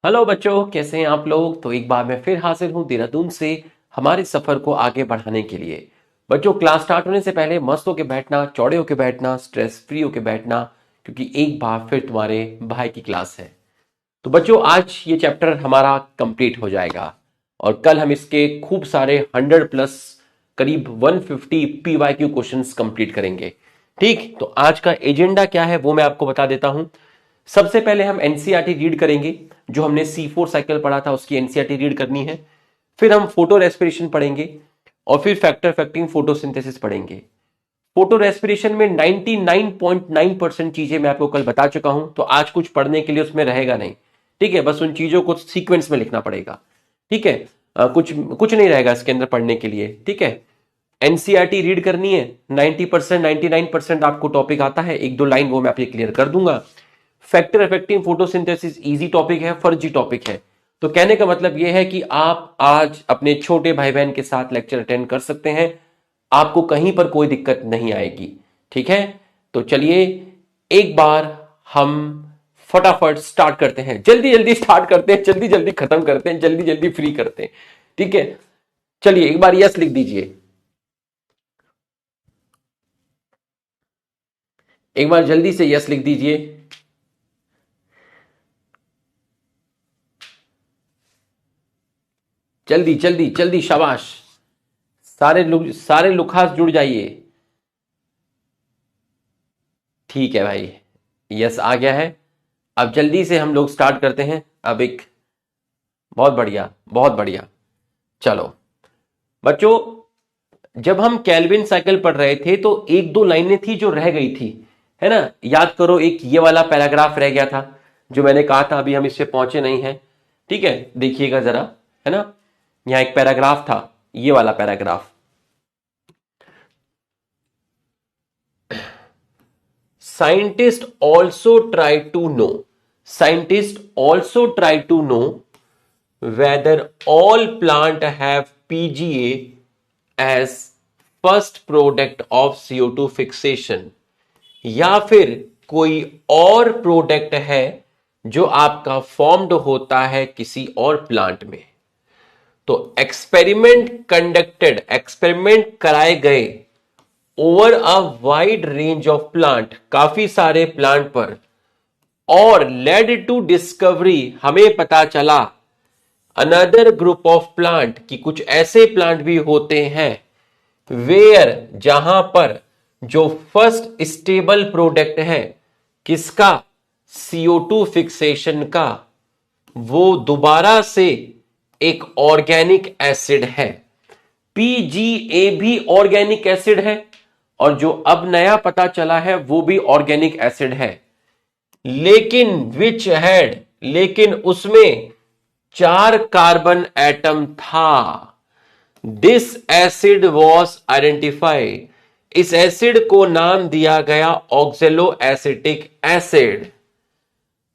Hello बच्चों, कैसे हैं आप लोग। तो एक बार मैं फिर हाजिर हूं देहरादून से हमारे सफर को आगे बढ़ाने के लिए। बच्चों, क्लास स्टार्ट होने से पहले मस्त होके बैठना, चौड़े होके बैठना, स्ट्रेस फ्री होके बैठना, क्योंकि एक बार फिर तुम्हारे भाई की क्लास है। तो बच्चों, आज ये चैप्टर हमारा कंप्लीट हो जाएगा और कल हम इसके खूब सारे 100+ करीब 150 PYQ क्वेश्चंस कंप्लीट करेंगे। ठीक, तो आज का एजेंडा क्या है वो मैं आपको बता देता हूं। सबसे पहले हम एनसीईआरटी रीड करेंगे। जो हमने C4 साइकिल पढ़ा था उसकी एनसीईआरटी रीड करनी है। फिर हम फोटो रेस्पिरेशन पढ़ेंगे और फिर फैक्टर अफेक्टिंग फोटोसिंथेसिस पढ़ेंगे। फोटो रेस्पिरेशन में 99.9% चीजें मैं आपको कल बता चुका हूं, तो आज कुछ पढ़ने के लिए उसमें रहेगा नहीं। ठीक है, बस उन चीजों को सीक्वेंस में लिखना पड़ेगा। ठीक है, कुछ कुछ नहीं रहेगा इसके अंदर पढ़ने के लिए। ठीक है, एनसीईआरटी रीड करनी है। 90% 99% आपको टॉपिक आता है, एक दो लाइन वो मैं आपके क्लियर कर दूंगा। Factor affecting photosynthesis easy topic है, फर्जी टॉपिक है। तो कहने का मतलब यह है कि आप आज अपने छोटे भाई बहन के साथ लेक्चर अटेंड कर सकते हैं, आपको कहीं पर कोई दिक्कत नहीं आएगी। ठीक है, तो चलिए एक बार हम फटाफट स्टार्ट करते हैं। जल्दी जल्दी स्टार्ट करते हैं, जल्दी जल्दी खत्म करते हैं, जल्दी जल्दी फ्री करते हैं। ठीक है, चलिए एक बार यस लिख दीजिए। एक बार जल्दी से यस लिख दीजिए। जल्दी जल्दी जल्दी, शाबाश। सारे लुखास जुड़ जाइए। ठीक है भाई, यस आ गया है। अब जल्दी से हम लोग स्टार्ट करते हैं। अब एक बहुत बढ़िया, बहुत बढ़िया। चलो बच्चों, जब हम केल्विन साइकिल पढ़ रहे थे तो एक दो लाइनें थी जो रह गई थी, है ना। याद करो, एक ये वाला पैराग्राफ रह गया था जो मैंने कहा था अभी हम इस पे पहुंचे नहीं हैं। ठीक है, देखिएगा जरा, है ना। यहां एक पैराग्राफ था, ये वाला paragraph. Scientists also try to know. Scientists also try to know whether all plant have PGA as first product of CO2 fixation, या फिर कोई और प्रोडक्ट है जो आपका फॉर्म्ड होता है किसी और प्लांट में। तो एक्सपेरिमेंट कराए गए over a wide range of plant, काफी सारे प्लांट पर, और लेड टू डिस्कवरी, हमें पता चला, अनदर ग्रुप ऑफ प्लांट, कि कुछ ऐसे प्लांट भी होते हैं वेयर, जहां पर जो फर्स्ट स्टेबल प्रोडक्ट है किसका, CO2 फिक्सेशन का, वो दोबारा से एक ऑर्गेनिक एसिड है। PGA भी ऑर्गेनिक एसिड है और जो अब नया पता चला है वो भी ऑर्गेनिक एसिड है। लेकिन विच हैड, लेकिन उसमें 4 कार्बन एटम था। दिस एसिड वॉज आइडेंटिफाइड, इस एसिड को नाम दिया गया oxaloacetic acid.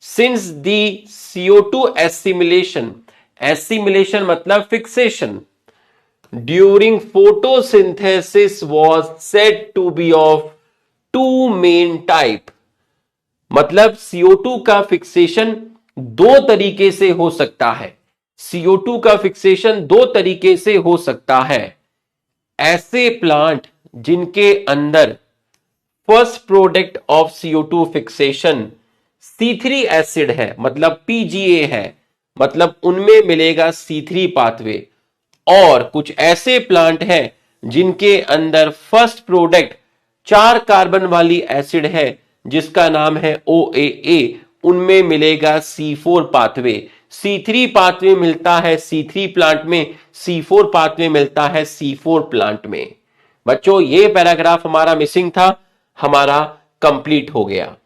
Since the CO2 assimilation, assimilation मतलब fixation, during photosynthesis was said to be of two main type, मतलब CO2 का फिक्सेशन दो तरीके से हो सकता है। CO2 का फिक्सेशन दो तरीके से हो सकता है। ऐसे प्लांट जिनके अंदर first product of CO2 fixation C3 acid है, मतलब PGA है, मतलब उनमें मिलेगा C3 पाथवे। और कुछ ऐसे प्लांट हैं जिनके अंदर फर्स्ट प्रोडक्ट 4 कार्बन वाली एसिड है जिसका नाम है OAA, उनमें मिलेगा C4 पाथवे। C3 पाथवे मिलता है C3 प्लांट में, C4 पाथवे मिलता है C4 प्लांट में। बच्चों, ये पैराग्राफ हमारा मिसिंग था, हमारा कंप्लीट हो गया।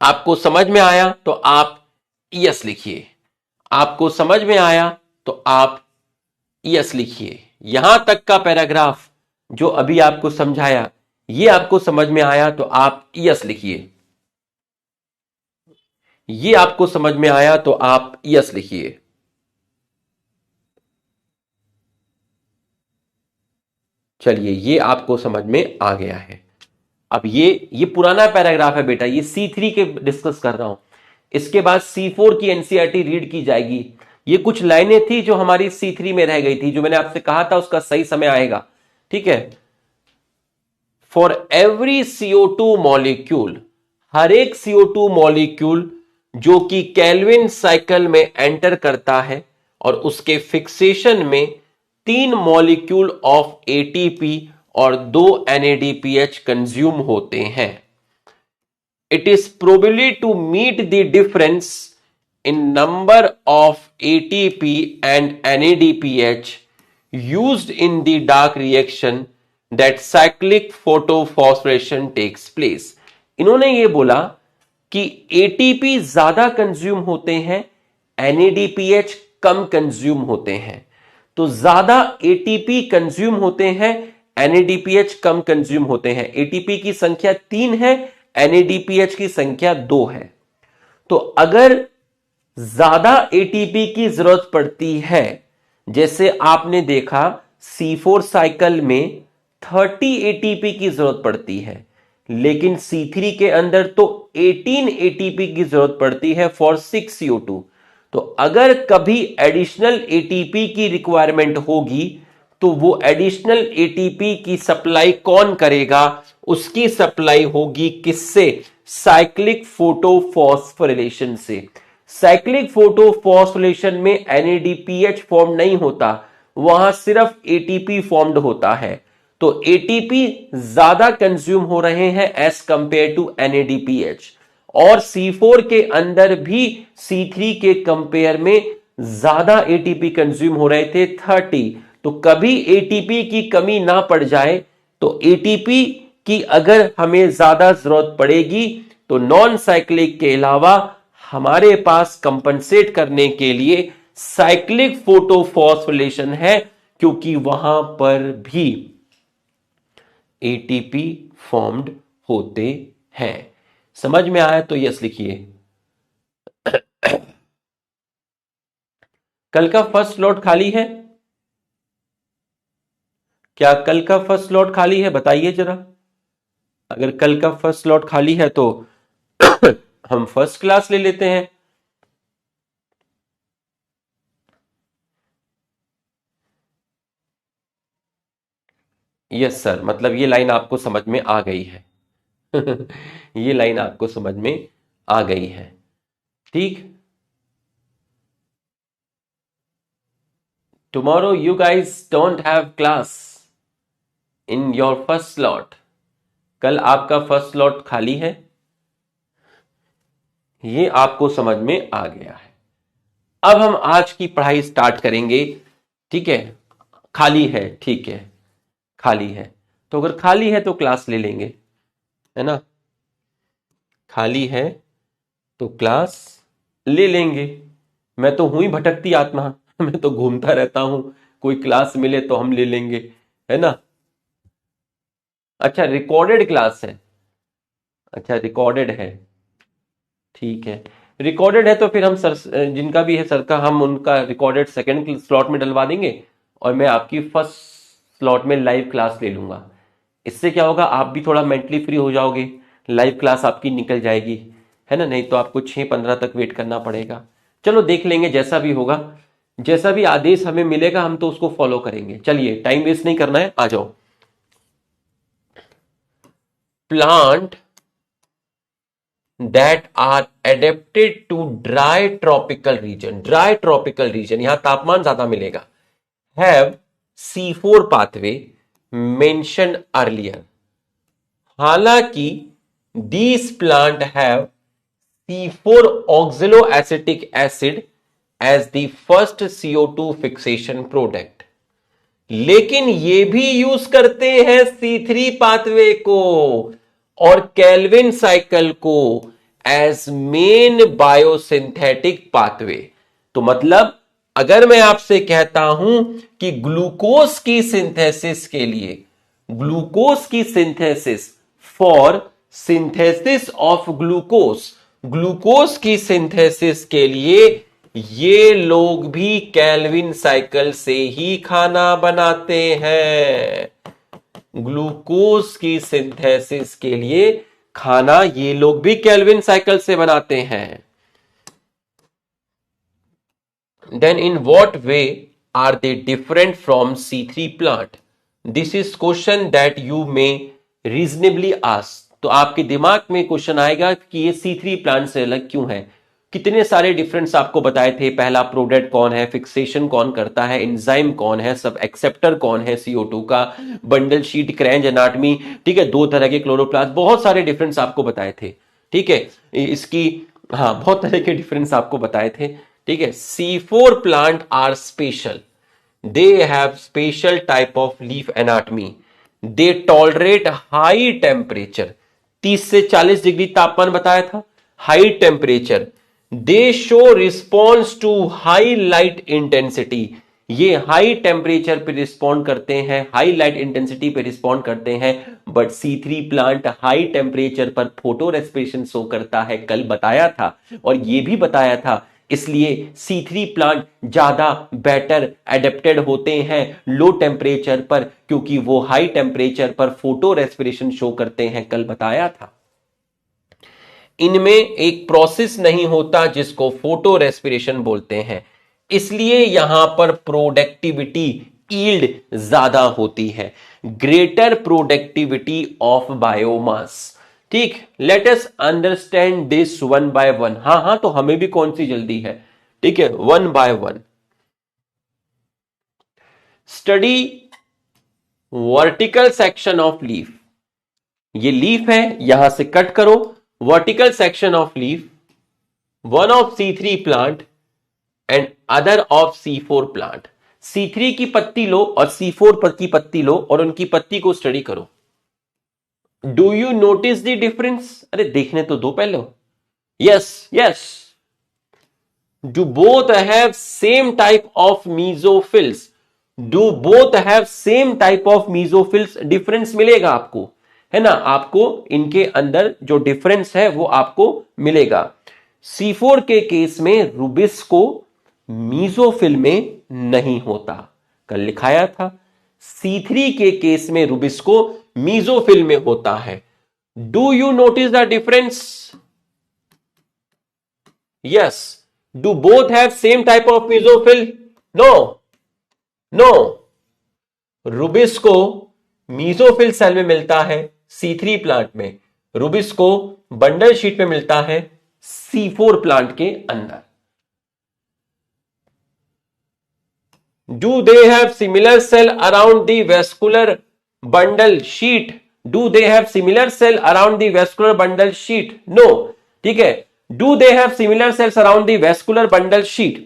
आपको समझ में आया तो आप यस लिखिए। आपको समझ में आया तो आप यस लिखिए। यहां तक का पैराग्राफ जो अभी आपको समझाया, ये आपको समझ में आया तो आप यस लिखिए। ये आपको समझ में आया तो आप यस लिखिए। चलिए, ये आपको समझ में आ गया है। अब ये पुराना पैराग्राफ है बेटा, ये C3 के डिस्कस कर रहा हूं। इसके बाद C4 की एनसीईआरटी रीड की जाएगी। ये कुछ लाइनें थी जो हमारी C3 में रह गई थी, जो मैंने आपसे कहा था उसका सही समय आएगा। ठीक है, फॉर एवरी CO2 मॉलिक्यूल, हर एक CO2 मॉलिक्यूल जो कि केल्विन साइकिल में एंटर करता है और उसके फिक्सेशन में 3 मॉलिक्यूल ऑफ ATP और 2 NADPH कंज्यूम होते हैं। It is probably to meet the difference in number of ATP and NADPH used in the dark reaction that cyclic photophosphorylation takes place। इन्होंने ये बोला कि ATP ज्यादा कंज्यूम होते हैं, NADPH कम कंज्यूम होते हैं। तो ज्यादा ATP कंज्यूम होते हैं, NADPH कम कंज्यूम होते हैं। ATP की संख्या 3 है, NADPH की संख्या 2 है। तो अगर ज्यादा ATP की जरूरत पड़ती है, जैसे आपने देखा C4 साइकिल में 30 ATP की जरूरत पड़ती है, लेकिन C3 के अंदर तो 18 ATP की जरूरत पड़ती है फॉर 6 CO2। तो अगर कभी एडिशनल ATP की रिक्वायरमेंट होगी तो वो एडिशनल ATP की सप्लाई कौन करेगा? उसकी सप्लाई होगी किससे? साइक्लिक फोटोफॉस्फोरिलेशन से। साइक्लिक फोटोफॉस्फोरिलेशन में NADPH फॉर्म नहीं होता, वहां सिर्फ ATP फॉर्म्ड होता है। तो ATP ज्यादा कंज्यूम हो रहे हैं एज कंपेयर टू NADPH, और C4 के अंदर भी C3 के कंपेयर में ज्यादा ATP कंज्यूम हो रहे थे 30। तो कभी ATP की कमी ना पड़ जाए तो ATP की अगर हमें ज्यादा जरूरत पड़ेगी तो नॉन साइक्लिक के अलावा हमारे पास कंपनसेट करने के लिए साइक्लिक फोटोफॉस्फोरिलेशन है, क्योंकि वहां पर भी ATP फॉर्म्ड होते हैं। समझ में आया तो यस लिखिए। कल का फर्स्ट स्लॉट खाली है क्या? कल का फर्स्ट स्लॉट खाली है, बताइए जरा। अगर कल का फर्स्ट स्लॉट खाली है तो हम फर्स्ट क्लास ले लेते हैं। यस सर, मतलब ये लाइन आपको समझ में आ गई है। ये लाइन आपको समझ में आ गई है, ठीक। Tomorrow you guys don't have class in your first slot. कल आपका फर्स्ट स्लॉट खाली है, ये आपको समझ में आ गया है। अब हम आज की पढ़ाई स्टार्ट करेंगे, ठीक है। खाली है, ठीक है, खाली है तो अगर खाली है तो क्लास ले लेंगे, है ना। खाली है तो क्लास ले लेंगे। मैं तो हूं ही भटकती आत्मा, मैं तो घूमता रहता हूं, कोई क्लास मिले तो हम ले लेंगे, है ना। अच्छा, रिकॉर्डेड क्लास है, अच्छा रिकॉर्डेड है, ठीक है। रिकॉर्डेड है तो फिर हम सर, जिनका भी है सर का, हम उनका रिकॉर्डेड सेकंड स्लॉट में डलवा देंगे और मैं आपकी फर्स्ट स्लॉट में लाइव क्लास ले लूंगा। इससे क्या होगा, आप भी थोड़ा मेंटली फ्री हो जाओगे, लाइव क्लास आपकी निकल जाएगी, है ना। नहीं तो आपको 6:15 तक वेट करना पड़ेगा। चलो देख लेंगे, जैसा भी होगा, जैसा भी आदेश हमें मिलेगा हम तो उसको फॉलो करेंगे। चलिए, टाइम वेस्ट नहीं करना है, आ जाओ। Plant that are adapted to dry tropical region, dry tropical region, यहां तापमान ज्यादा मिलेगा, have C4 pathway mentioned earlier। हालांकि these plant have C4 oxaloacetic acid as the first CO2 fixation product, लेकिन ये भी यूज करते हैं C3 पाथवे को और केल्विन साइकिल को एज मेन बायोसिंथेटिक पाथवे। तो मतलब अगर मैं आपसे कहता हूं कि ग्लूकोज की सिंथेसिस के लिए, ग्लूकोज की synthesis for synthesis of glucose, glucose की सिंथेसिस के लिए ये लोग भी केल्विन साइकिल से ही खाना बनाते हैं। ग्लूकोज की सिंथेसिस के लिए खाना ये लोग भी केल्विन साइकिल से बनाते हैं। Then in what way are they different from C3 plant? This is question that you may reasonably ask. तो आपके दिमाग में क्वेश्चन आएगा कि ये C3 प्लांट से अलग क्यों है। कितने सारे डिफरेंस आपको बताए थे। पहला, प्रोडक्ट कौन है, फिक्सेशन कौन करता है, एंजाइम कौन है, सब एक्सेप्टर कौन है CO2 का, बंडल शीट, क्रैंज एनाटमी, ठीक है, दो तरह के क्लोरोप्लास्ट, बहुत सारे डिफरेंस आपको बताए थे, ठीक है। इसकी, हाँ, बहुत तरह के डिफरेंस आपको बताए थे, ठीक है। C4 plant are special, they have special type of leaf anatomy, they tolerate high temperature, 30 से 40 डिग्री तापमान बताया था, high temperature, they show response to high light intensity, ये हाई टेम्परेचर पे रिस्पॉन्ड करते हैं, हाई लाइट इंटेंसिटी पे respond करते हैं। But C3 plant high temperature पर फोटो रेस्पिरेशन शो करता है, कल बताया था, और ये भी बताया था, इसलिए C3 प्लांट ज्यादा बेटर एडेप्टेड होते हैं लो टेम्परेचर पर, क्योंकि वो हाई टेम्परेचर पर फोटो रेस्पिरेशन शो करते हैं, कल बताया था। इनमें एक प्रोसेस नहीं होता जिसको फोटो रेस्पिरेशन बोलते हैं, इसलिए यहां पर प्रोडक्टिविटी, ईल्ड ज्यादा होती है, ग्रेटर प्रोडक्टिविटी ऑफ बायोमास। ठीक, let us understand this one by one. हाँ, तो हमें भी कौन सी जल्दी है, ठीक है, one by one. Study vertical section of leaf, ये लीफ है, यहां से कट करो, vertical section of leaf, one of C3 plant and other of C4 plant. C3 की पत्ती लो और C4 की पत्ती लो और उनकी पत्ती को स्टडी करो। Do you notice the difference? अरे देखने तो दो पहले। Yes, do both have same type of mesophylls, do both have same type of mesophylls, difference मिलेगा आपको, है ना, आपको इनके अंदर जो डिफरेंस है वो आपको मिलेगा। C4 के केस में रूबिस्को मीजोफिल में नहीं होता, कल लिखाया था। C3 के केस में रूबिस्को मीजोफिल में होता है। Do you notice the difference? Yes. Do both have same type of mesophyll? No. Rubisco mesophyll cell में मिलता है C3 प्लांट में, रूबिस्को बंडल शीट में मिलता है C4 प्लांट के अंदर। Do they have similar cell around the vascular bundle sheet? Do they have similar cell around the vascular bundle sheet? No. ठीक है, Do they have similar cells around the vascular bundle sheet?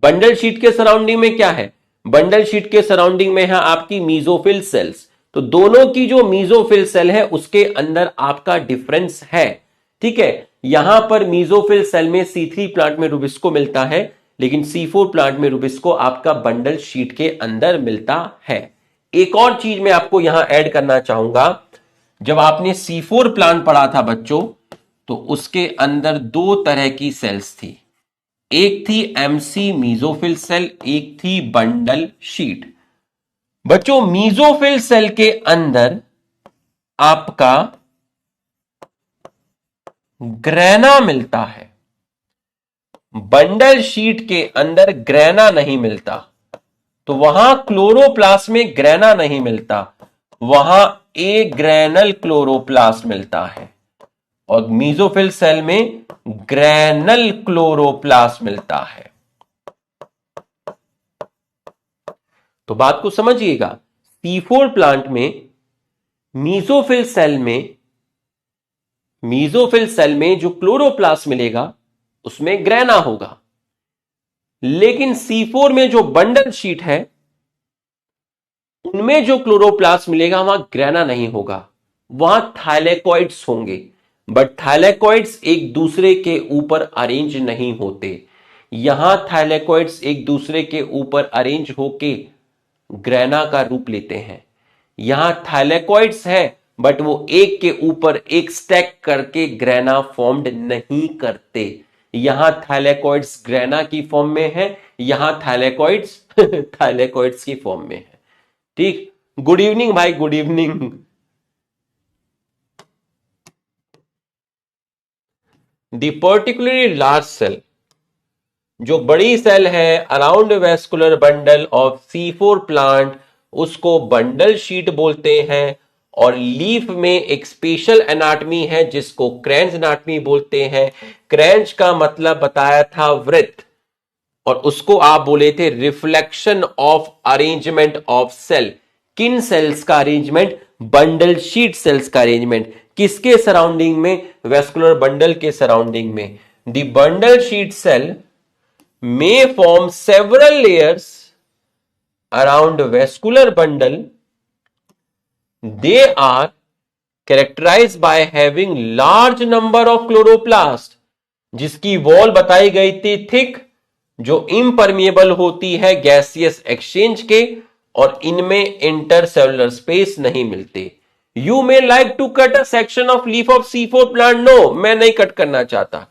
Bundle sheath के surrounding में क्या है? Bundle sheath के surrounding में है आपकी मीजोफिल सेल्स, तो दोनों की जो मीजोफिल सेल है उसके अंदर आपका डिफरेंस है, ठीक है। यहां पर मीजोफिल सेल में C3 प्लांट में रूबिस्को मिलता है, लेकिन C4 प्लांट में रूबिस्को आपका बंडल शीट के अंदर मिलता है। एक और चीज मैं आपको यहां ऐड करना चाहूंगा, जब आपने C4 प्लांट पढ़ा था बच्चों, तो उसके अंदर दो तरह की सेल्स थी, एक थी MC मीजोफिल सेल, एक थी बंडल शीट। बच्चों मीजोफिल सेल के अंदर आपका ग्रेना मिलता है, बंडल शीट के अंदर ग्रेना नहीं मिलता, तो वहां क्लोरोप्लास्ट में ग्रेना नहीं मिलता, वहां ए ग्रेनल क्लोरोप्लास्ट मिलता है, और मीजोफिल सेल में ग्रेनल क्लोरोप्लास्ट मिलता है। तो बात को समझिएगा, C4 प्लांट में मीजोफिल सेल में जो क्लोरोप्लास्ट मिलेगा उसमें ग्रेना होगा, लेकिन C4 में जो बंडल शीट है उनमें जो क्लोरोप्लास्ट मिलेगा वहां ग्रेना नहीं होगा, वहां थाइलेकॉइड्स होंगे, बट थाइलेकॉइड्स एक दूसरे के ऊपर अरेंज नहीं होते। यहां थाइलेकॉइड्स एक दूसरे के ऊपर अरेंज होके ग्रेना का रूप लेते हैं। यहां थाइलेकॉइड्स है बट वो एक के ऊपर एक स्टैक करके ग्रेना फॉर्म्ड नहीं करते। यहां थाइलेकॉइड्स ग्रेना की फॉर्म में है, यहां थाइलेकॉइड्स थाइलेकॉइड्स की फॉर्म में है। ठीक, गुड इवनिंग भाई, good evening. The particularly large cell जो बड़ी सेल है around vascular bundle of C4 plant, उसको बंडल शीट बोलते हैं। और लीफ में एक स्पेशल एनाटमी है जिसको क्रेंज एनाटमी बोलते हैं। क्रेंज का मतलब बताया था वृत्त, और उसको आप बोले थे reflection of arrangement of cell. किन सेल्स का अरेंजमेंट? बंडल शीट सेल्स का अरेंजमेंट। किसके सराउंडिंग में? वेस्कुलर बंडल के सराउंडिंग में। The bundle sheath cell may form several layers around vascular bundle. They are characterized by having large number of chloroplast, जिसकी wall बताई गई थी थिक, जो इम्परमिएबल होती है गैसियस एक्सचेंज के, और इनमें इंटरसेलुलर स्पेस नहीं मिलते। You may like to cut a section of leaf of C4 plant. No, मैं नहीं कट करना चाहता।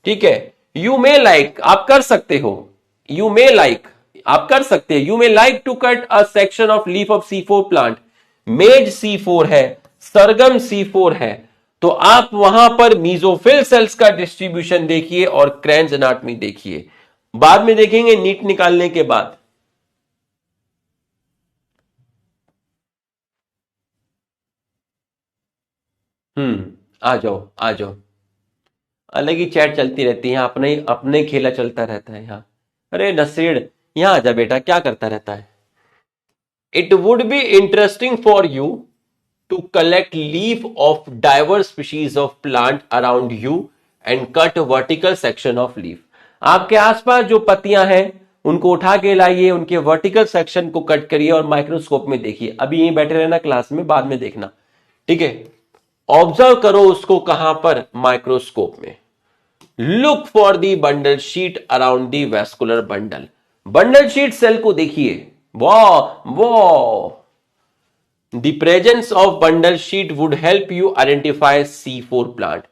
ठीक है, यू मे लाइक, आप कर सकते हो। यू मे लाइक, आप कर सकते हैं। You may like to cut a section of leaf of C4 plant. Maize C4 है, सरगम C4 है, तो आप वहां पर मीजोफिल सेल्स का डिस्ट्रीब्यूशन देखिए और क्रेंज एनाटमी देखिए। बाद में देखेंगे नीट निकालने के बाद। आ जाओ आ जाओ। अलग ही चैट चलती रहती है, अपने अपने खेला चलता रहता है यहाँ। अरे नसीर, यहाँ आ जा बेटा, क्या करता रहता है? It would be interesting for you to collect leaf of diverse species of plant around you and cut vertical section of leaf. आपके आसपास जो पत्तियां हैं उनको उठा के लाइए, उनके वर्टिकल सेक्शन को कट करिए और माइक्रोस्कोप में देखिए। अभी यहीं बैठे रहना क्लास में, बाद में देखना। ठीक है, ऑब्जर्व करो उसको। कहां पर? माइक्रोस्कोप में। Look for the bundle sheath around the vascular bundle. Bundle sheath cell को देखिए। वाह वाह, the presence of bundle sheath would help you identify C4 plant.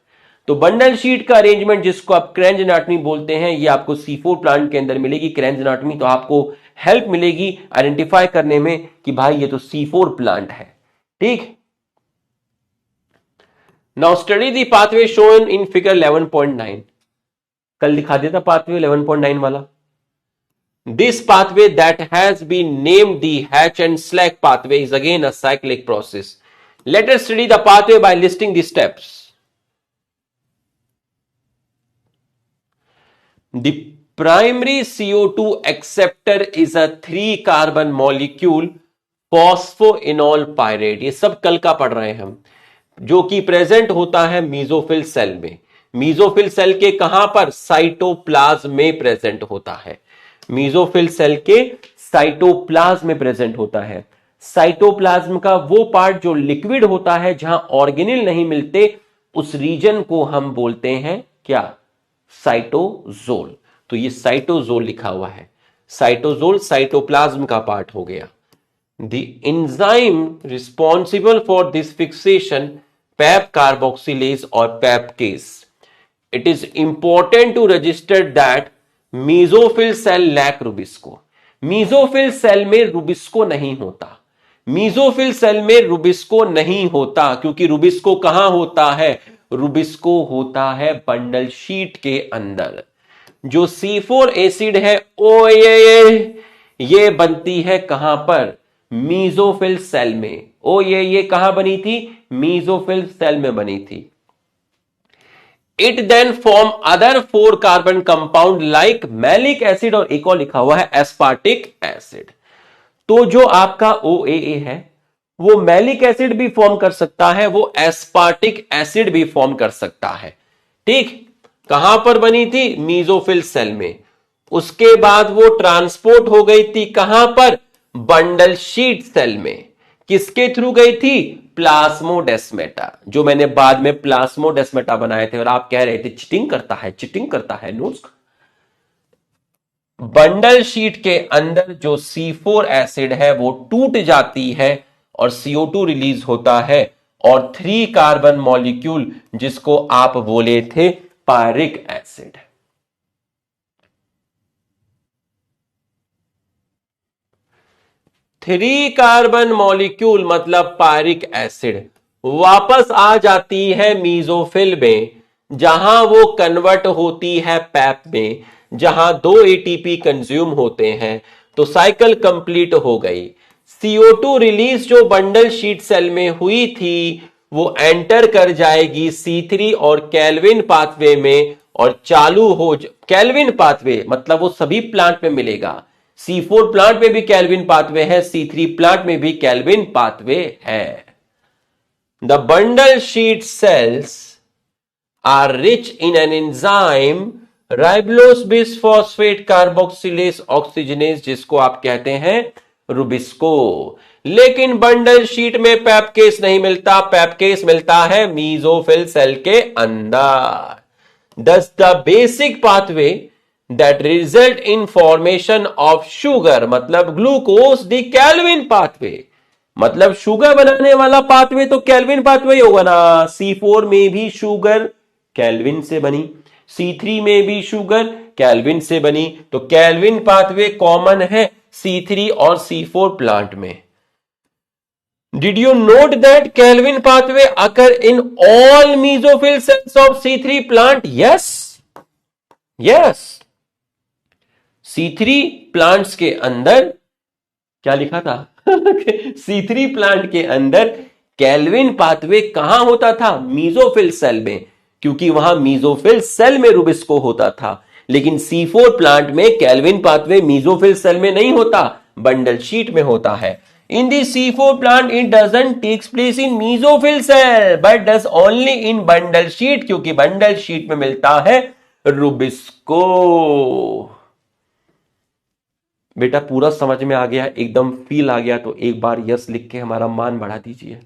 तो बंडल शीट का अरेंजमेंट, जिसको आप क्रेंज एनाटमी बोलते हैं, ये आपको C4 प्लांट के अंदर मिलेगी, क्रेंज एनाटमी। तो आपको हेल्प मिलेगी आइडेंटिफाई करने में कि भाई ये तो C4 प्लांट है। ठीक, now study the pathway shown in figure 11.9। कल दिखा देता पाथवे 11.9 वाला। This pathway that has been named the Hatch and Slack pathway is again a cyclic process. Let us study the pathway by listing the steps. The primary CO2 acceptor is a 3-carbon molecule phosphoenol pyrite. ये सब कल का पढ़ रहे हैं हम, जो कि प्रेजेंट होता है मीजोफिल सेल में। मीजोफिल सेल के कहां पर? साइटोप्लाज्म में प्रेजेंट होता है। मीजोफिल सेल के साइटोप्लाज्म में प्रेजेंट होता है। साइटोप्लाज्म का वो पार्ट जो लिक्विड होता है, जहां ऑर्गेनिल नहीं मिलते, उस रीजन को हम बोलते हैं क्या? साइटोजोल। तो ये साइटोजोल लिखा हुआ है। साइटोजोल साइटोप्लाज्म का पार्ट हो गया। The enzyme responsible for this fixation, PAP carboxylase or PAPcase. It is important to register that mesophil cell lack rubisco. mesophil cell में रुबिस्को नहीं होता। mesophil cell में रुबिस्को नहीं होता, क्योंकि रुबिस्को कहां होता है? रुबिस्को होता है बंडल शीट के अंदर। जो C4 एसिड है, ओ ये बनती है कहां पर? मीजोफिल सेल में। ओ ये कहां बनी थी? मीजोफिल सेल में बनी थी। It then form other 4 carbon compound like malic acid, और एक और लिखा हुआ है एस्पार्टिक एसिड। तो जो आपका OAA है वो मैलिक एसिड भी फॉर्म कर सकता है, वो एस्पार्टिक एसिड भी फॉर्म कर सकता है। ठीक, कहां पर बनी थी? मीजोफिल सेल में। उसके बाद वो ट्रांसपोर्ट हो गई थी कहां पर? बंडल शीट सेल में। किसके थ्रू गई थी? प्लाज्मोडेस्मेटा, जो मैंने बाद में प्लाज्मोडेस्मेटा बनाए थे और आप कह रहे थे चिटिंग करता है नोट्स। बंडल शीट के अंदर जो C4 एसिड है वो टूट जाती है और CO2 रिलीज होता है, और 3 कार्बन मॉलिक्यूल, जिसको आप बोले थे pyruvic acid. Three carbon molecule मतलब पायरिक एसिड वापस आ जाती है मीजोफिल में, जहां वो कन्वर्ट होती है पैप में, जहां 2 एटीपी कंज्यूम होते हैं, तो साइकिल कंप्लीट हो गई। CO2 रिलीज जो बंडल शीट सेल में हुई थी वो एंटर कर जाएगी C3 और केल्विन पाथवे में और चालू हो केल्विन पाथवे मतलब वो सभी प्लांट में मिलेगा। C4 प्लांट में भी केल्विन पाथवे है, C3 प्लांट में भी केल्विन पाथवे है। The bundle sheath cells are rich in an enzyme ribulose bisphosphate carboxylase oxygenase, जिसको आप कहते हैं रुबिस्को। लेकिन बंडल शीट में पैपकेस नहीं मिलता, पैपकेस मिलता है मीजोफिल सेल के अंदर। Thus the basic pathway that result in formation of sugar मतलब ग्लूकोज द कैल्विन पाथवे, मतलब शुगर बनाने वाला पाथवे तो कैल्विन पाथवे होगा ना। C4 में भी शुगर कैल्विन से बनी, C3 में भी शुगर कैल्विन से बनी, तो कैल्विन पाथवे कॉमन है C3 और C4 प्लांट में। Did you note that Calvin pathway occur in all mesophyll cells of C3 plant? Yes. Yes. C3 plants के अंदर क्या लिखा था? C3 प्लांट के अंदर कैल्विन पाथवे कहां होता था? मीजोफिल सेल में, क्योंकि वहां मीजोफिल सेल में रुबिस्को होता था। लेकिन C4 प्लांट में कैल्विन पाथवे मीजोफिल सेल में नहीं होता, बंडल शीट में होता है। In the C4 plant, it doesn't takes place in mesophyll cell, but does only in bundle sheet, क्योंकि बंडल शीट में मिलता है रुबिस्को। बेटा पूरा समझ में आ गया, एकदम फील आ गया, तो एक बार यस लिख के हमारा मान बढ़ा दीजिए।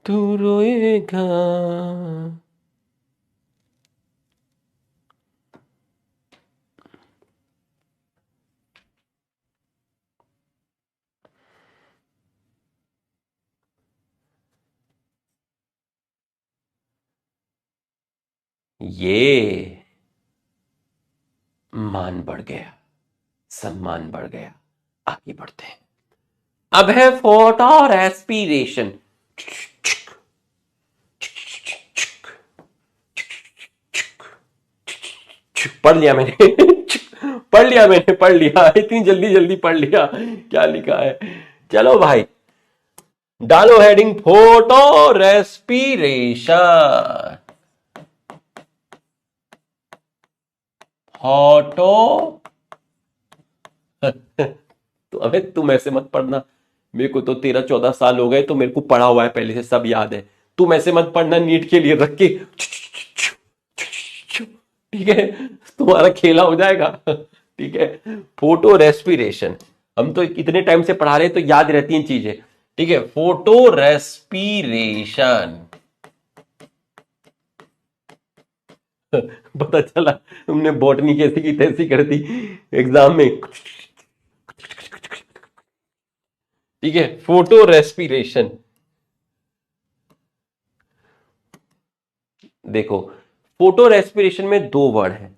तू रोएगा ये मान बढ़ गया, सम्मान बढ़ गया। आगे बढ़ते हैं। अब है फोटो रेस्पिरेशन। पढ़ लिया मैंने पढ़ लिया इतनी जल्दी जल्दी पढ़ लिया, क्या लिखा है। चलो भाई डालो हेडिंग फोटो रेस्पिरेशन। फोटो तो अबे तुम ऐसे मत पढ़ना, मेरे को तो 13-14 साल हो गए, तो मेरे को पढ़ा हुआ है पहले से, सब याद है। तुम ऐसे मत पढ़ना नीट के लिए रख के, ठीक है, तुम्हारा खेला हो जाएगा। ठीक है, फोटो रेस्पिरेशन हम तो इतने टाइम से पढ़ा रहे हैं तो याद रहती हैं चीजें। ठीक है, फोटो रेस्पिरेशन पता चला तुमने बॉटनी कैसी की तैसी कर दी एग्जाम में। ठीक है, फोटो रेस्पिरेशन। देखो फोटो रेस्पिरेशन में दो वर्ड है,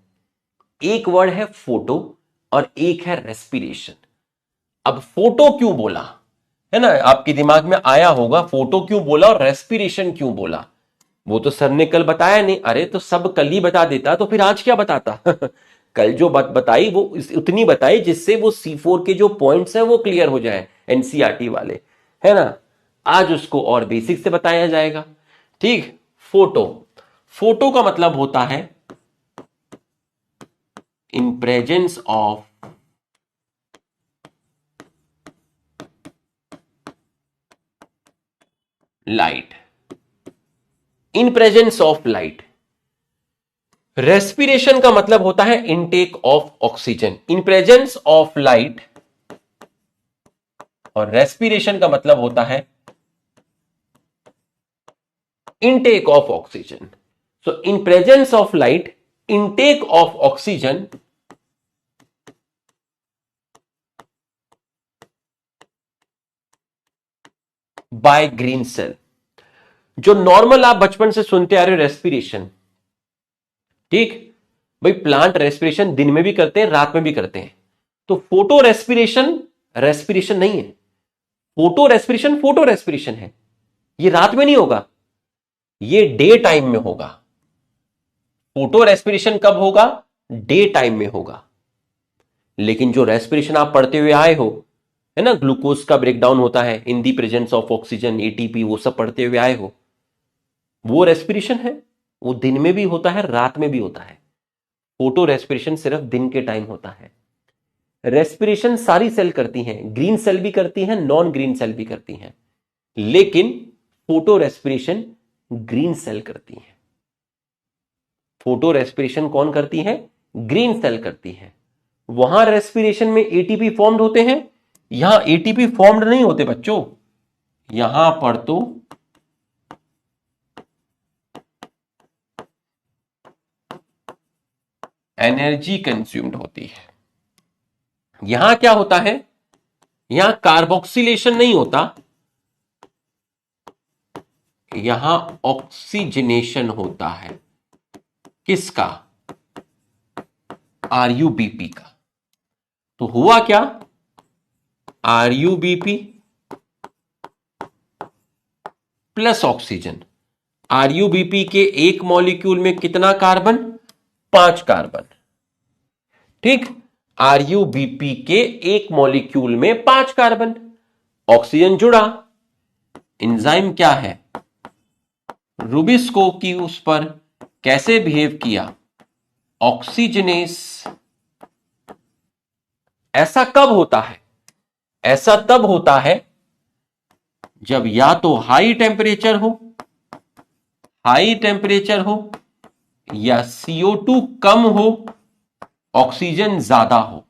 एक वर्ड है फोटो और एक है रेस्पिरेशन। अब फोटो क्यों बोला है ना, आपके दिमाग में आया होगा फोटो क्यों बोला और रेस्पिरेशन क्यों बोला। वो तो सर ने कल बताया नहीं, अरे तो सब कल ही बता देता तो फिर आज क्या बताता। कल जो बात बताई वो उतनी बताई जिससे वो C4 के जो पॉइंट्स हैं वो क्लियर हो जाए, NCERT वाले, है ना। आज उसको और बेसिक से बताया जाएगा। ठीक, फोटो, फोटो का मतलब होता है in presence of light, in presence of light. Respiration का मतलब होता है intake of oxygen in presence of light, और रेस्पिरेशन का मतलब होता है intake of oxygen. So in presence of light, intake of oxygen by green cell. जो नॉर्मल आप बचपन से सुनते आ रहे हो रेस्पिरेशन, ठीक भाई, प्लांट रेस्पिरेशन दिन में भी करते हैं रात में भी करते हैं। तो फोटो रेस्पिरेशन रेस्पिरेशन नहीं है, फोटो रेस्पिरेशन है। ये रात में नहीं होगा, ये डे टाइम में होगा। फोटो रेस्पिरेशन कब होगा? डे टाइम में होगा। लेकिन जो रेस्पिरेशन आप पढ़ते हुए आए हो, है ना, ग्लूकोज का ब्रेकडाउन होता है in the presence of oxygen, ATP, वो सब पढ़ते हुए आए हो, वो रेस्पिरेशन है। वो दिन में भी होता है, रात में भी होता है। फोटो रेस्पिरेशन सिर्फ दिन के टाइम होता है। रेस्पिरेशन सारी सेल करती हैं, ग्रीन सेल भी करती हैं, नॉन ग्रीन सेल भी करती हैं, लेकिन फोटो रेस्पिरेशन ग्रीन सेल करती हैं। फोटो रेस्पिरेशन कौन करती है? ग्रीन सेल करती है। वहां रेस्पिरेशन में एटीपी फॉर्म्ड होते हैं, यहां एटीपी फॉर्म्ड नहीं होते बच्चों। यहां पर तो एनर्जी कंज्यूम्ड होती है। यहां क्या होता है? यहां कार्बोक्सिलेशन नहीं होता, यहां ऑक्सीजनेशन होता है। किसका? आरयूबीपी का। तो हुआ क्या? RuBP plus oxygen. आरयूबीपी के एक मॉलिक्यूल में कितना कार्बन? 5 कार्बन। ठीक, आरयूबीपी के एक मॉलिक्यूल में 5 कार्बन। ऑक्सीजन जुड़ा, एंजाइम क्या है? रुबिस्को की उस पर कैसे बिहेव किया? ऑक्सीजनेस। ऐसा कब होता है? ऐसा तब होता है जब या तो हाई टेम्परेचर हो या CO2 कम हो, ऑक्सीजन ज्यादा हो।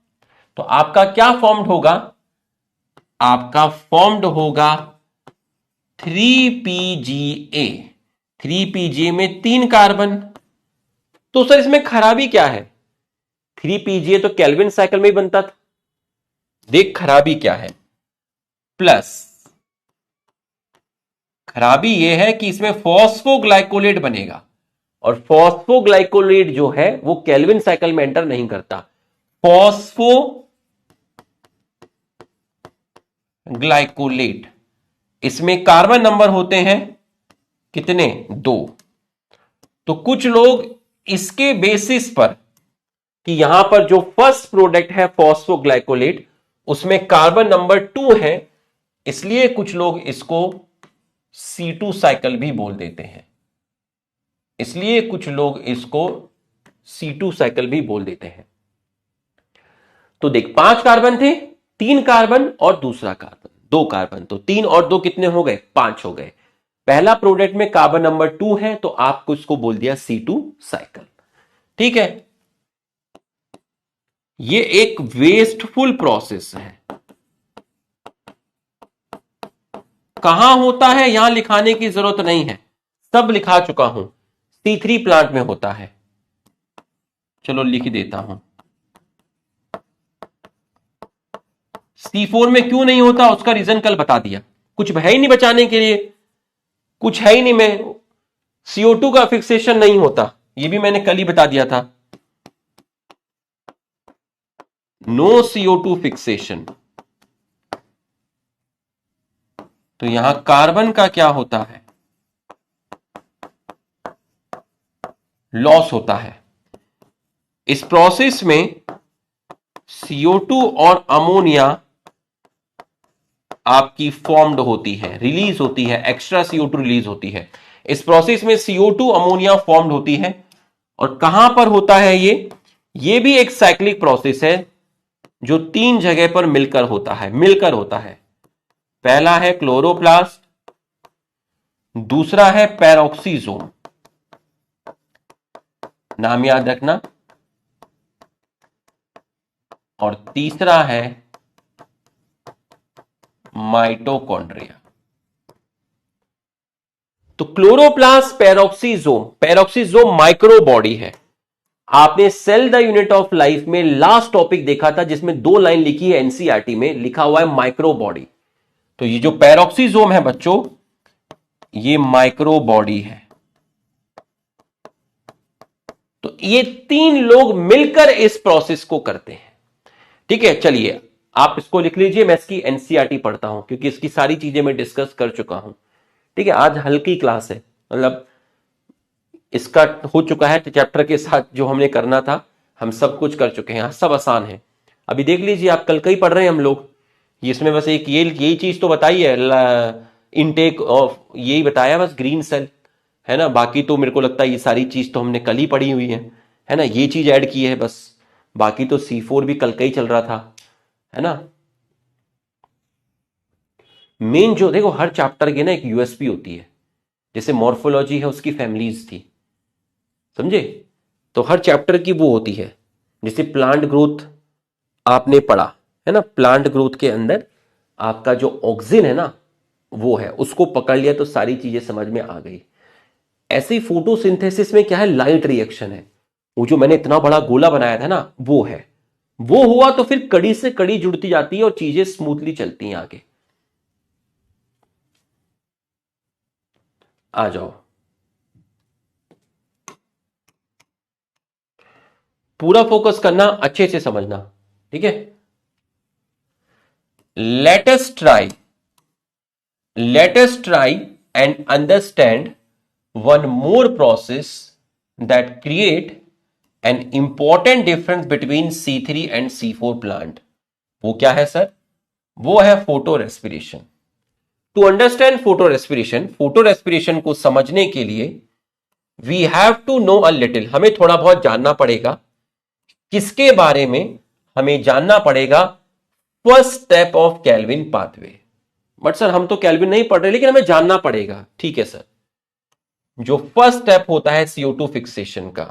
तो आपका क्या फॉर्म्ड होगा? आपका फॉर्म्ड होगा 3PGA। 3PGA में 3 कार्बन। तो सर इसमें खराबी क्या है? 3PGA तो केल्विन साइकिल में ही बनता था। देख खराबी क्या है। प्लस खराबी यह है कि इसमें फॉस्फोग्लाइकोलेट बनेगा, और फॉस्फोग्लाइकोलेट जो है वो केल्विन साइकिल में एंटर नहीं करता। फॉस्फोग्लाइकोलेट, इसमें कार्बन नंबर होते हैं कितने? 2। तो कुछ लोग इसके बेसिस पर कि यहां पर जो फर्स्ट प्रोडक्ट है फॉस्फोग्लाइकोलेट, उसमें कार्बन नंबर 2 है, इसलिए कुछ लोग इसको C2 साइकिल भी बोल देते हैं। इसलिए कुछ लोग इसको C2 साइकिल भी बोल देते हैं। तो देख 5 कार्बन थे, 3 कार्बन और दूसरा कार्बन 2 कार्बन, तो 3 और 2 कितने हो गए? 5 हो गए। पहला प्रोडक्ट में कार्बन नंबर 2 है, तो आपको इसको बोल दिया C2 साइकिल। ठीक है, ये एक वेस्टफुल प्रोसेस है। कहां होता है यहां लिखाने की जरूरत नहीं है, सब लिखा चुका हूं। C3 प्लांट में होता है। चलो लिख देता हूं। C4 में क्यों नहीं होता उसका रीजन कल बता दिया। कुछ है ही नहीं बचाने के लिए, कुछ है ही नहीं। में CO2 का फिक्सेशन नहीं होता, ये भी मैंने कल ही बता दिया था। No CO2 fixation. तो यहां कार्बन का क्या होता है? लॉस होता है। इस प्रोसेस में CO2 और अमोनिया आपकी फॉर्म्ड होती है, रिलीज होती है, एक्स्ट्रा CO2 रिलीज होती है। इस प्रोसेस में CO2 अमोनिया फॉर्म्ड होती है। और कहां पर होता है ये भी एक साइक्लिक प्रोसेस है जो 3 जगह पर मिलकर होता है। पहला है क्लोरोप्लास्ट, दूसरा है पेरोक्सीसोम, नाम याद रखना, और तीसरा है माइटोकॉन्ड्रिया। तो क्लोरोप्लास्ट, पेरोक्सीसोम माइक्रो बॉडी है। आपने cell the unit of life में लास्ट टॉपिक देखा था जिसमें 2 लाइन लिखी है, एनसीईआरटी में लिखा हुआ है माइक्रो बॉडी। तो ये जो पेरोक्सीसोम है बच्चों, ये माइक्रो बॉडी है। तो ये 3 लोग मिलकर इस प्रोसेस को करते हैं। ठीक है, चलिए आप इसको लिख लीजिए। मैं इसकी एनसीईआरटी पढ़ता हूं क्योंकि इसकी सारी चीजें मैं डिस्कस कर चुका हूं। ठीक है, आज हल्की क्लास है, मतलब इसका हो चुका है चैप्टर के साथ, जो हमने करना था हम सब कुछ कर चुके हैं, सब आसान है। अभी देख लीजिए, आप कल का ही पढ़ रहे हैं हम लोग, इसमें बस एक यही चीज तो बताई है, इनटेक ऑफ यही बताया बस, ग्रीन सेल है ना। बाकी तो मेरे को लगता है ये सारी चीज तो हमने कल ही पढ़ी हुई है ना, ये चीज ऐड की है बस। बाकी तो C4 भी कल का ही चल रहा था, है ना। मेन जो देखो, हर चैप्टर की ना एक यूएसपी होती है, जैसे मॉर्फोलॉजी है उसकी फैमिलीज थी, समझे। तो हर चैप्टर की वो होती है, जैसे प्लांट ग्रोथ आपने पढ़ा है ना, प्लांट ग्रोथ के अंदर आपका जो ऑक्सिन है ना वो है, उसको पकड़ लिया तो सारी चीजें समझ में आ गई। ऐसे ही फोटोसिंथेसिस में क्या है, लाइट रिएक्शन है, वो जो मैंने इतना बड़ा गोला बनाया था ना वो है, वो हुआ तो फिर कड़ी से कड़ी जुड़ती जाती है और चीजें स्मूथली चलती हैं आगे। आ जाओ, पूरा फोकस करना, अच्छे से समझना, ठीक है। Let us try and understand one more process that create an important difference between C3 and C4 plant. वो क्या है सर? वो है photo respiration. To understand photo respiration को समझने के लिए we have to know a little, हमें थोड़ा बहुत जानना पड़ेगा। किसके बारे में? हमें जानना पड़ेगा first step of Calvin pathway. But sir हम तो कैल्विन नहीं पढ़ रहे, लेकिन हमें जानना पड़ेगा, ठीक है सर। जो फर्स्ट स्टेप होता है CO2 फिक्सेशन का,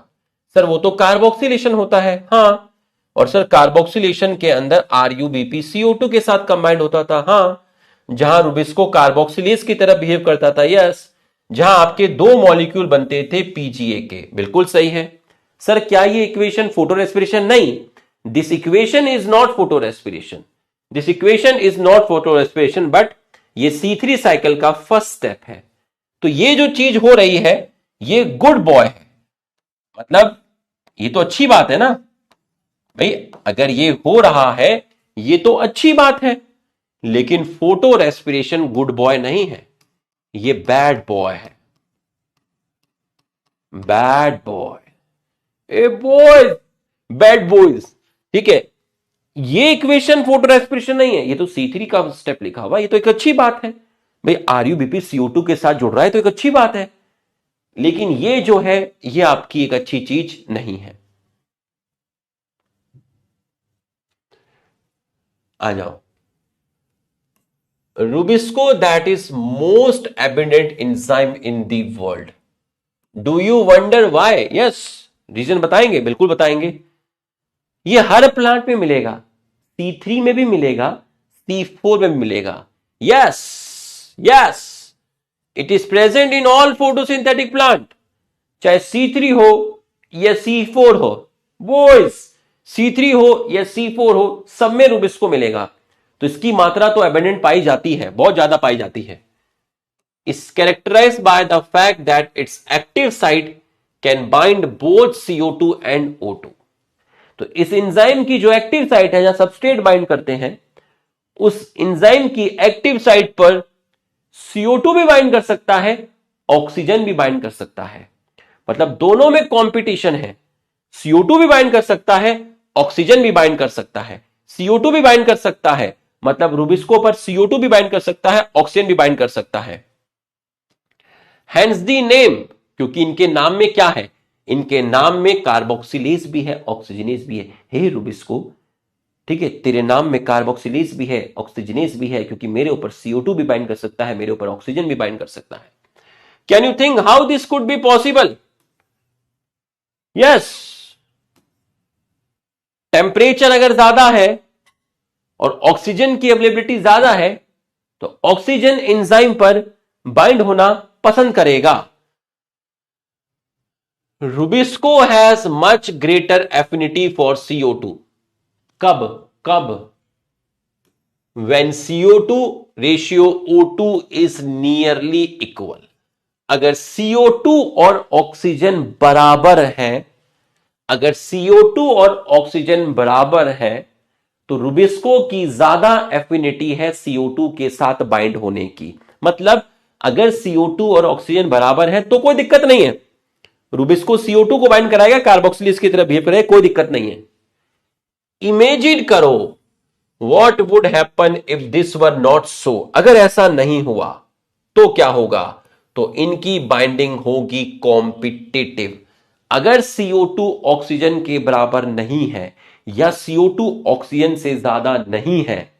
सर वो तो कार्बोक्सिलेशन होता है, हाँ। और सर कार्बोक्सिलेशन के अंदर RuBp CO2 के साथ कंबाइंड होता था, हाँ। जहां रुबिस्को कार्बोक्सिलेज की तरह बिहेव करता था, यस। जहां आपके दो मॉलिक्यूल बनते थे PGA के, बिल्कुल सही है। सर क्या ये इक्वेशन फोटो रेस्पिरेशन? नहीं, this equation is not photo respiration, this equation is not photo respiration, but ये C3 साइकिल का फर्स्ट स्टेप है। तो ये जो चीज हो रही है ये गुड बॉय है, मतलब ये तो अच्छी बात है ना भाई, अगर ये हो रहा है ये तो अच्छी बात है। लेकिन फोटो रेस्पिरेशन गुड बॉय नहीं है, ये बैड बॉय है, बैड बॉय, ए बॉयज, बैड बॉयज, ठीक है। ये इक्वेशन फोटो रेस्पिरेशन नहीं है, ये तो C3 का स्टेप लिखा हुआ, ये तो एक अच्छी बात है भाई। RuBp CO2 के साथ जुड़ रहा है तो एक अच्छी बात है, लेकिन ये जो है ये आपकी एक अच्छी चीज नहीं है। आ जाओ, rubisco that is most abundant enzyme in the world. Do you wonder why? Yes, reason बताएंगे, बिल्कुल बताएंगे। ये हर प्लांट में मिलेगा, C3 में भी मिलेगा, C4 में भी मिलेगा, yes yes, it is present in all photosynthetic plant, चाहे C3 हो या C4 हो, बॉयज C3 हो या C4 हो, सब में रुबिस्को मिलेगा। तो इसकी मात्रा तो एबंडेंट पाई जाती है, बहुत ज्यादा पाई जाती है। Is characterized by the fact that its active site can bind both CO2 and O2। तो इस एंजाइम की जो एक्टिव साइट है, जहां सबस्ट्रेट बाइंड करते हैं, उस एंजाइम की एक्टिव साइट पर CO2 भी बाइंड कर सकता है, ऑक्सीजन भी बाइंड कर सकता है। मतलब दोनों में कंपटीशन है, CO2 भी बाइंड कर सकता है, ऑक्सीजन भी बाइंड कर सकता है, CO2 भी बाइंड कर सकता है, मतलब रुबिस्को पर CO2 भी बाइंड कर सकता है, ऑक्सीजन भी बाइंड कर सकता है। हेंस दी नेम, क्योंकि इनके नाम में क्या है, इनके नाम में कार्बोक्सिलेज भी है, ऑक्सीजनेज भी है। हे रुबिस्को, ठीक है, तेरे नाम में कार्बोक्सिलेज भी है, ऑक्सीजनेज भी है, क्योंकि मेरे ऊपर CO2 भी बाइंड कर सकता है, मेरे ऊपर ऑक्सीजन भी बाइंड कर सकता है। Can you think how this could be possible? Yes, temperature अगर ज्यादा है और ऑक्सीजन की अवेलेबिलिटी ज्यादा है तो ऑक्सीजन एंजाइम पर बाइंड होना पसंद करेगा। Rubisco has much greater affinity for CO2। कब कब? when CO2 ratio O2 is nearly equal. अगर CO2 और ऑक्सीजन बराबर है, अगर CO2 और ऑक्सीजन बराबर है तो रुबिस्को की ज्यादा एफिनिटी है CO2 के साथ बाइंड होने की। मतलब अगर CO2 और ऑक्सीजन बराबर है तो कोई दिक्कत नहीं है, रुबिस्को CO2 को बाइंड कराएगा, कार्बोक्सिलेज की तरह बिहेव करेगा, कोई दिक्कत नहीं है। इमेजिन करो what would happen if this were not so, अगर ऐसा नहीं हुआ तो क्या होगा? तो इनकी बाइंडिंग होगी कॉम्पिटिटिव। अगर CO2 ऑक्सीजन के बराबर नहीं है या CO2 ऑक्सीजन से ज्यादा नहीं है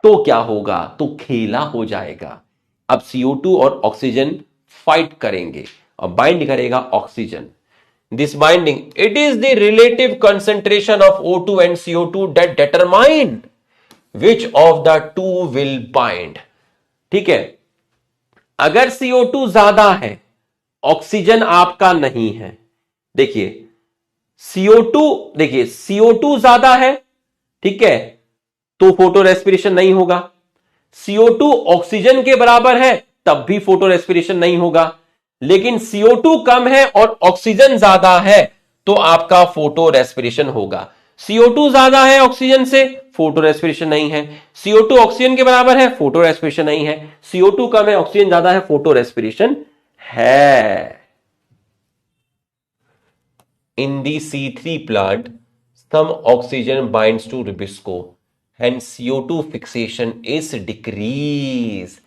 तो क्या होगा? तो खेला हो जाएगा। अब CO2 और ऑक्सीजन फाइट करेंगे और बाइंड करेगा oxygen. This binding, it is the relative concentration of O2 and CO2 that determine which of the two will bind. ठीक है, अगर CO2 ज्यादा है, ऑक्सीजन आपका नहीं है, देखिए CO2 ज्यादा है, ठीक है, तो फोटो रेस्पिरेशन नहीं होगा। CO2 ऑक्सीजन के बराबर है, तब भी फोटो रेस्पिरेशन नहीं होगा। लेकिन CO2 कम है और ऑक्सीजन ज्यादा है तो आपका फोटो रेस्पिरेशन होगा। CO2 ज्यादा है ऑक्सीजन से, फोटो रेस्पिरेशन नहीं है। CO2 ऑक्सीजन के बराबर है, फोटो रेस्पिरेशन नहीं है। CO2 कम है, ऑक्सीजन ज्यादा है, फोटो रेस्पिरेशन है। In the C3 plant, some oxygen binds to rubisco and CO2 fixation is decreased.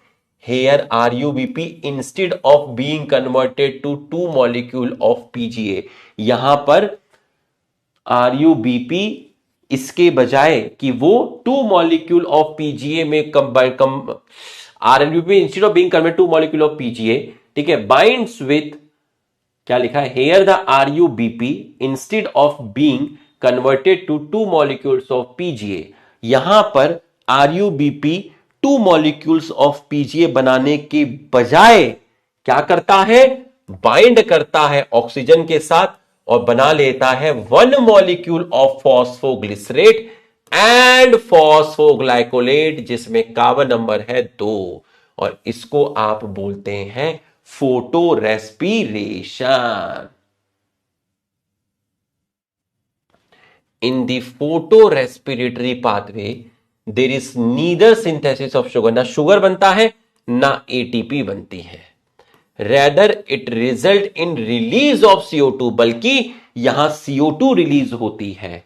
Here RUBP instead of being converted to 2 molecule of PGA, यहां पर RUBP इसके बजाय कि वो 2 molecule of PGA में RUBP instead of being converted to 2 molecule of PGA, ठीक है, binds with, क्या लिखा है, here the RUBP instead of being converted to 2 molecules of PGA, यहां पर RUBP 2 molecules of PGA बनाने के बजाय क्या करता है? बाइंड करता है ऑक्सीजन के साथ और बना लेता है 1 molecule of phosphoglycerate and phosphoglycolate, जिसमें कार्बन नंबर है 2, और इसको आप बोलते हैं photo respiration. In the photorespiratory pathway, there is neither synthesis of sugar, ना शुगर बनता है ना ATP बनती है। Rather it result in release of CO2, बल्कि यहां CO2 रिलीज होती है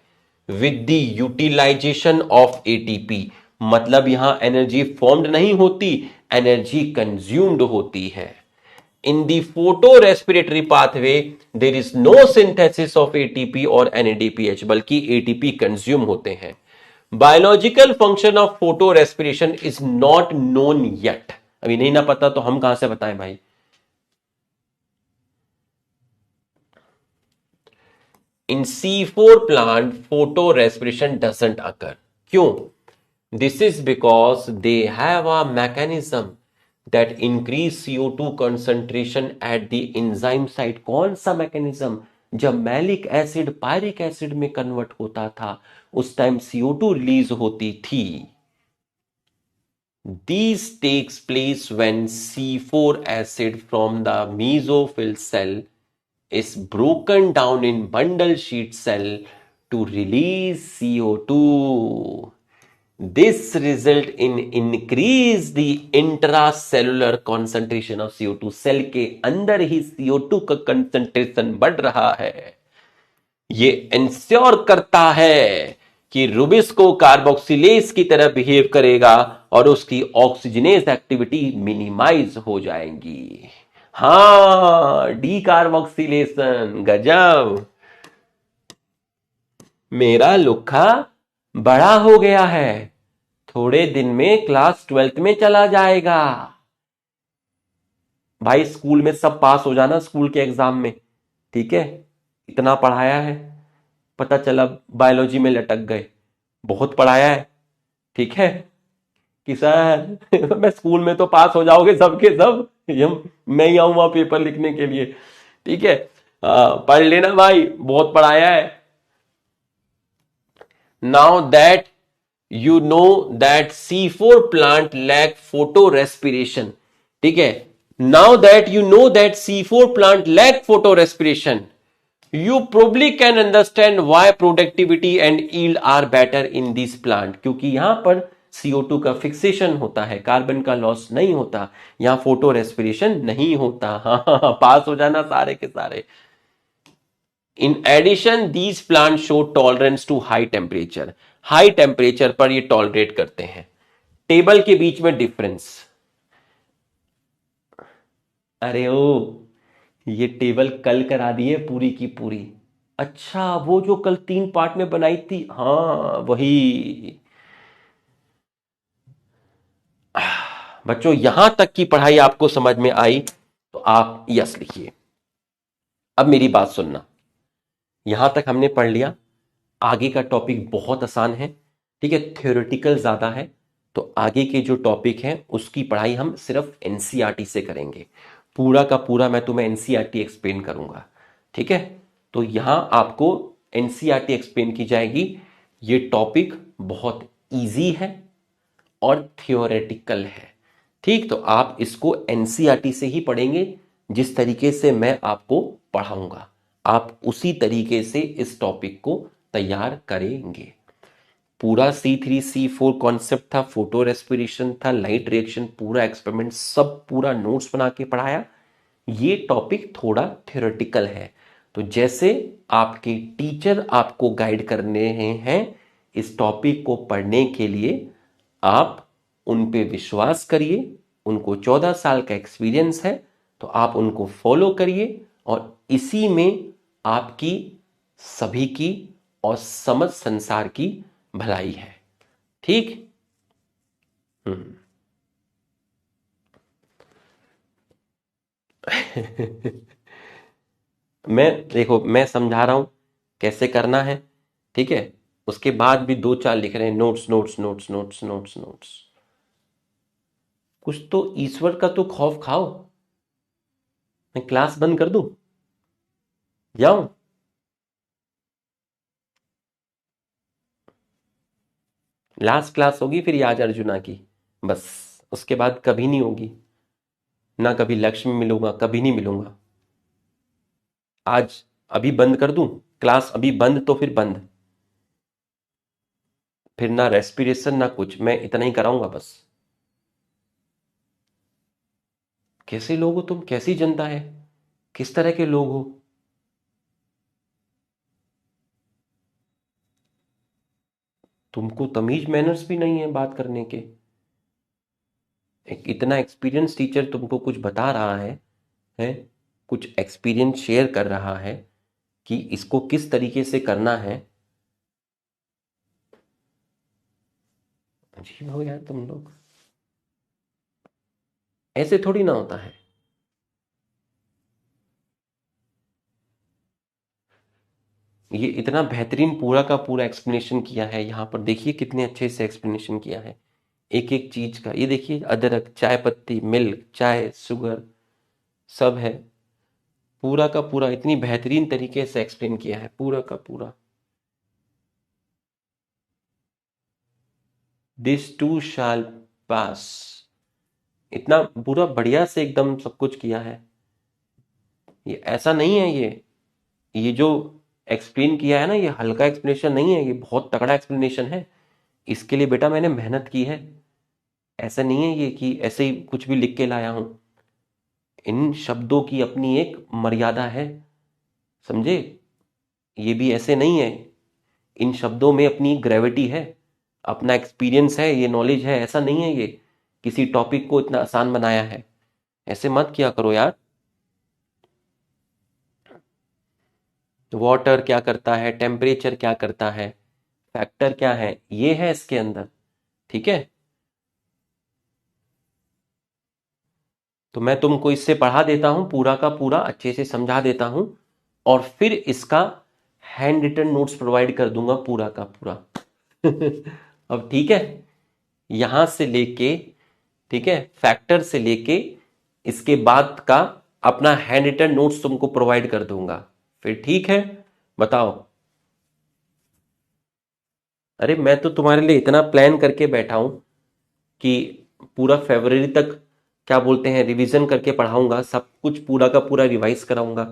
with the utilization of ATP, मतलब यहां एनर्जी फॉर्म्ड नहीं होती, एनर्जी कंज्यूम्ड होती है। In the photorespiratory pathway, there is no synthesis of ATP और NADPH, बल्कि ATP कंज्यूम होते हैं। Biological function of photorespiration is not known yet, अभी नहीं ना पता तो हम कहां से बताएं भाई। In C4 plant, photorespiration doesn't occur. क्यों? This is because they have a mechanism that increase CO2 concentration at the enzyme site। कौन सा मैकेनिज्म? जब मैलिक एसिड पायरिक एसिड में कन्वर्ट होता था उस टाइम CO2 रिलीज होती थी। This takes place when C4 acid from the mesophyll cell is broken down in bundle sheet cell to release CO2. This result in increase the intracellular concentration of CO2। Cell के अंदर ही CO2 का concentration बढ़ रहा है। ये ensure करता है कि रुबिस्को कार्बोक्सिलेज की तरह बिहेव करेगा और उसकी ऑक्सीजनेज एक्टिविटी मिनिमाइज हो जाएंगी। हाँ, डी कार्बोक्सिलेशन, गजब। मेरा लुक्खा बड़ा हो गया है, थोड़े दिन में क्लास 12th में चला जाएगा। भाई स्कूल में सब पास हो जाना स्कूल के एग्जाम में, ठीक है, इतना पढ़ाया है, पता चला बायोलॉजी में लटक गए, बहुत पढ़ाया है, ठीक है, कि सर मैं स्कूल में तो पास हो जाओगे सबके सब, मैं ही आऊंगा पेपर लिखने के लिए, ठीक है, पढ़ लेना भाई, बहुत पढ़ाया है। Now that you know that C4 plant lack photorespiration, ठीक है, now that you know that C4 plant lack photorespiration, you probably can understand why productivity and yield are better in this plant। क्योंकि यहां पर CO2 का fixation होता है, carbon का loss नहीं होता, यहां फोटो रेस्पिरेशन नहीं होता। हाँ, पास हो जाना सारे के सारे। In addition these plant show tolerance to high temperature, high temperature पर ये टॉलरेट करते हैं। टेबल के बीच में डिफरेंस, अरे ओ, ये टेबल कल करा दी है पूरी की पूरी। अच्छा, वो जो कल 3 पार्ट में बनाई थी, हाँ वही। बच्चों यहां तक की पढ़ाई आपको समझ में आई तो आप यस लिखिए। अब मेरी बात सुनना, यहां तक हमने पढ़ लिया, आगे का टॉपिक बहुत आसान है, ठीक है, थ्योरेटिकल ज्यादा है। तो आगे के जो टॉपिक हैं उसकी पढ़ाई हम सिर्फ एनसीईआरटी से करेंगे, पूरा का पूरा मैं तुम्हें एनसीईआरटी एक्सप्लेन करूंगा, ठीक है। तो यहां आपको एनसीईआरटी एक्सप्लेन की जाएगी। ये टॉपिक बहुत इजी है और थियोरेटिकल है, ठीक। तो आप इसको एनसीईआरटी से ही पढ़ेंगे, जिस तरीके से मैं आपको पढ़ाऊंगा आप उसी तरीके से इस टॉपिक को तैयार करेंगे। पूरा C3 C4 कॉन्सेप्ट था, फोटो रेस्पिरेशन था, लाइट रिएक्शन, पूरा एक्सपेरिमेंट, सब पूरा नोट्स बना के पढ़ाया। ये टॉपिक थोड़ा थ्योरेटिकल है, तो जैसे आपके टीचर आपको गाइड करने हैं इस टॉपिक को पढ़ने के लिए, आप उन पे विश्वास करिए। उनको 14 साल का एक्सपीरियंस है, तो आप उनको फॉलो करिए और इसी में आपकी सभी की और समझ संसार की भलाई है, ठीक। मैं देखो मैं समझा रहा हूं कैसे करना है, ठीक है। उसके बाद भी 2 4 लिख रहे हैं notes notes notes notes notes notes. कुछ तो ईश्वर का तो खौफ खाओ। मैं क्लास बंद कर दूं, जाऊं? लास्ट क्लास होगी फिर याद अर्जुना की, बस उसके बाद कभी नहीं होगी, ना कभी लक्ष्य में मिलूंगा, कभी नहीं मिलूंगा। आज अभी बंद कर दूं क्लास, अभी बंद तो फिर बंद, फिर ना रेस्पिरेशन ना कुछ, मैं इतना ही कराऊंगा बस। कैसे लोग हो तुम, कैसी जनता है, किस तरह के लोग हो? तुमको तमीज मैनर्स भी नहीं है बात करने के। एक इतना एक्सपीरियंस टीचर तुमको कुछ बता रहा है कुछ एक्सपीरियंस शेयर कर रहा है कि इसको किस तरीके से करना है। अजीब हो यार तुम लोग, ऐसे थोड़ी ना होता है। ये इतना बेहतरीन पूरा का पूरा एक्सप्लेनेशन किया है, यहाँ पर देखिए कितने अच्छे से एक्सप्लेनेशन किया है एक एक चीज का। ये देखिए अदरक, चाय पत्ती, मिल्क, चाय, शुगर, सब है, पूरा का पूरा इतनी बेहतरीन तरीके से एक्सप्लेन किया है पूरा का पूरा। दिस टू शाल पास, इतना पूरा बढ़िया से एकदम सब कुछ किया है। ये ऐसा नहीं है, ये जो एक्सप्लेन किया है ना, ये हल्का एक्सप्लेनेशन नहीं है, ये बहुत तगड़ा एक्सप्लेनेशन है। इसके लिए बेटा मैंने मेहनत की है, ऐसा नहीं है ये कि ऐसे ही कुछ भी लिख के लाया हूं। इन शब्दों की अपनी एक मर्यादा है, समझे? ये भी ऐसे नहीं है, इन शब्दों में अपनी ग्रेविटी है, अपना एक्सपीरियंस है, ये नॉलेज है। ऐसा नहीं है ये किसी टॉपिक को इतना आसान बनाया है, ऐसे मत किया करो यार। वाटर क्या करता है, टेम्परेचर क्या करता है, फैक्टर क्या है, ये है इसके अंदर, ठीक है। तो मैं तुमको इससे पढ़ा देता हूं, पूरा का पूरा अच्छे से समझा देता हूं, और फिर इसका हैंड रिटन नोट्स प्रोवाइड कर दूंगा पूरा का पूरा। अब ठीक है, यहां से लेके, ठीक है, फैक्टर से लेके इसके बाद का अपना हैंड रिटन नोट्स तुमको प्रोवाइड कर दूंगा, फिर ठीक है? बताओ। अरे मैं तो तुम्हारे लिए इतना प्लान करके बैठा हूं कि पूरा फरवरी तक, क्या बोलते हैं, रिवीजन करके पढ़ाऊंगा, सब कुछ पूरा का पूरा रिवाइज कराऊंगा।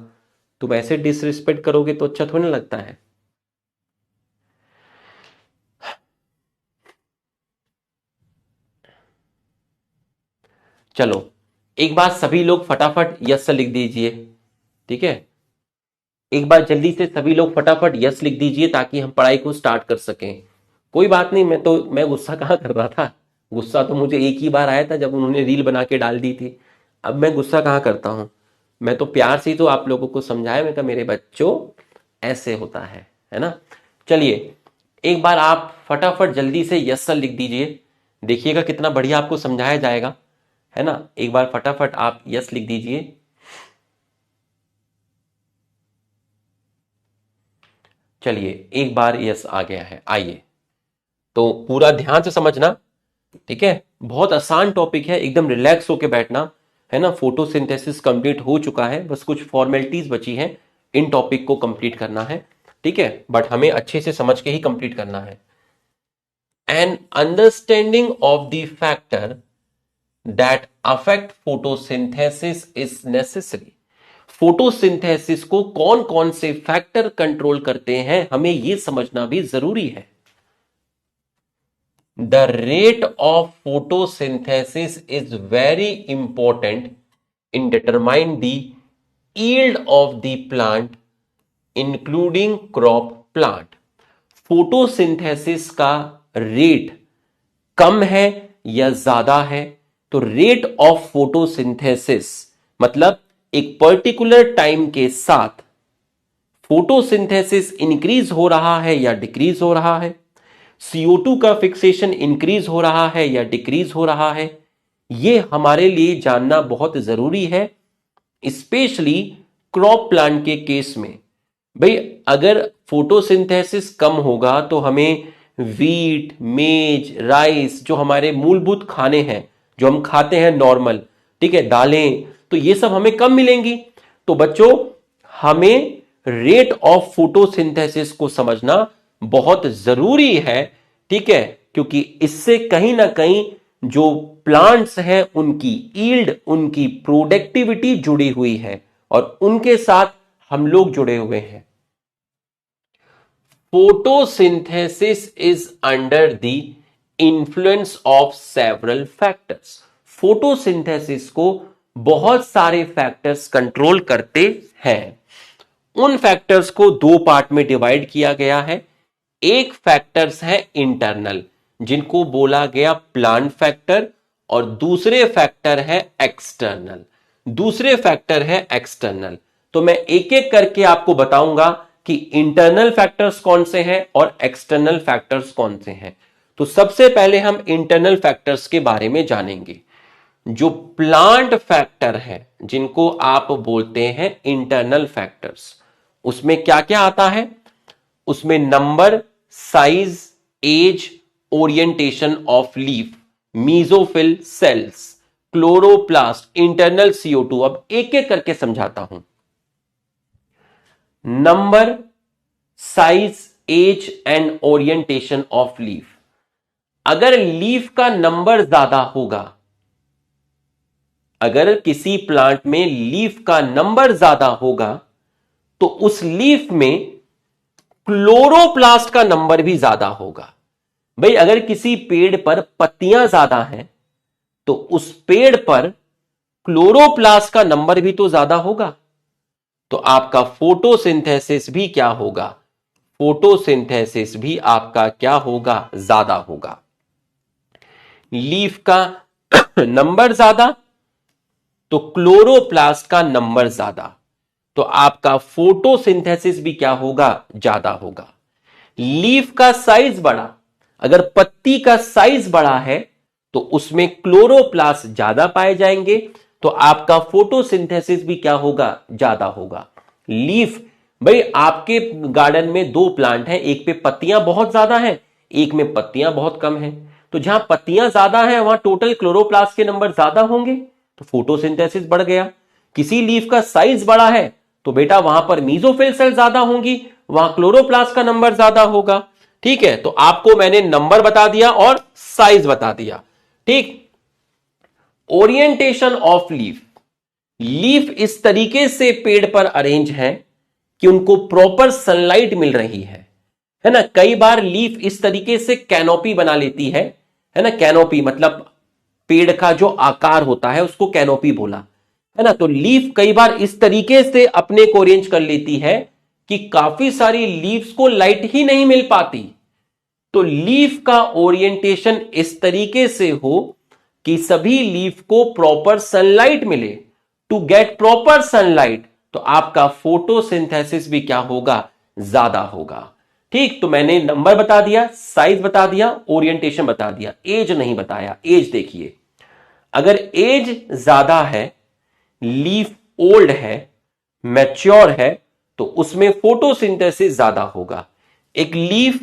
तुम ऐसे डिसरिस्पेक्ट करोगे तो अच्छा थोड़ी ना लगता है। चलो एक बार सभी लोग फटाफट यस लिख दीजिए, ठीक है। एक बार जल्दी से सभी लोग फटाफट यस लिख दीजिए ताकि हम पढ़ाई को स्टार्ट कर सकें। कोई बात नहीं, मैं गुस्सा कहाँ कर रहा था, गुस्सा तो मुझे एक ही बार आया था जब उन्होंने रील बना के डाल दी थी। अब मैं गुस्सा कहाँ करता हूँ, मैं तो प्यार से ही तो आप लोगों को समझाया, मैं कहा मेरे बच्चों ऐसे होता है ना। चलिए एक बार आप फटाफट जल्दी से यस सर लिख दीजिए, देखिएगा कितना बढ़िया आपको समझाया जाएगा, है ना। एक बार फटाफट आप यस लिख दीजिए। चलिए एक बार यस आ गया है, आइए तो पूरा ध्यान से समझना, ठीक है। बहुत आसान टॉपिक है, एकदम रिलैक्स होके बैठना, है ना। फोटोसिंथेसिस कंप्लीट हो चुका है, बस कुछ फॉर्मेलिटीज बची हैं, इन टॉपिक को कंप्लीट करना है, ठीक है। बट हमें अच्छे से समझ के ही कंप्लीट करना है। An understanding of the factor that affect photosynthesis is necessary. Photosynthesis को कौन कौन से फैक्टर कंट्रोल करते हैं, हमें यह समझना भी जरूरी है। The rate of photosynthesis is very important in determining the yield of the plant, including crop plant. Photosynthesis का रेट कम है या ज्यादा है, तो रेट ऑफ फोटोसिंथेसिस मतलब एक पर्टिकुलर टाइम के साथ फोटोसिंथेसिस इंक्रीज हो रहा है या डिक्रीज हो रहा है, CO2 का फिक्सेशन इंक्रीज हो रहा है या डिक्रीज हो रहा है, यह हमारे लिए जानना बहुत जरूरी है, स्पेशली क्रॉप प्लांट के केस में। भाई अगर फोटोसिंथेसिस कम होगा तो हमें वीट, मेज, राइस, जो हमारे मूलभूत खाने हैं, जो हम खाते हैं नॉर्मल, ठीक है, दालें, तो ये सब हमें कम मिलेंगी। तो बच्चों हमें रेट ऑफ फोटोसिंथेसिस को समझना बहुत जरूरी है, ठीक है, क्योंकि इससे कहीं ना कहीं जो प्लांट्स हैं उनकी ईल्ड, उनकी प्रोडक्टिविटी जुड़ी हुई है और उनके साथ हम लोग जुड़े हुए हैं। Photosynthesis is under the influence of several factors. Photosynthesis को बहुत सारे फैक्टर्स कंट्रोल करते हैं। उन फैक्टर्स को दो पार्ट में डिवाइड किया गया है। एक फैक्टर्स है इंटरनल, जिनको बोला गया प्लांट फैक्टर, और दूसरे फैक्टर है एक्सटर्नल। दूसरे फैक्टर है एक्सटर्नल। तो मैं एक एक करके आपको बताऊंगा कि इंटरनल फैक्टर्स कौन से हैं और एक्सटर्नल फैक्टर्स कौन से हैं। तो सबसे पहले हम इंटरनल फैक्टर्स के बारे में जानेंगे। जो प्लांट फैक्टर है, जिनको आप बोलते हैं इंटरनल फैक्टर्स, उसमें क्या क्या आता है? उसमें number, size, age, orientation of leaf, mesophyll cells, chloroplast, internal CO2। अब एक एक करके समझाता हूं। Number, size, age and orientation of leaf. अगर लीफ का नंबर ज्यादा होगा, अगर किसी प्लांट में लीफ का नंबर ज्यादा होगा तो उस लीफ में क्लोरोप्लास्ट का नंबर भी ज्यादा होगा। भाई अगर किसी पेड़ पर पत्तियां ज्यादा हैं तो उस पेड़ पर क्लोरोप्लास्ट का नंबर भी तो ज्यादा होगा। तो आपका फोटोसिंथेसिस भी क्या होगा? फोटोसिंथेसिस भी आपका क्या होगा? ज्यादा होगा। लीफ का नंबर ज्यादा तो क्लोरोप्लास्ट का नंबर ज्यादा, तो आपका फोटोसिंथेसिस भी क्या होगा? ज्यादा होगा। लीफ का साइज बड़ा, अगर पत्ती का साइज बड़ा है तो उसमें क्लोरोप्लास्ट ज्यादा पाए जाएंगे, तो आपका फोटोसिंथेसिस भी क्या होगा? ज्यादा होगा। लीफ, भाई आपके गार्डन में दो प्लांट हैं, एक पे पत्तियां बहुत ज्यादा हैं, एक में पत्तियां बहुत कम हैं, तो जहां पत्तियां ज्यादा हैं वहां टोटल क्लोरोप्लास्ट के नंबर ज्यादा होंगे, तो फोटोसिंथेसिस बढ़ गया। किसी लीफ का साइज बड़ा है तो बेटा वहां पर मीजोफिल सेल ज्यादा होंगी, वहां क्लोरोप्लास्ट का नंबर ज्यादा होगा। ठीक है, तो आपको मैंने नंबर बता दिया और साइज बता दिया। ठीक। ओरिएंटेशन ऑफ लीफ, लीफ इस तरीके से पेड़ पर अरेंज है कि उनको प्रॉपर सनलाइट मिल रही है ना। कई बार लीफ इस तरीके से कैनोपी बना लेती है ना। कैनोपी मतलब पेड़ का जो आकार होता है उसको कैनोपी बोला, है ना। तो लीफ कई बार इस तरीके से अपने को अरेंज कर लेती है कि काफी सारी लीव्स को लाइट ही नहीं मिल पाती। तो लीफ का ओरिएंटेशन इस तरीके से हो कि सभी लीफ को प्रॉपर सनलाइट मिले। टू गेट प्रॉपर सनलाइट तो आपका फोटोसिंथेसिस भी क्या होगा, ज्यादा होगा। ठीक, तो मैंने नंबर बता दिया, साइज बता दिया, ओरिएंटेशन बता दिया, एज नहीं बताया। एज देखिए, अगर एज ज्यादा है, लीफ ओल्ड है, मैच्योर है, तो उसमें फोटोसिंथेसिस ज्यादा होगा। एक लीफ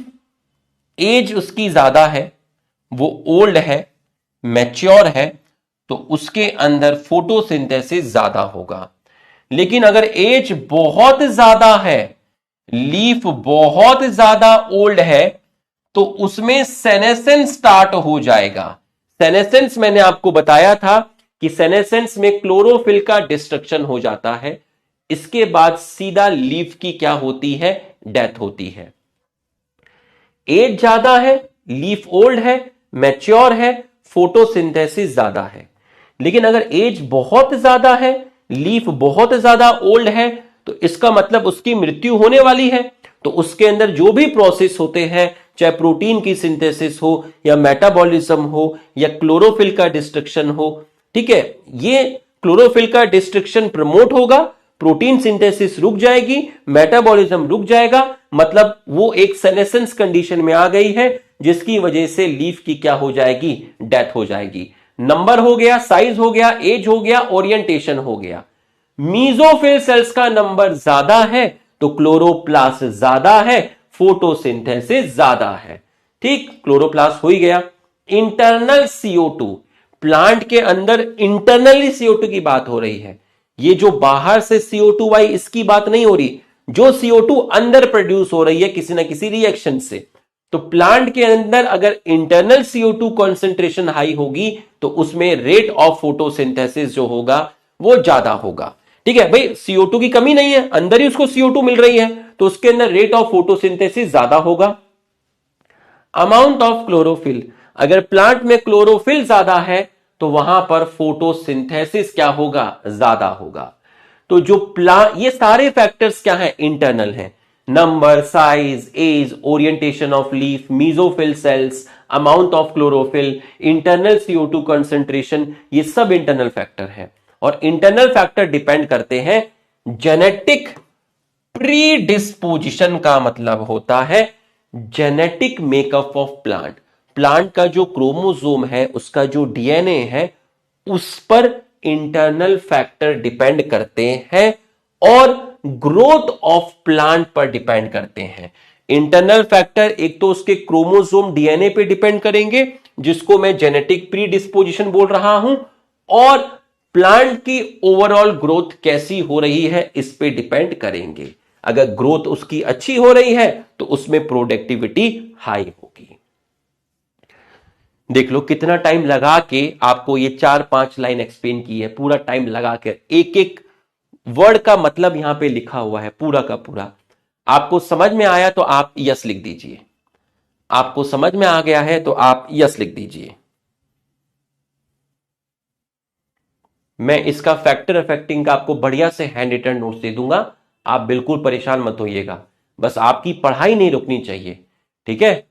एज उसकी ज्यादा है, वो ओल्ड है, मैच्योर है, तो उसके अंदर फोटोसिंथेसिस ज्यादा होगा। लेकिन अगर एज बहुत ज्यादा है, लीफ बहुत ज्यादा ओल्ड है, तो उसमें सेनेसेंस स्टार्ट हो जाएगा। सेनेसेंस मैंने आपको बताया था कि सेनेसेंस में क्लोरोफिल का डिस्ट्रक्शन हो जाता है, इसके बाद सीधा लीफ की क्या होती है, डेथ होती है। एज ज्यादा है, लीफ ओल्ड है, मैच्योर है, फोटोसिंथेसिस ज्यादा है। लेकिन अगर एज बहुत ज्यादा है, लीफ बहुत ज्यादा ओल्ड है, तो इसका मतलब उसकी मृत्यु होने वाली है। तो उसके अंदर जो भी प्रोसेस होते हैं, चाहे प्रोटीन की सिंथेसिस हो या मेटाबॉलिज्म हो या क्लोरोफिल का डिस्ट्रक्शन हो, ठीक है, ये क्लोरोफिल का डिस्ट्रक्शन प्रमोट होगा, प्रोटीन सिंथेसिस रुक जाएगी, मेटाबॉलिज्म रुक जाएगा, मतलब वो एक सेनेसेंस कंडीशन में आ गई है, जिसकी वजह से लीफ की क्या हो जाएगी, डेथ हो जाएगी। नंबर हो गया, साइज हो गया, एज हो गया, ओरिएंटेशन हो गया। मीजोफिल सेल्स का नंबर ज्यादा है तो क्लोरोप्लास्ट ज्यादा है, फोटोसिंथेसिस ज्यादा है। ठीक, क्लोरोप्लास्ट हो ही गया। इंटरनल CO2, प्लांट के अंदर इंटरनली CO2 की बात हो रही है। ये जो बाहर से CO2 भाई, इसकी बात नहीं हो रही, जो CO2 अंदर प्रोड्यूस हो रही है किसी ना किसी रिएक्शन से। तो प्लांट के अंदर अगर इंटरनल CO2 कॉन्सेंट्रेशन हाई होगी तो उसमें रेट ऑफ फोटोसिंथेसिस जो होगा वो ज्यादा होगा। ठीक है भाई, CO2 की कमी नहीं है, अंदर ही उसको CO2 मिल रही है, तो उसके अंदर रेट ऑफ फोटोसिंथेसिस ज्यादा होगा। अमाउंट ऑफ क्लोरोफिल, अगर प्लांट में क्लोरोफिल ज्यादा है तो वहां पर फोटोसिंथेसिस क्या होगा, ज्यादा होगा। तो जो ये सारे फैक्टर्स क्या है, इंटरनल है। Number, size, age, orientation of leaf, mesophyll cells, amount of chlorophyll, internal CO2 concentration, ये सब इंटरनल फैक्टर है। और इंटरनल फैक्टर डिपेंड करते हैं जेनेटिक प्रीडिस्पोजिशन, का मतलब होता है genetic makeup of plant. Plant का जो क्रोमोसोम है, उसका जो DNA है, उस पर इंटरनल फैक्टर डिपेंड करते हैं और ग्रोथ ऑफ प्लांट पर डिपेंड करते हैं। इंटरनल फैक्टर एक तो उसके क्रोमोसोम DNA पे डिपेंड करेंगे, जिसको मैं जेनेटिक प्रीडिस्पोजिशन बोल रहा हूं, और प्लांट की ओवरऑल ग्रोथ कैसी हो रही है इस पे डिपेंड करेंगे। अगर ग्रोथ उसकी अच्छी हो रही है तो उसमें प्रोडक्टिविटी हाई होगी। देख लो कितना टाइम लगा के आपको ये 4-5 लाइन एक्सप्लेन की है, पूरा टाइम लगा कर एक एक वर्ड का मतलब यहां पे लिखा हुआ है पूरा का पूरा। आपको समझ में आया तो आप यस लिख दीजिए, आपको समझ में आ गया है तो आप यस लिख दीजिए। मैं इसका फैक्टर अफेक्टिंग का आपको बढ़िया से हैंड रिटन नोट्स दे दूंगा, आप बिल्कुल परेशान मत होइएगा, बस आपकी पढ़ाई नहीं रुकनी चाहिए। ठीक है,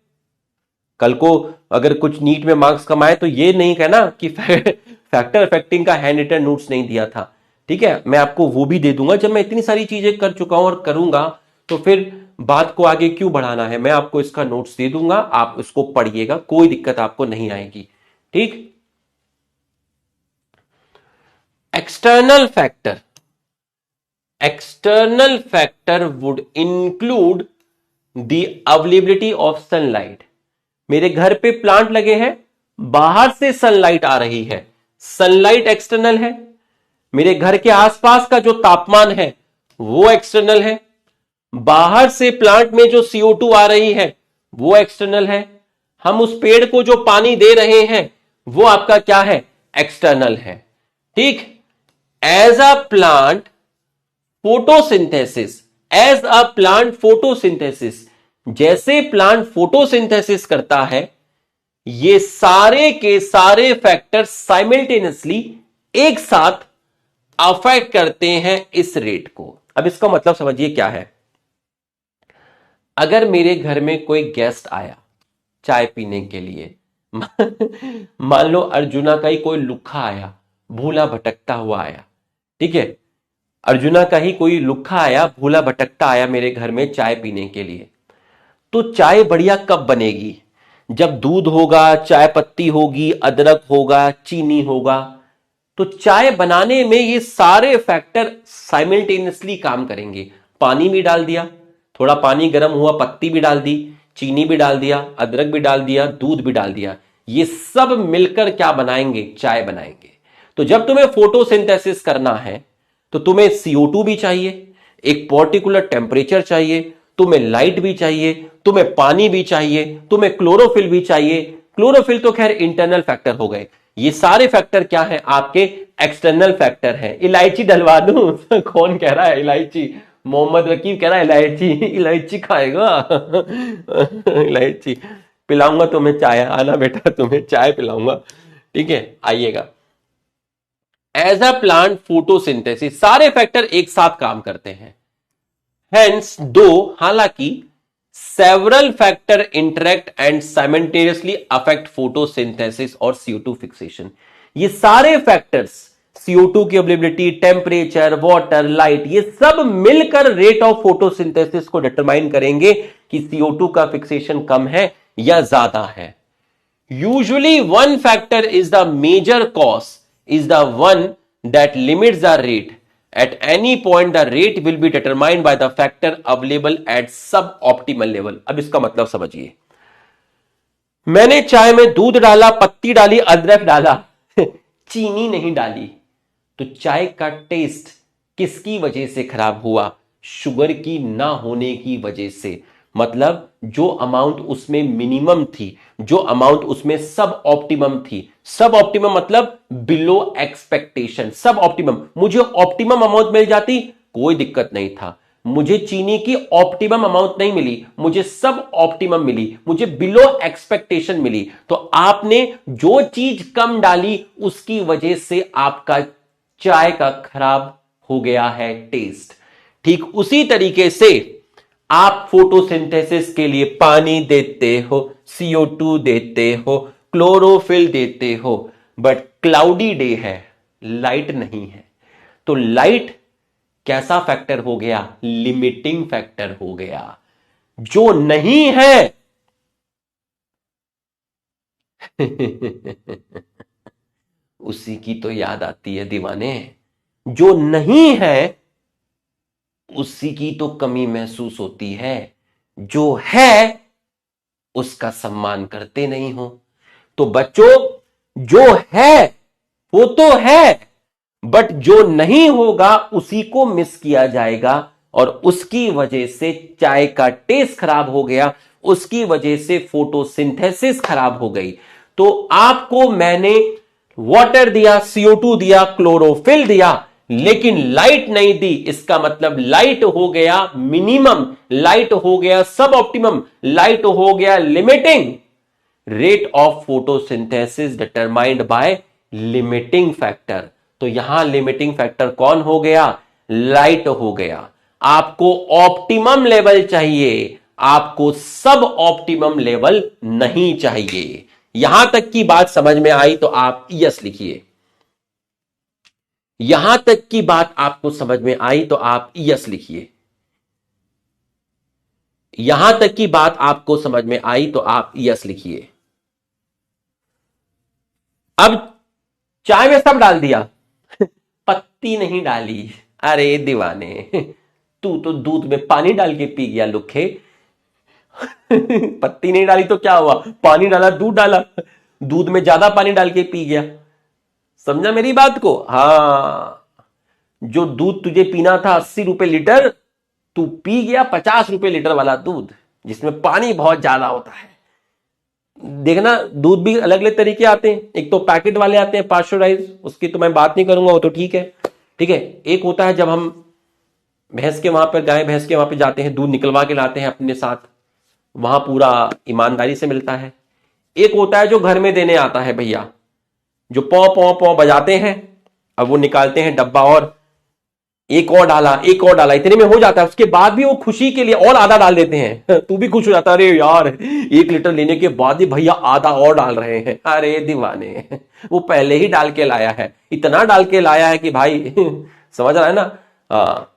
कल को अगर कुछ नीट में मार्क्स कमाए तो ये नहीं कहना कि फैक्टर अफेक्टिंग का हैंड रिटन नोट्स नहीं दिया था। ठीक है, मैं आपको वो भी दे दूंगा, जब मैं इतनी सारी चीजें कर चुका हूं और करूंगा तो फिर बात को आगे क्यों बढ़ाना है। मैं आपको इसका नोट्स दे दूंगा, आप इसको पढ़िएगा, कोई दिक्कत आपको नहीं आएगी। ठीक, external factor, external factor would include the availability of sunlight. मेरे घर पे प्लांट लगे हैं, बाहर से सनलाइट आ रही है, सनलाइट एक्सटर्नल है। मेरे घर के आसपास का जो तापमान है वो एक्सटर्नल है। बाहर से प्लांट में जो CO2 आ रही है वो एक्सटर्नल है। हम उस पेड़ को जो पानी दे रहे हैं वो आपका क्या है, एक्सटर्नल है। ठीक, as a plant photosynthesis, as a plant photosynthesis, जैसे प्लांट फोटोसिंथेसिस करता है, ये सारे के सारे फैक्टर साइमल्टेनियसली एक साथ अफेक्ट करते हैं इस रेट को। अब इसका मतलब समझिए क्या है। अगर मेरे घर में कोई गेस्ट आया चाय पीने के लिए, मान लो अर्जुना का ही कोई लुक्खा आया, भूला भटकता हुआ आया, ठीक है, अर्जुना का ही कोई लुक्खा आया, भूला भटकता आया मेरे घर में चाय पीने के लिए, तो चाय बढ़िया कब बनेगी? जब दूध होगा, चाय पत्ती होगी, अदरक होगा, चीनी होगा। तो चाय बनाने में ये सारे फैक्टर साइमल्टेनियसली काम करेंगे। पानी भी डाल दिया, थोड़ा पानी गर्म हुआ, पत्ती भी डाल दी, चीनी भी डाल दिया, अदरक भी डाल दिया, दूध भी डाल दिया, ये सब मिलकर क्या बनाएंगे? चाय बनाएंगे। तो जब तुम्हें फोटोसिंथेसिस करना है तो तुम्हें CO2 भी चाहिए, एक पर्टिकुलर टेम्परेचर चाहिए, तुम्हें लाइट भी चाहिए, तुम्हें पानी भी चाहिए, तुम्हें क्लोरोफिल भी चाहिए। क्लोरोफिल तो खैर इंटरनल फैक्टर हो गए, ये सारे फैक्टर क्या है? आपके एक्सटर्नल फैक्टर हैं। इलायची डलवा दूं? कौन कह रहा है इलायची? मोहम्मद रकीब कह रहा है इलायची। इलायची खाएगा? इलायची पिलाऊंगा तुम्हें चाय, आना बेटा तुम्हें चाय पिलाऊंगा, ठीक है, आइएगा। एज अ प्लांट फोटोसिंथेसिस सारे फैक्टर एक साथ काम करते हैं। हेंस दो हालांकि several factor interact and simultaneously affect photosynthesis और CO2 फिक्सेशन, ये सारे फैक्टर्स CO2 की अवेलेबिलिटी, टेम्परेचर, वाटर, लाइट, ये सब मिलकर रेट ऑफ फोटोसिंथेसिस को डिटरमाइन करेंगे कि CO2 का फिक्सेशन कम है या ज्यादा है। Usually one factor is the major cause, is the one that limits the rate. At any point the rate will be determined by the factor available at suboptimal level. अब इसका मतलब समझिए। मैंने चाय में दूध डाला, पत्ती डाली, अदरक डाला, चीनी नहीं डाली, तो चाय का टेस्ट किसकी वजह से खराब हुआ? शुगर की ना होने की वजह से। मतलब जो अमाउंट उसमें मिनिमम थी, जो अमाउंट उसमें सब ऑप्टिमम थी, सब ऑप्टिमम मतलब बिलो एक्सपेक्टेशन, सब ऑप्टिमम, मुझे ऑप्टिमम अमाउंट मिल जाती कोई दिक्कत नहीं था, मुझे चीनी की ऑप्टिमम अमाउंट नहीं मिली, मुझे सब ऑप्टिमम मिली, मुझे बिलो एक्सपेक्टेशन मिली, तो आपने जो चीज कम डाली उसकी वजह से आपका चाय का खराब हो गया है टेस्ट। ठीक उसी तरीके से आप फोटोसिंथेसिस के लिए पानी देते हो, CO2 देते हो, क्लोरोफिल देते हो, बट क्लाउडी डे है, लाइट नहीं है, तो लाइट कैसा फैक्टर हो गया? लिमिटिंग फैक्टर हो गया। जो नहीं है उसी की तो याद आती है दीवाने, जो नहीं है उसी की तो कमी महसूस होती है, जो है उसका सम्मान करते नहीं हो। तो बच्चों जो है वो तो है, बट जो नहीं होगा उसी को मिस किया जाएगा, और उसकी वजह से चाय का टेस्ट खराब हो गया, उसकी वजह से फोटोसिंथेसिस खराब हो गई। तो आपको मैंने वाटर दिया, CO2 दिया, क्लोरोफिल दिया, लेकिन लाइट नहीं दी, इसका मतलब लाइट हो गया मिनिमम, लाइट हो गया सब ऑप्टिमम, लाइट हो गया limiting. Rate of photosynthesis determined by limiting factor. तो यहां लिमिटिंग फैक्टर कौन हो गया? लाइट हो गया। आपको ऑप्टिमम लेवल चाहिए, आपको सब ऑप्टिमम लेवल नहीं चाहिए। यहां तक की बात समझ में आई तो आप यस लिखिए। यहां तक की बात आपको समझ में आई तो आप यस लिखिए। यहां तक की बात आपको समझ में आई तो आप यस लिखिए। अब चाय में सब डाल दिया, पत्ती नहीं डाली। अरे दीवाने, तू तो दूध में पानी डाल के पी गया लुखे। पत्ती नहीं डाली तो क्या हुआ? पानी डाला, दूध डाला, दूध में ज्यादा पानी डाल के पी गया। समझा मेरी बात को? हाँ, जो दूध तुझे पीना था 80 रुपए लीटर, तू पी गया 50 रुपए लीटर वाला दूध, जिसमें पानी बहुत ज्यादा होता है। देखना दूध भी अलग अलग तरीके आते हैं, एक तो पैकेट वाले आते हैं पास्चराइज, उसकी तो मैं बात नहीं करूंगा, वो तो ठीक है, ठीक है। एक होता है जब हम भैंस के वहां पर, गाय भैंस के वहां पर जाते हैं, दूध निकलवा के लाते हैं अपने साथ, वहां पूरा ईमानदारी से मिलता है। एक होता है जो घर में देने आता है भैया, जो पौ पौ पौ बजाते हैं, अब वो निकालते हैं डब्बा और एक और डाला, एक और डाला, इतने में हो जाता है। उसके बाद भी वो खुशी के लिए और आधा डाल देते हैं तू भी खुश हो जाता है, अरे यार 1 लीटर लेने के बाद ही भैया आधा और डाल रहे हैं, अरे दीवाने वो पहले ही डाल के लाया है, इतना डाल के लाया है कि भाई समझ रहा है ना।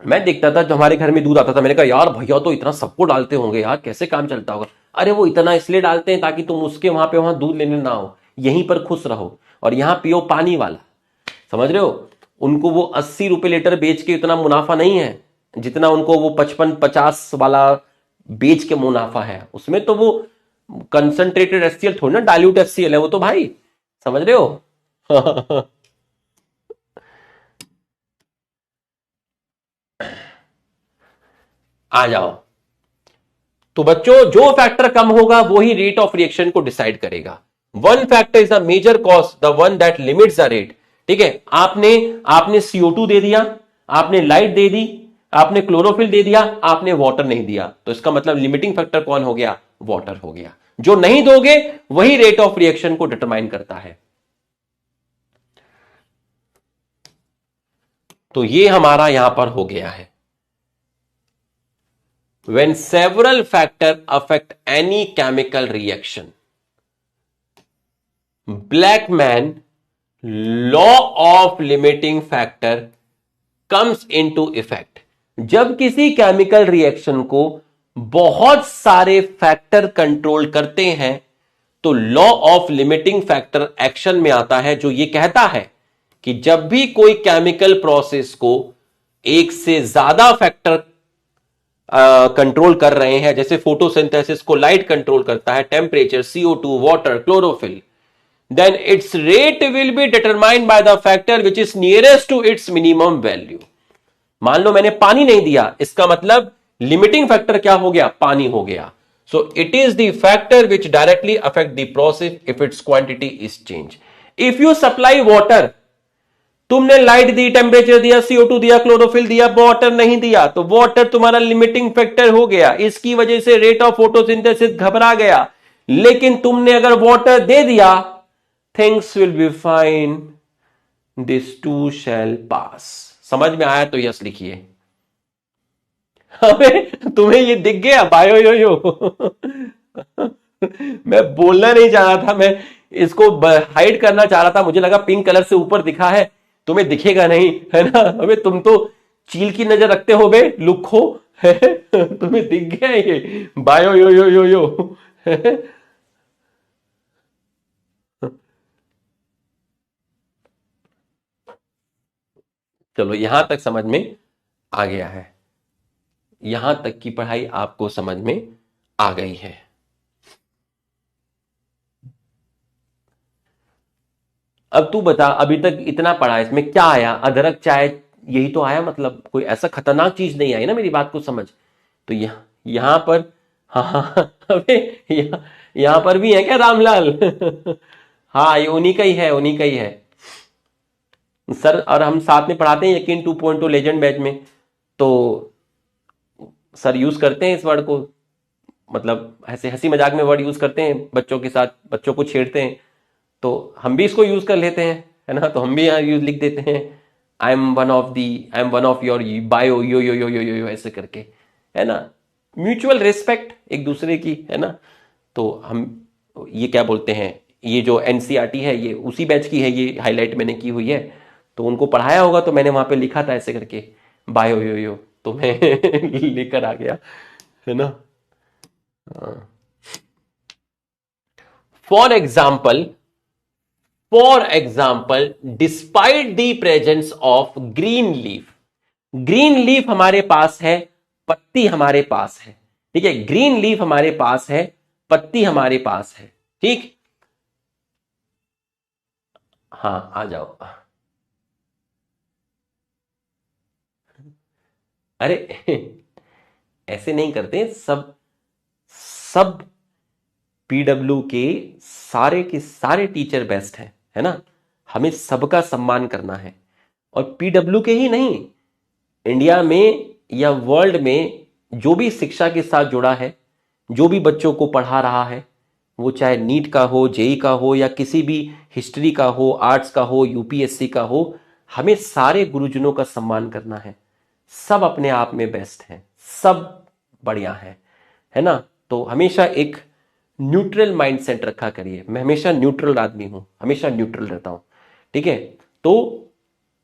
मैं देखता था जब हमारे घर में दूध आता था, मैंने कहा यार भैया तो इतना सबको डालते होंगे यार, कैसे काम चलता होगा। अरे वो इतना इसलिए डालते हैं ताकि तुम उसके वहां दूध लेने ना हो, यहीं पर खुश रहो और यहां पियो पानी वाला, समझ रहे हो। उनको वो 80 रुपए लीटर बेच के इतना मुनाफा नहीं है जितना उनको वो 55-50 वाला बेच के मुनाफा है। उसमें तो वो कंसंट्रेटेड एचसीएल थोड़ी ना डाइल्यूट एचसीएल है वो तो भाई, समझ रहे हो आ जाओ। तो बच्चों जो फैक्टर कम होगा वो ही रेट ऑफ रिएक्शन को डिसाइड करेगा। One factor is the major cause, the one that limits the rate. ठीक है, आपने आपने CO2 दे दिया, आपने लाइट दे दी, आपने क्लोरोफिल दे दिया, आपने वाटर नहीं दिया, तो इसका मतलब लिमिटिंग फैक्टर कौन हो गया, वाटर हो गया। जो नहीं दोगे वही रेट ऑफ रिएक्शन को डिटरमाइन करता है। तो ये हमारा यहां पर हो गया है। When several factors affect any chemical reaction, Blackman law of limiting factor comes into effect। जब किसी केमिकल रिएक्शन को बहुत सारे फैक्टर कंट्रोल करते हैं तो law of limiting factor action में आता है, जो ये कहता है कि जब भी कोई केमिकल प्रोसेस को एक से ज्यादा फैक्टर कंट्रोल कर रहे हैं, जैसे फोटोसिंथेसिस को लाइट कंट्रोल करता है, temperature, CO2, water, chlorophyll, then its rate will be determined by the factor which is nearest to its minimum value. मान लो मैंने पानी नहीं दिया, इसका मतलब लिमिटिंग फैक्टर क्या हो गया, पानी हो गया। So it is the factor which directly affect the process if it's quantity is change. If you supply water, तुमने लाइट दी, टेम्परेचर दिया, CO2 दिया, क्लोरोफिल दिया, वाटर नहीं दिया, तो वाटर तुम्हारा लिमिटिंग फैक्टर हो गया, इसकी वजह से रेट ऑफ फोटोसिंथेसिस घबरा गया। लेकिन तुमने अगर वाटर दे दिया, things will be fine, this too shall pass. समझ में आया तो यस लिखिए। हमें तुम्हें ये दिख गया बायो यो यो मैं बोलना नहीं चाह रहा था, मैं इसको हाइड करना चाह रहा था, मुझे लगा पिंक कलर से ऊपर दिखा है, तुम्हें दिखेगा नहीं, है ना। अबे तुम तो चील की नजर रखते हो बे, लुखो है तुम्हें दिख गया ये बायो यो यो यो यो चलो यहां तक समझ में आ गया है, यहां तक की पढ़ाई आपको समझ में आ गई है। अब तू बता, अभी तक इतना पढ़ा, इसमें क्या आया, अदरक चाय यही तो आया, मतलब कोई ऐसा खतरनाक चीज नहीं आई ना, मेरी बात को समझ। तो यहां पर हाँ अबे यहां पर भी है क्या रामलाल हाँ ये उन्हीं का ही है, उन्हीं का ही है सर, और हम साथ में पढ़ाते हैं यकीन 2.0 लेजेंड बैच में, तो सर यूज करते हैं इस वर्ड को, मतलब ऐसे हंसी मजाक में वर्ड यूज करते हैं बच्चों के साथ, बच्चों को छेड़ते हैं, तो हम भी इसको यूज कर लेते हैं, है ना। तो हम भी यहाँ यूज लिख देते हैं, I am one of your bio yo yo yo yo yo ऐसे करके, है ना। म्यूचुअल रिस्पेक्ट एक दूसरे की, है ना। तो हम ये क्या बोलते हैं, ये जो एनसीईआरटी है ये उसी बैच की है, ये हाईलाइट मैंने की हुई है, तो उनको पढ़ाया होगा तो मैंने वहां पे लिखा था ऐसे करके बायो यो यो, तो मैं लेकर आ गया, है ना। For example despite the presence of green leaf, green leaf हमारे पास है, पत्ती हमारे पास है, ठीक है, ग्रीन लीफ हमारे पास है, पत्ती हमारे पास है, ठीक। हाँ आ जाओ, अरे ऐसे नहीं करते, सब सब पीडब्ल्यू के सारे टीचर बेस्ट हैं, है ना। हमें सबका सम्मान करना है, और पीडब्ल्यू के ही नहीं, इंडिया में या वर्ल्ड में जो भी शिक्षा के साथ जुड़ा है, जो भी बच्चों को पढ़ा रहा है, वो चाहे नीट का हो, जेई का हो, या किसी भी हिस्ट्री का हो, आर्ट्स का हो, यूपीएससी का हो, हमें सारे गुरुजनों का सम्मान करना है। सब अपने आप में बेस्ट हैं, सब बढ़िया है ना। तो हमेशा एक न्यूट्रल माइंडसेट रखा करिए। मैं हमेशा न्यूट्रल आदमी हूं, हमेशा न्यूट्रल रहता हूं, ठीक है। तो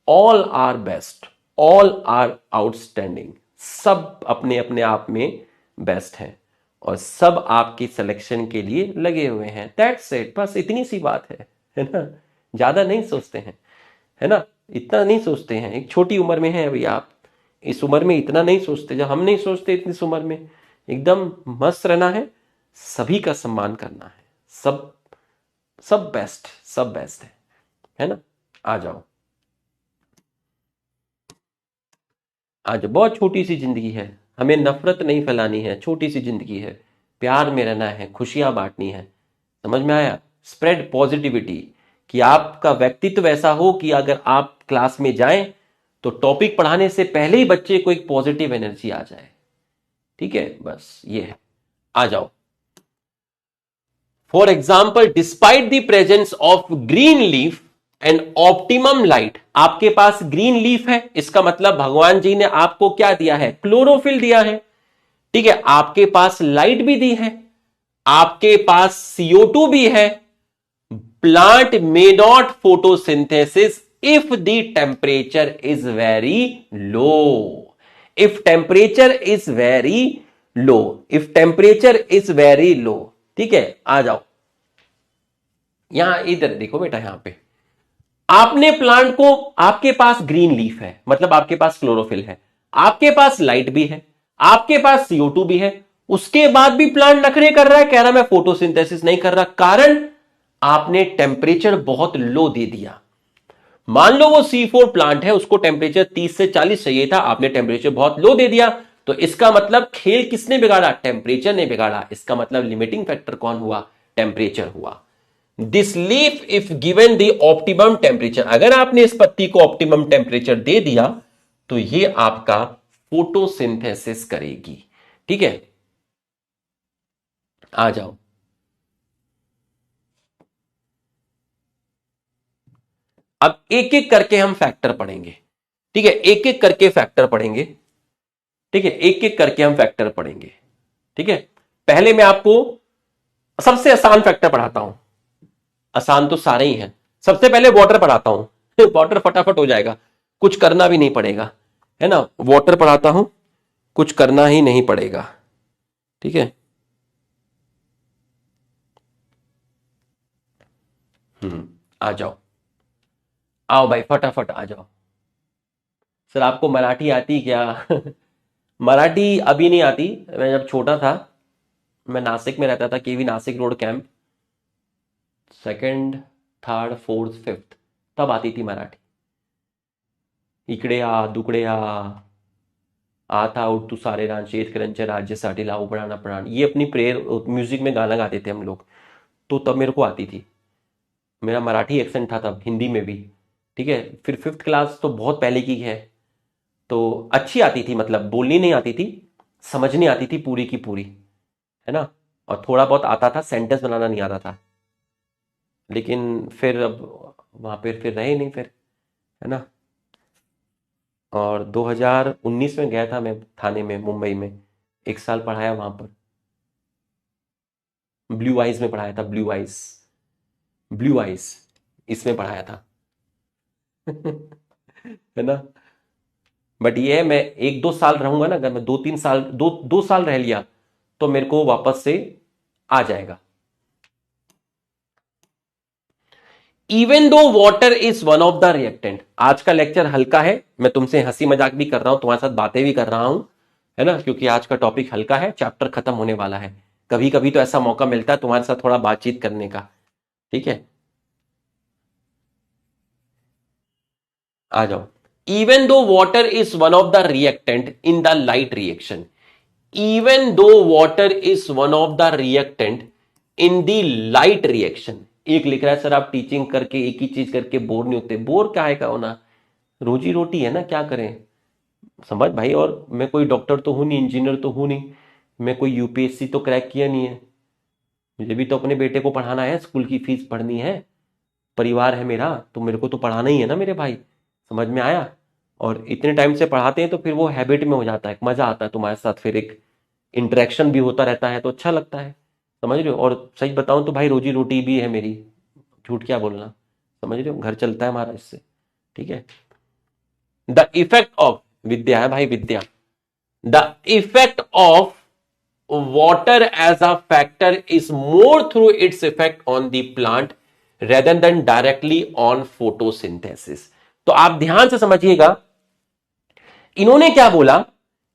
all are best, all are outstanding, सब अपने अपने आप में बेस्ट हैं और सब आपकी सिलेक्शन के लिए लगे हुए हैं। दैट्स इट, बस इतनी सी बात है ना। ज्यादा नहीं सोचते हैं, है ना, इतना नहीं सोचते हैं। एक छोटी उम्र में है अभी आप, इस उम्र में इतना नहीं सोचते, जब हम नहीं सोचते इतनी उम्र में। एकदम मस्त रहना है, सभी का सम्मान करना है, सब सब बेस्ट, सब बेस्ट है ना। आ जाओ, आज बहुत छोटी सी जिंदगी है, हमें नफरत नहीं फैलानी है, छोटी सी जिंदगी है, प्यार में रहना है, खुशियां बांटनी है। समझ में आया? स्प्रेड पॉजिटिविटी, कि आपका व्यक्तित्व ऐसा हो कि अगर आप क्लास में जाएं तो टॉपिक पढ़ाने से पहले ही बच्चे को एक पॉजिटिव एनर्जी आ जाए। ठीक है, बस ये है। आ जाओ। For example, despite the presence of green leaf and optimum light, आपके पास ग्रीन लीफ है, इसका मतलब भगवान जी ने आपको क्या दिया है? क्लोरोफिल दिया है। ठीक है, आपके पास लाइट भी दी है, आपके पास CO2 भी है। Plant may not photosynthesis if the temperature is very low. If temperature is very low, if temperature is very low. ठीक है, आ जाओ यहां, इधर देखो बेटा, यहां पे आपने प्लांट को, आपके पास ग्रीन लीफ है, मतलब आपके पास क्लोरोफिल है, आपके पास लाइट भी है, आपके पास CO2 भी है, उसके बाद भी प्लांट नखरे कर रहा है, कह रहा मैं फोटोसिंथेसिस नहीं कर रहा। कारण, आपने टेम्परेचर बहुत लो दे दिया। मान लो वो C4 प्लांट है, उसको टेम्परेचर 30 से 40 चाहिए था, आपने टेम्परेचर बहुत लो दे दिया। तो इसका मतलब खेल किसने बिगाड़ा? टेम्परेचर ने बिगाड़ा। इसका मतलब लिमिटिंग फैक्टर कौन हुआ? टेम्परेचर हुआ। This leaf if given the optimum temperature, अगर आपने इस पत्ती को ऑप्टिमम टेम्परेचर दे दिया तो ये आपका फोटोसिंथेसिस करेगी। ठीक है, आ जाओ। अब एक एक करके हम फैक्टर पढ़ेंगे। ठीक है, एक एक करके फैक्टर पढ़ेंगे। ठीक है, एक एक करके हम फैक्टर पढ़ेंगे। ठीक है, पहले मैं आपको सबसे आसान फैक्टर पढ़ाता हूं। आसान तो सारे ही हैं। सबसे पहले वाटर पढ़ाता हूं वाटर फटाफट हो जाएगा, कुछ करना भी नहीं पड़ेगा, है ना। वाटर पढ़ाता हूं, कुछ करना ही नहीं पड़ेगा। ठीक है, आ जाओ, आओ भाई फटाफट आ जाओ। सर आपको मराठी आती क्या? मराठी अभी नहीं आती, मैं जब छोटा था, मैं नासिक में रहता था, KV Nashik road camp, second, third, fourth, fifth, तब आती थी मराठी। इकडे आ दुकडे आ, आता उठ तू सारे रान शेतकऱ्यांच्या राज्यासाठी लावू पडाना प्राण, ये अपनी प्रेयर म्यूजिक में गाना गाते थे हम लोग। तो तब मेरे को आती थी, मेरा मराठी एक्सेंट था तब, हिंदी में भी। ठीक है, फिर फिफ्थ क्लास तो बहुत पहले की है, तो अच्छी आती थी, मतलब बोलनी नहीं आती थी, समझनी आती थी पूरी की पूरी, है ना। और थोड़ा बहुत आता था, सेंटेंस बनाना नहीं आता था। लेकिन फिर अब वहां पर फिर रहे नहीं फिर, है ना। और 2019 में गया था मैं थाने में, मुंबई में, 1 साल पढ़ाया वहां पर। ब्लू आइज में पढ़ाया था, ब्लू आइज, ब्लू आइज इसमें पढ़ाया था। है ना। बट ये है, मैं 1-2 साल रहूंगा ना, अगर मैं 2-3 साल, 2 साल रह लिया तो मेरे को वापस से आ जाएगा। Even though water is one of the reactant, आज का लेक्चर हल्का है, मैं तुमसे हंसी मजाक भी कर रहा हूं, तुम्हारे साथ बातें भी कर रहा हूं, है ना, क्योंकि आज का टॉपिक हल्का है, चैप्टर खत्म होने वाला है। कभी कभी तो ऐसा मौका मिलता है तुम्हारे साथ थोड़ा बातचीत करने का। ठीक है, आ जाओ। Even though water is one of the reactant in the light reaction, even though water is one of the reactant in the light reaction. एक लिख रहा है सर आप टीचिंग करके एक ही चीज करके बोर नहीं होते? बोर क्या है का होना, रोजी रोटी है ना, क्या करें। समझ भाई, और मैं कोई डॉक्टर तो हूं नहीं, इंजीनियर तो हूं नहीं, मैं कोई UPSC तो क्रैक किया नहीं है, मुझे भी तो अपने बेटे को पढ़ाना है, स्कूल की फीस भरनी है, परिवार है मेरा, तो मेरे को तो पढ़ाना ही है ना मेरे भाई। समझ में आया? और इतने टाइम से पढ़ाते हैं तो फिर वो हैबिट में हो जाता है, मजा आता है तुम्हारे साथ, फिर एक इंटरेक्शन भी होता रहता है तो अच्छा लगता है। समझ रहे हो? और सच बताऊं तो भाई रोजी रोटी भी है मेरी, झूठ क्या बोलना। समझ रहे हो? घर चलता है हमारा इससे। ठीक है। द इफेक्ट ऑफ, विद्या है भाई, विद्या। The effect of water as a factor is more through its effect on the plant rather than directly on photosynthesis। तो आप ध्यान से समझिएगा, इन्होंने क्या बोला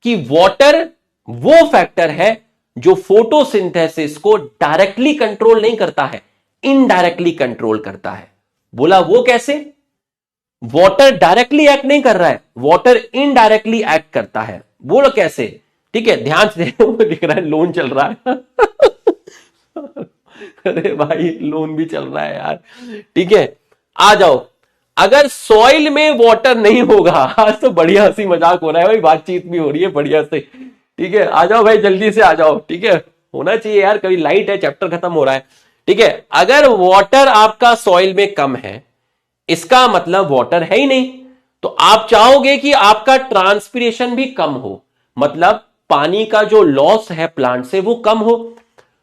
कि वाटर वो फैक्टर है जो फोटोसिंथेसिस को डायरेक्टली कंट्रोल नहीं करता है, इनडायरेक्टली कंट्रोल करता है। बोला वो कैसे? वाटर डायरेक्टली एक्ट नहीं कर रहा है, वाटर इनडायरेक्टली एक्ट करता है। बोलो कैसे? ठीक है, ध्यान से दिख रहा है लोन चल रहा है अरे भाई लोन भी चल रहा है यार। ठीक है, आ जाओ। अगर सॉइल में वाटर नहीं होगा, आज तो बढ़िया हंसी मजाक हो रहा है भाई, बातचीत भी हो रही है बढ़िया से। ठीक है, आ जाओ भाई, जल्दी से आ जाओ। ठीक है, होना चाहिए यार, कभी लाइट है, चैप्टर खत्म हो रहा है। ठीक है, अगर वाटर आपका सॉइल में कम है, इसका मतलब वाटर है ही नहीं, तो आप चाहोगे कि आपका ट्रांसपिरेशन भी कम हो, मतलब पानी का जो लॉस है प्लांट से वो कम हो।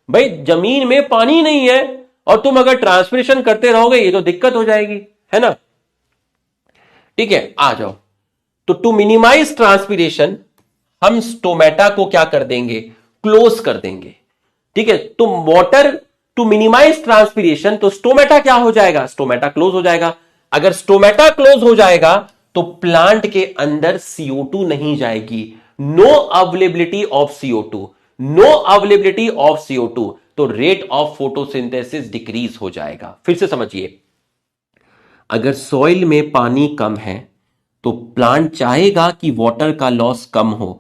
भाई जमीन में पानी नहीं है और तुम अगर ट्रांसपिरेशन करते रहोगे, ये तो दिक्कत हो जाएगी, है ना? ठीक है, आ जाओ। तो टू मिनिमाइज ट्रांसपिरेशन हम स्टोमेटा को क्या कर देंगे? क्लोज कर देंगे। ठीक है, तो वाटर टू मिनिमाइज ट्रांसपिरेशन, तो स्टोमेटा क्या हो जाएगा? स्टोमेटा क्लोज हो जाएगा। अगर स्टोमेटा क्लोज हो जाएगा तो प्लांट के अंदर CO2 नहीं जाएगी, no availability of CO2, no availability of CO2, तो रेट ऑफ फोटोसिंथेसिस डिक्रीज हो जाएगा। फिर से समझिए, अगर सॉइल में पानी कम है तो प्लांट चाहेगा कि वाटर का लॉस कम हो,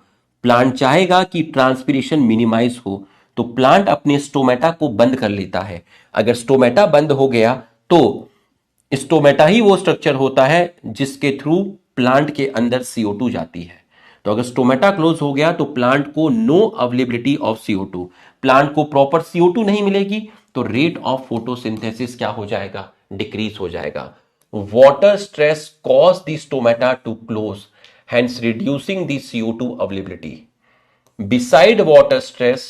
प्लांट चाहेगा कि ट्रांसपिरेशन मिनिमाइज हो, तो प्लांट अपने स्टोमेटा को बंद कर लेता है। अगर स्टोमेटा बंद हो गया तो स्टोमेटा ही वो स्ट्रक्चर होता है जिसके थ्रू प्लांट के अंदर CO2 जाती है। तो अगर स्टोमेटा क्लोज हो गया तो प्लांट को no availability of CO2, plant को प्रॉपर CO2 नहीं मिलेगी, तो रेट ऑफ फोटोसिंथेसिस क्या हो जाएगा? डिक्रीज हो जाएगा। Water stress cause the stomata to close, hence reducing the CO2 availability. Beside water stress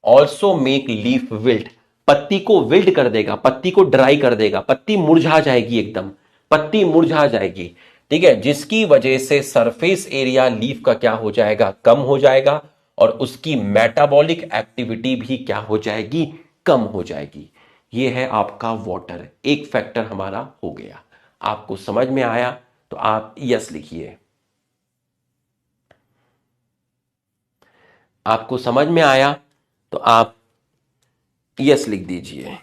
also make leaf wilt, पत्ती को विल्ट कर देगा, पत्ती को ड्राई कर देगा, पत्ती मुरझा जाएगी, एकदम पत्ती मुरझा जाएगी। ठीक है, जिसकी वजह से सरफेस एरिया लीफ का क्या हो जाएगा? कम हो जाएगा, और उसकी मेटाबॉलिक एक्टिविटी भी क्या हो जाएगी? कम हो जाएगी। ये है आपका वाटर, एक फैक्टर हमारा हो गया। आपको समझ में आया तो आप यस लिखिए। आपको समझ में आया तो आप यस लिख दीजिए।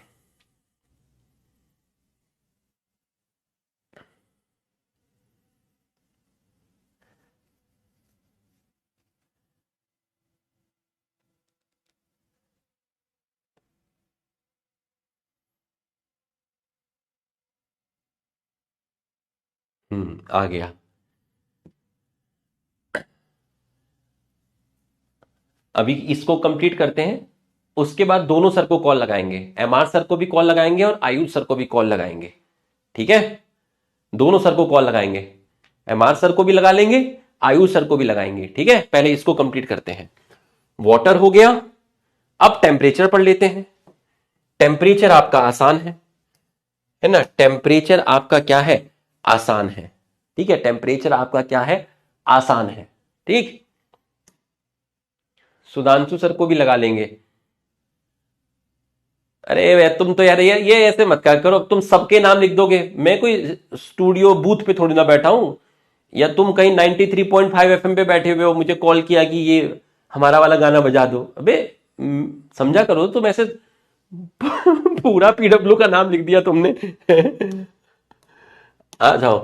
आ गया। अभी इसको कंप्लीट करते हैं, उसके बाद दोनों सर को कॉल लगाएंगे, MR सर को भी कॉल लगाएंगे और आयुष सर को भी कॉल लगाएंगे। ठीक है, दोनों सर को कॉल लगाएंगे, MR सर को भी लगा लेंगे, आयुष सर को भी लगाएंगे। ठीक है, पहले इसको कंप्लीट करते हैं। वाटर हो गया, अब टेम्परेचर पढ़ लेते हैं। टेम्परेचर आपका आसान है ना? टेम्परेचर आपका क्या है? आसान है। ठीक है, टेम्परेचर आपका क्या है? आसान है। ठीक, सुधांशु सर को भी लगा लेंगे। अरे तुम तो यार ये ऐसे मत क्या करो, तुम सबके नाम लिख दोगे, मैं कोई स्टूडियो बूथ पे थोड़ी ना बैठा हूं, या तुम कहीं 93.5 FM पे बैठे हुए हो, मुझे कॉल किया कि ये हमारा वाला गाना बजा दो। अबे समझा करो तुम, ऐसे पूरा PW का नाम लिख दिया तुमने आ जाओ।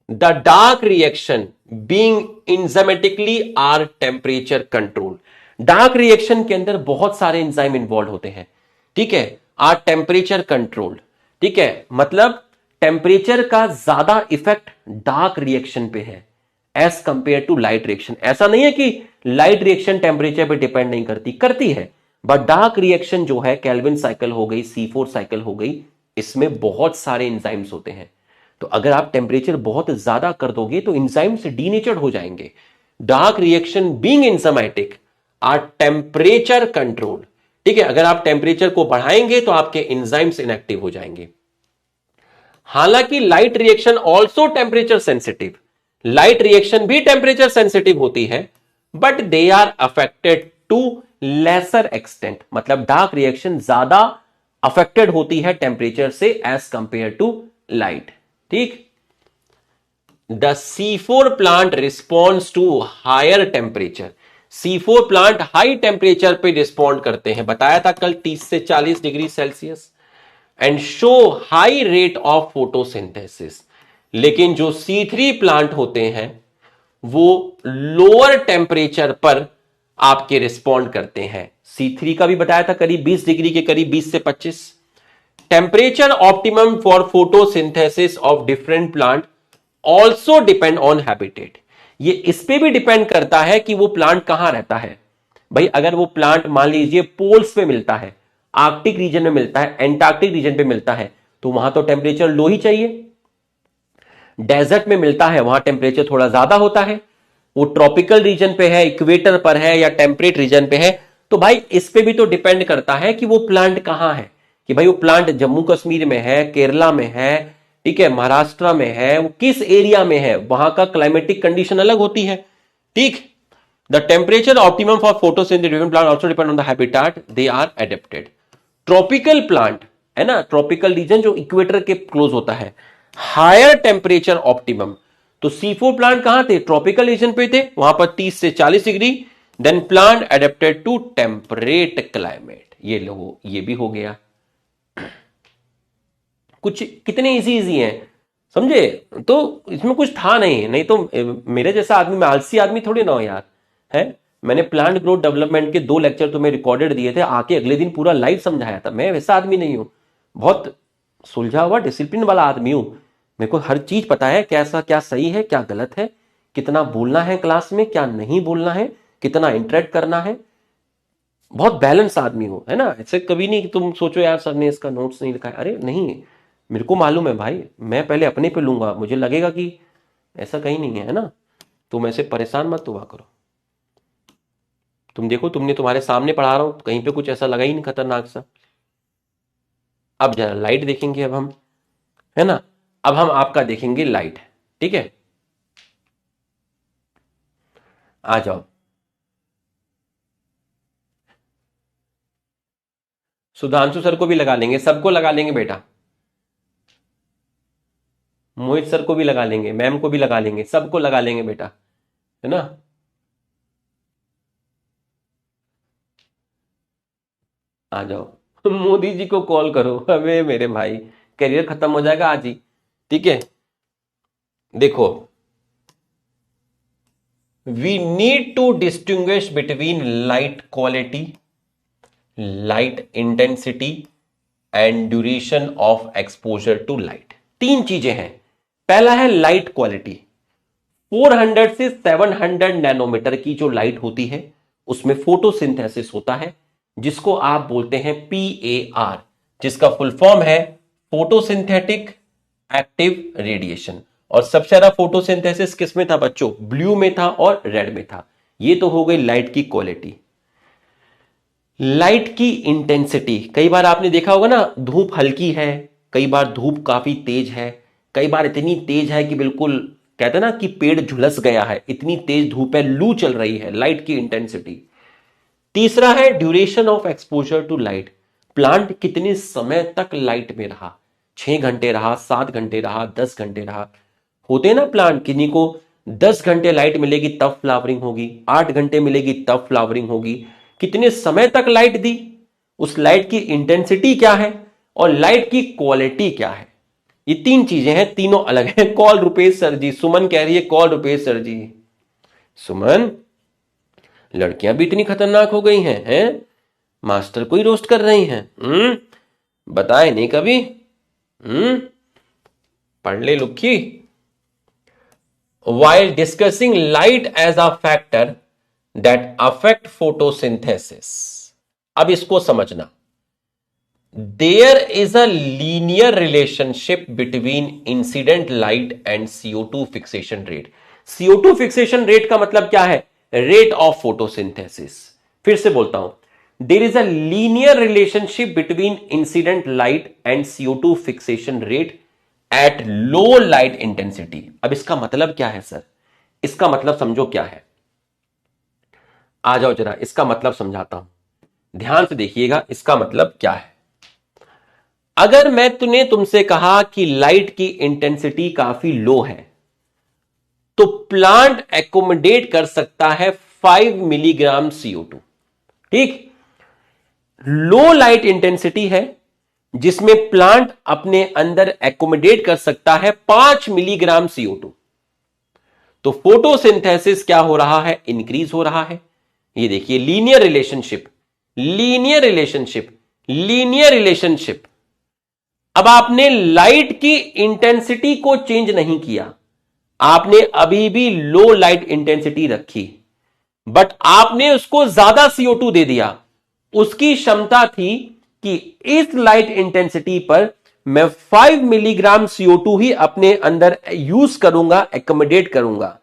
The dark reaction being enzymatically are temperature control. Dark reaction के अंदर बहुत सारे एंजाइम इन्वॉल्व होते हैं। ठीक है, आर टेम्परेचर कंट्रोल। ठीक है, मतलब टेम्परेचर का ज्यादा इफेक्ट डार्क रिएक्शन पे है as compare to light reaction. ऐसा नहीं है कि लाइट रिएक्शन टेम्परेचर पे डिपेंड नहीं करती, करती है, बट डार्क रिएक्शन जो है, केल्विन साइकिल हो गई, C4 साइकिल हो गई, इसमें बहुत सारे एंजाइम्स होते हैं। तो अगर आप टेम्परेचर बहुत ज्यादा कर दोगे तो एंजाइम्स डीनेचर्ड हो जाएंगे। Dark reaction being enzymatic are temperature control. ठीक है, अगर आप टेम्परेचर को बढ़ाएंगे तो आपके एंजाइम्स इनएक्टिव हो जाएंगे। हालांकि light reaction also temperature sensitive, light reaction भी टेम्परेचर सेंसिटिव होती है, but they are affected to lesser extent. मतलब डार्क रिएक्शन ज्यादा अफेक्टेड होती है टेम्परेचर से एज कंपेयर टू लाइट। ठीक, the C4 plant responds to higher temperature. C4 plant high temperature पे रिस्पॉन्ड करते हैं, बताया था कल 30 से 40 degree Celsius, and show high rate of photosynthesis. लेकिन जो C3 प्लांट होते हैं वो लोअर टेम्परेचर पर आपके रिस्पॉन्ड करते हैं। C3 का भी बताया था करीब 20 डिग्री के करीब, 20 से 25। Temperature optimum for photosynthesis of different plant also depend on habitat. ये इस पे भी डिपेंड करता है कि वो प्लांट कहां रहता है। भाई अगर वो प्लांट मान लीजिए पोल्स पे मिलता है, आर्कटिक रीजन में मिलता है, एंटार्क्टिक रीजन पे मिलता है, तो वहां तो टेम्परेचर लो ही चाहिए। डेजर्ट में मिलता है, वहां टेम्परेचर थोड़ा ज्यादा होता है। वो ट्रॉपिकल रीजन पे है, इक्वेटर पर है या टेम्परेट रीजन पे है, तो भाई इस पे भी तो डिपेंड करता है कि वो प्लांट कहां है। कि भाई वो प्लांट जम्मू कश्मीर में है, केरला में है, ठीक है, महाराष्ट्र में है, वो किस एरिया में है, वहां का क्लाइमेटिक कंडीशन अलग होती है। ठीक, the temperature optimum for photosynthesis plant also depend on the habitat they are adapted. Tropical plant है ना, ट्रॉपिकल रीजन जो इक्वेटर के क्लोज होता है, हायर टेम्परेचर ऑप्टिमम। तो C4 प्लांट कहां थे, ट्रॉपिकल रीजन पे थे, वहां पर 30 से 40 degree. Then plant adapted to temperate climate. ये लो, ये भी हो गया। कुछ कितने इजी इजी हैं, समझे। तो इसमें कुछ था नहीं तो मेरे जैसा आदमी, मैं आलसी आदमी थोड़ी ना हो यार, है। मैंने प्लांट ग्रोथ डेवलपमेंट के 2 लेक्चर तुम्हें रिकॉर्डेड दिए थे, आके अगले दिन पूरा लाइव समझाया था। मैं वैसा आदमी नहीं हूं, बहुत सुलझा हुआ डिसिप्लिन वाला आदमी हूं। मेरे को हर चीज पता है, कैसा क्या सही है क्या गलत है, कितना बोलना है क्लास में, क्या नहीं बोलना है, कितना इंटरेक्ट करना है। बहुत बैलेंस आदमी हो, है ना। ऐसे कभी नहीं कि तुम सोचो यार सर ने इसका नोट्स नहीं लिखा है। अरे नहीं, मेरे को मालूम है भाई, मैं पहले अपने पे लूंगा, मुझे लगेगा कि ऐसा कहीं नहीं है ना। तुम ऐसे परेशान मत हुआ करो। तुम देखो, तुमने तुम्हारे सामने पढ़ा रहा हूं, कहीं पे कुछ ऐसा लगा ही नहीं खतरनाक सा। अब जरा लाइट देखेंगे अब हम, है ना। अब हम आपका देखेंगे लाइट, ठीक है। आ जाओ, सुधांशु सर को भी लगा लेंगे, सबको लगा लेंगे बेटा। मोहित सर को भी लगा लेंगे, मैम को भी लगा लेंगे, सबको लगा लेंगे बेटा, है ना। आ जाओ मोदी जी को कॉल करो, अबे मेरे भाई करियर खत्म हो जाएगा आज ही। ठीक है, देखो, we need to distinguish between light quality, light intensity and duration of exposure to light. 3 चीजें हैं। पहला है लाइट क्वालिटी। 400 से 700 नैनोमीटर की जो लाइट होती है उसमें फोटोसिंथेसिस होता है, जिसको आप बोलते हैं PAR, जिसका फुल फॉर्म है फोटोसिंथेटिक एक्टिव रेडिएशन। और सबसे ज्यादा फोटोसिंथेसिस किस में था बच्चों, ब्लू में था और रेड में था। ये तो हो गई लाइट की क्वालिटी। लाइट की इंटेंसिटी, कई बार आपने देखा होगा ना, धूप हल्की है, कई बार धूप काफी तेज है, कई बार इतनी तेज है कि बिल्कुल कहते हैं ना कि पेड़ झुलस गया है, इतनी तेज धूप है, लू चल रही है, लाइट की इंटेंसिटी। तीसरा है duration of exposure to light, plant कितने समय तक लाइट में रहा, 6 घंटे रहा, 7 घंटे रहा, 10 घंटे रहा। होते हैं ना प्लांट, किन्हीं को 10 घंटे लाइट मिलेगी तब फ्लावरिंग होगी, 8 घंटे मिलेगी तब फ्लावरिंग होगी। कितने समय तक लाइट दी, उस लाइट की इंटेंसिटी क्या है और लाइट की क्वालिटी क्या है। ये 3 चीजें हैं, तीनों अलग हैं। कॉल रुपेश सर जी, सुमन कह रही है कॉल रुपेश सर जी। सुमन, लड़कियां भी इतनी खतरनाक हो गई हैं, मास्टर को ही रोस्ट कर रही हैं। बताए नहीं कभी। पढ़ ले लुक्की। While discussing light as a factor that affect photosynthesis, अब इसको समझना, there is a linear relationship between incident light and CO2 fixation rate. CO2 fixation rate का मतलब क्या है? Rate of photosynthesis. फिर से बोलता हूं, there is a linear relationship between incident light and CO2 fixation rate at low light intensity. अब इसका मतलब क्या है सर? इसका मतलब समझो क्या है, आ जाओ जरा इसका मतलब समझाता हूं, ध्यान से देखिएगा इसका मतलब क्या है। अगर मैं तुमसे कहा कि लाइट की इंटेंसिटी काफी लो है, तो प्लांट एकोमोडेट कर सकता है 5 मिलीग्राम CO2। ठीक, लो लाइट इंटेंसिटी है जिसमें प्लांट अपने अंदर एकोमोडेट कर सकता है 5 मिलीग्राम CO2। तो फोटोसिंथेसिस क्या हो रहा है? इंक्रीज हो रहा है। ये देखिए linear relationship, linear relationship, linear relationship. अब आपने लाइट की इंटेंसिटी को चेंज नहीं किया, आपने अभी भी लो लाइट इंटेंसिटी रखी, बट आपने उसको ज्यादा CO2 दे दिया। उसकी क्षमता थी कि इस लाइट इंटेंसिटी पर मैं 5 मिलीग्राम CO2 ही अपने अंदर यूज करूंगा, एकोमोडेट करूंगा।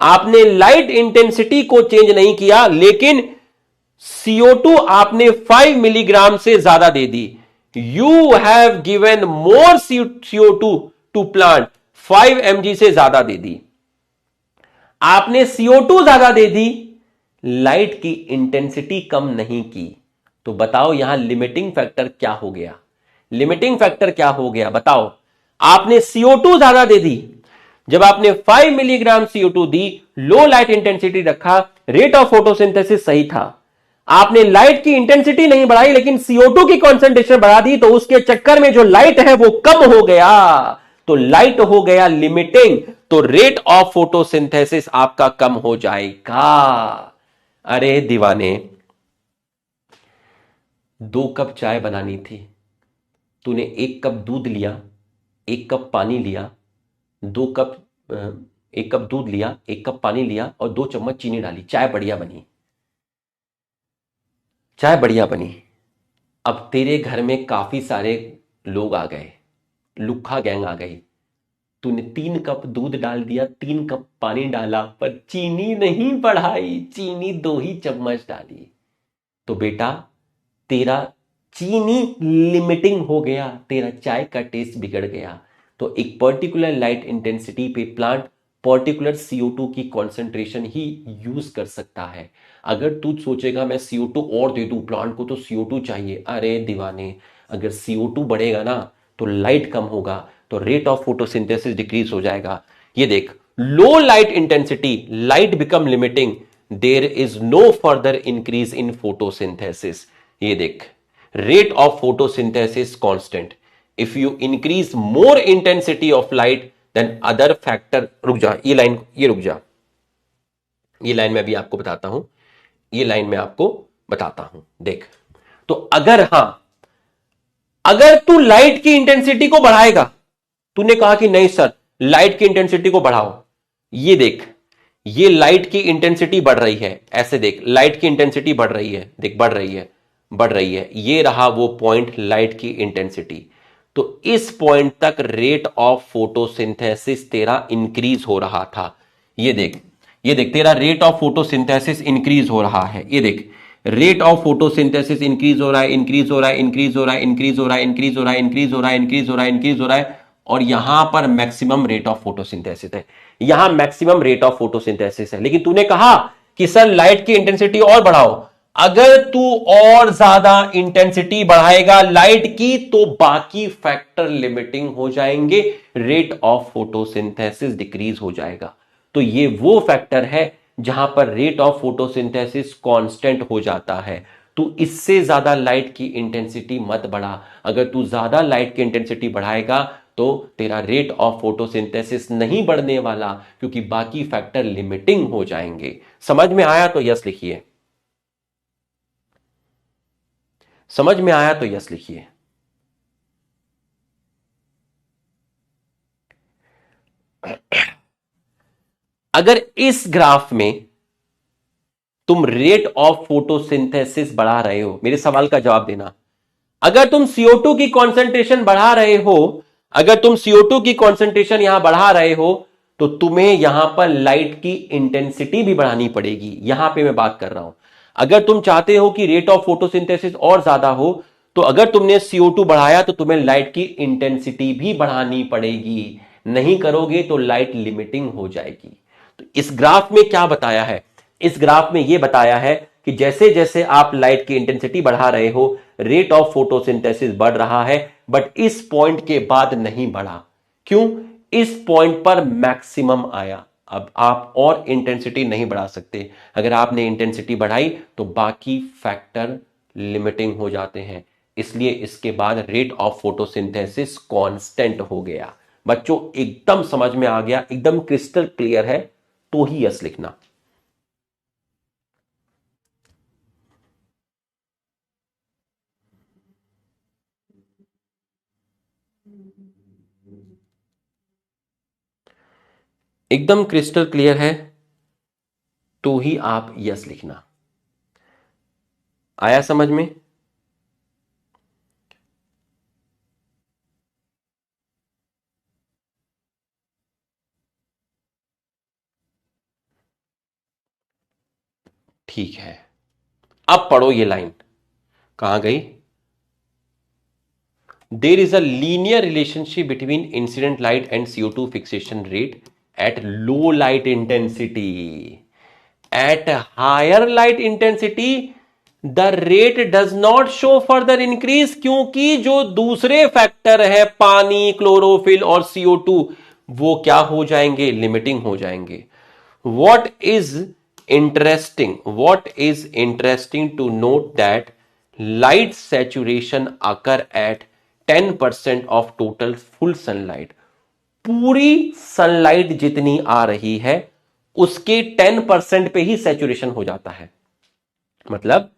आपने लाइट इंटेंसिटी को चेंज नहीं किया, लेकिन CO2 आपने 5 मिलीग्राम से ज्यादा दे दी। You have given more CO2 to plant, 5 mg से ज्यादा दे दी। आपने CO2 ज्यादा दे दी, लाइट की इंटेंसिटी कम नहीं की। तो बताओ यहां लिमिटिंग फैक्टर क्या हो गया? लिमिटिंग फैक्टर क्या हो गया बताओ? आपने CO2 ज्यादा दे दी, जब आपने 5 मिलीग्राम CO2 दी, लो लाइट इंटेंसिटी रखा, रेट ऑफ फोटोसिंथेसिस सही था। आपने लाइट की इंटेंसिटी नहीं बढ़ाई लेकिन CO2 की कॉन्सेंट्रेशन बढ़ा दी, तो उसके चक्कर में जो लाइट है वो कम हो गया, तो लाइट हो गया लिमिटिंग, तो रेट ऑफ फोटोसिंथेसिस आपका कम हो जाएगा। अरे दीवाने, 2 कप चाय बनानी थी, तूने 1 कप दूध लिया, 1 कप पानी लिया, 2 कप 1 कप दूध लिया, 1 कप पानी लिया और 2 चम्मच चीनी डाली, चाय बढ़िया बनी, चाय बढ़िया बनी। अब तेरे घर में काफी सारे लोग आ गए, लुक्खा गैंग आ गई, तूने 3 कप दूध डाल दिया, 3 कप पानी डाला, पर चीनी नहीं बढ़ाई, चीनी 2 ही चम्मच डाली। तो बेटा तेरा चीनी लिमिटिंग हो गया, तेरा चाय का टेस्ट बिगड़ गया। तो एक पर्टिकुलर लाइट इंटेंसिटी पे प्लांट पर्टिकुलर CO2 की कॉन्सेंट्रेशन ही यूज कर सकता है। अगर तू सोचेगा मैं CO2 और दे दूं, प्लांट को तो CO2 चाहिए, अरे दीवाने, अगर CO2 बढ़ेगा ना तो लाइट कम होगा, तो रेट ऑफ फोटोसिंथेसिस डिक्रीज हो जाएगा। ये देख, low light intensity, light become limiting, there is no further increase in photosynthesis. ये देख, rate of photosynthesis constant, if you increase more intensity of light then other factor। रुक जा, ये line, ये रुक जा, ये लाइन मैं भी आपको बताता हूं, ये लाइन मैं आपको बताता हूं। देख, तो अगर हां, अगर तू लाइट की इंटेंसिटी को बढ़ाएगा, तूने कहा कि नहीं सर लाइट की इंटेंसिटी को बढ़ाओ, ये देख, ये लाइट की इंटेंसिटी बढ़ रही है, ऐसे देख, लाइट की इंटेंसिटी बढ़ रही है, देख बढ़ रही है, बढ़ रही है, ये रहा वो पॉइंट लाइट की इंटेंसिटी। तो इस पॉइंट तक रेट ऑफ फोटोसिंथेसिस तेरा इंक्रीज हो रहा था। ये देख, ये देख, तेरा रेट ऑफ फोटोसिंथेसिस इंक्रीज हो रहा है। ये देख, रेट ऑफ फोटोसिंथेसिस इंक्रीज हो रहा है, इंक्रीज हो रहा है, इंक्रीज हो रहा है, इंक्रीज हो रहा है, इंक्रीज हो रहा है, इंक्रीज हो रहा है, इंक्रीज हो रहा है, इंक्रीज हो रहा है, और यहां पर मैक्सिमम रेट ऑफ फोटोसिंथेसिस है, यहां मैक्सिमम रेट ऑफ फोटोसिंथेसिस है। लेकिन तूने कहा कि सर लाइट की इंटेंसिटी और बढ़ाओ, अगर तू और ज्यादा इंटेंसिटी बढ़ाएगा लाइट की तो बाकी फैक्टर लिमिटिंग हो जाएंगे, रेट ऑफ फोटोसिंथेसिस डिक्रीज हो जाएगा। तो ये वो फैक्टर है जहां पर रेट ऑफ फोटोसिंथेसिस कांस्टेंट हो जाता है। तू इससे ज्यादा लाइट की इंटेंसिटी मत बढ़ा, अगर तू ज्यादा लाइट की इंटेंसिटी बढ़ाएगा तो तेरा रेट ऑफ फोटोसिंथेसिस नहीं बढ़ने वाला, क्योंकि बाकी फैक्टर लिमिटिंग हो जाएंगे। समझ में आया तो यस लिखिए, समझ में आया तो यस लिखिए। अगर इस ग्राफ में तुम रेट ऑफ फोटोसिंथेसिस बढ़ा रहे हो? मेरे सवाल का जवाब देना। अगर तुम CO2 की कॉन्सेंट्रेशन बढ़ा रहे हो, अगर तुम CO2 की कॉन्सेंट्रेशन यहां बढ़ा रहे हो, तो तुम्हें यहां पर लाइट की इंटेंसिटी भी बढ़ानी पड़ेगी। यहां पे मैं बात कर रहा हूं, अगर तुम चाहते हो कि रेट ऑफ फोटोसिंथेसिस और ज्यादा हो, तो अगर तुमने CO2 बढ़ाया तो तुम्हें लाइट की इंटेंसिटी भी बढ़ानी पड़ेगी। नहीं करोगे तो लाइट लिमिटिंग हो जाएगी। तो इस ग्राफ में क्या बताया है? इस ग्राफ में यह बताया है कि जैसे जैसे आप लाइट की इंटेंसिटी बढ़ा रहे हो, रेट ऑफ फोटोसिंथेसिस बढ़ रहा है, बट इस पॉइंट के बाद नहीं बढ़ा। क्यों? इस पॉइंट पर मैक्सिमम आया। अब आप और इंटेंसिटी नहीं बढ़ा सकते। अगर आपने इंटेंसिटी बढ़ाई तो बाकी फैक्टर लिमिटिंग हो जाते हैं, इसलिए इसके बाद रेट ऑफ फोटोसिंथेसिस कांस्टेंट हो गया। बच्चों एकदम समझ में आ गया, एकदम क्रिस्टल क्लियर है, तो ही यस लिखना। एकदम क्रिस्टल क्लियर है तो ही आप यस लिखना। आया समझ में? ठीक है, अब पढ़ो ये लाइन। कहां गई? There is a linear relationship between incident light and CO2 fixation rate at low light intensity. At higher light intensity the rate does not show further increase, क्योंकि जो दूसरे फैक्टर है पानी, क्लोरोफिल और CO2, वो क्या हो जाएंगे? लिमिटिंग हो जाएंगे। What is interesting to note that light saturation occur at 10% of total full sunlight. पूरी सनलाइट जितनी आ रही है उसके 10% पे ही सैचुरेशन हो जाता है। मतलब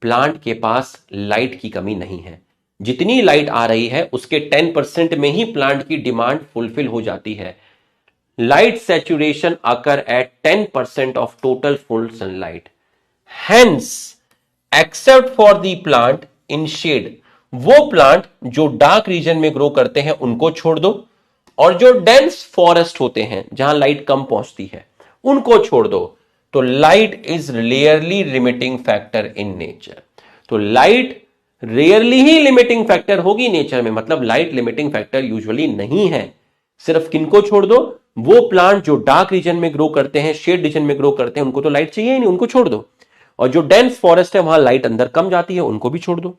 प्लांट के पास लाइट की कमी नहीं है। जितनी लाइट आ रही है उसके 10% में ही प्लांट की डिमांड फुलफिल हो जाती है। Light saturation occur at 10% of total full sunlight. Hence, except for the plant in shade, वो प्लांट जो डार्क रीजन में ग्रो करते हैं उनको छोड़ दो, और जो डेंस फॉरेस्ट होते हैं जहां लाइट कम पहुंचती है उनको छोड़ दो। तो light is rarely limiting factor in nature. तो लाइट रेयरली ही लिमिटिंग फैक्टर होगी नेचर में, मतलब लाइट लिमिटिंग फैक्टर यूजुअली नहीं है। सिर्फ किनको छोड़ दो? वो प्लांट जो डार्क रीजन में ग्रो करते हैं, शेड रीजन में ग्रो करते हैं, उनको तो लाइट चाहिए ही नहीं, उनको छोड़ दो। और जो डेंस फॉरेस्ट है वहां लाइट अंदर कम जाती है, उनको भी छोड़ दो।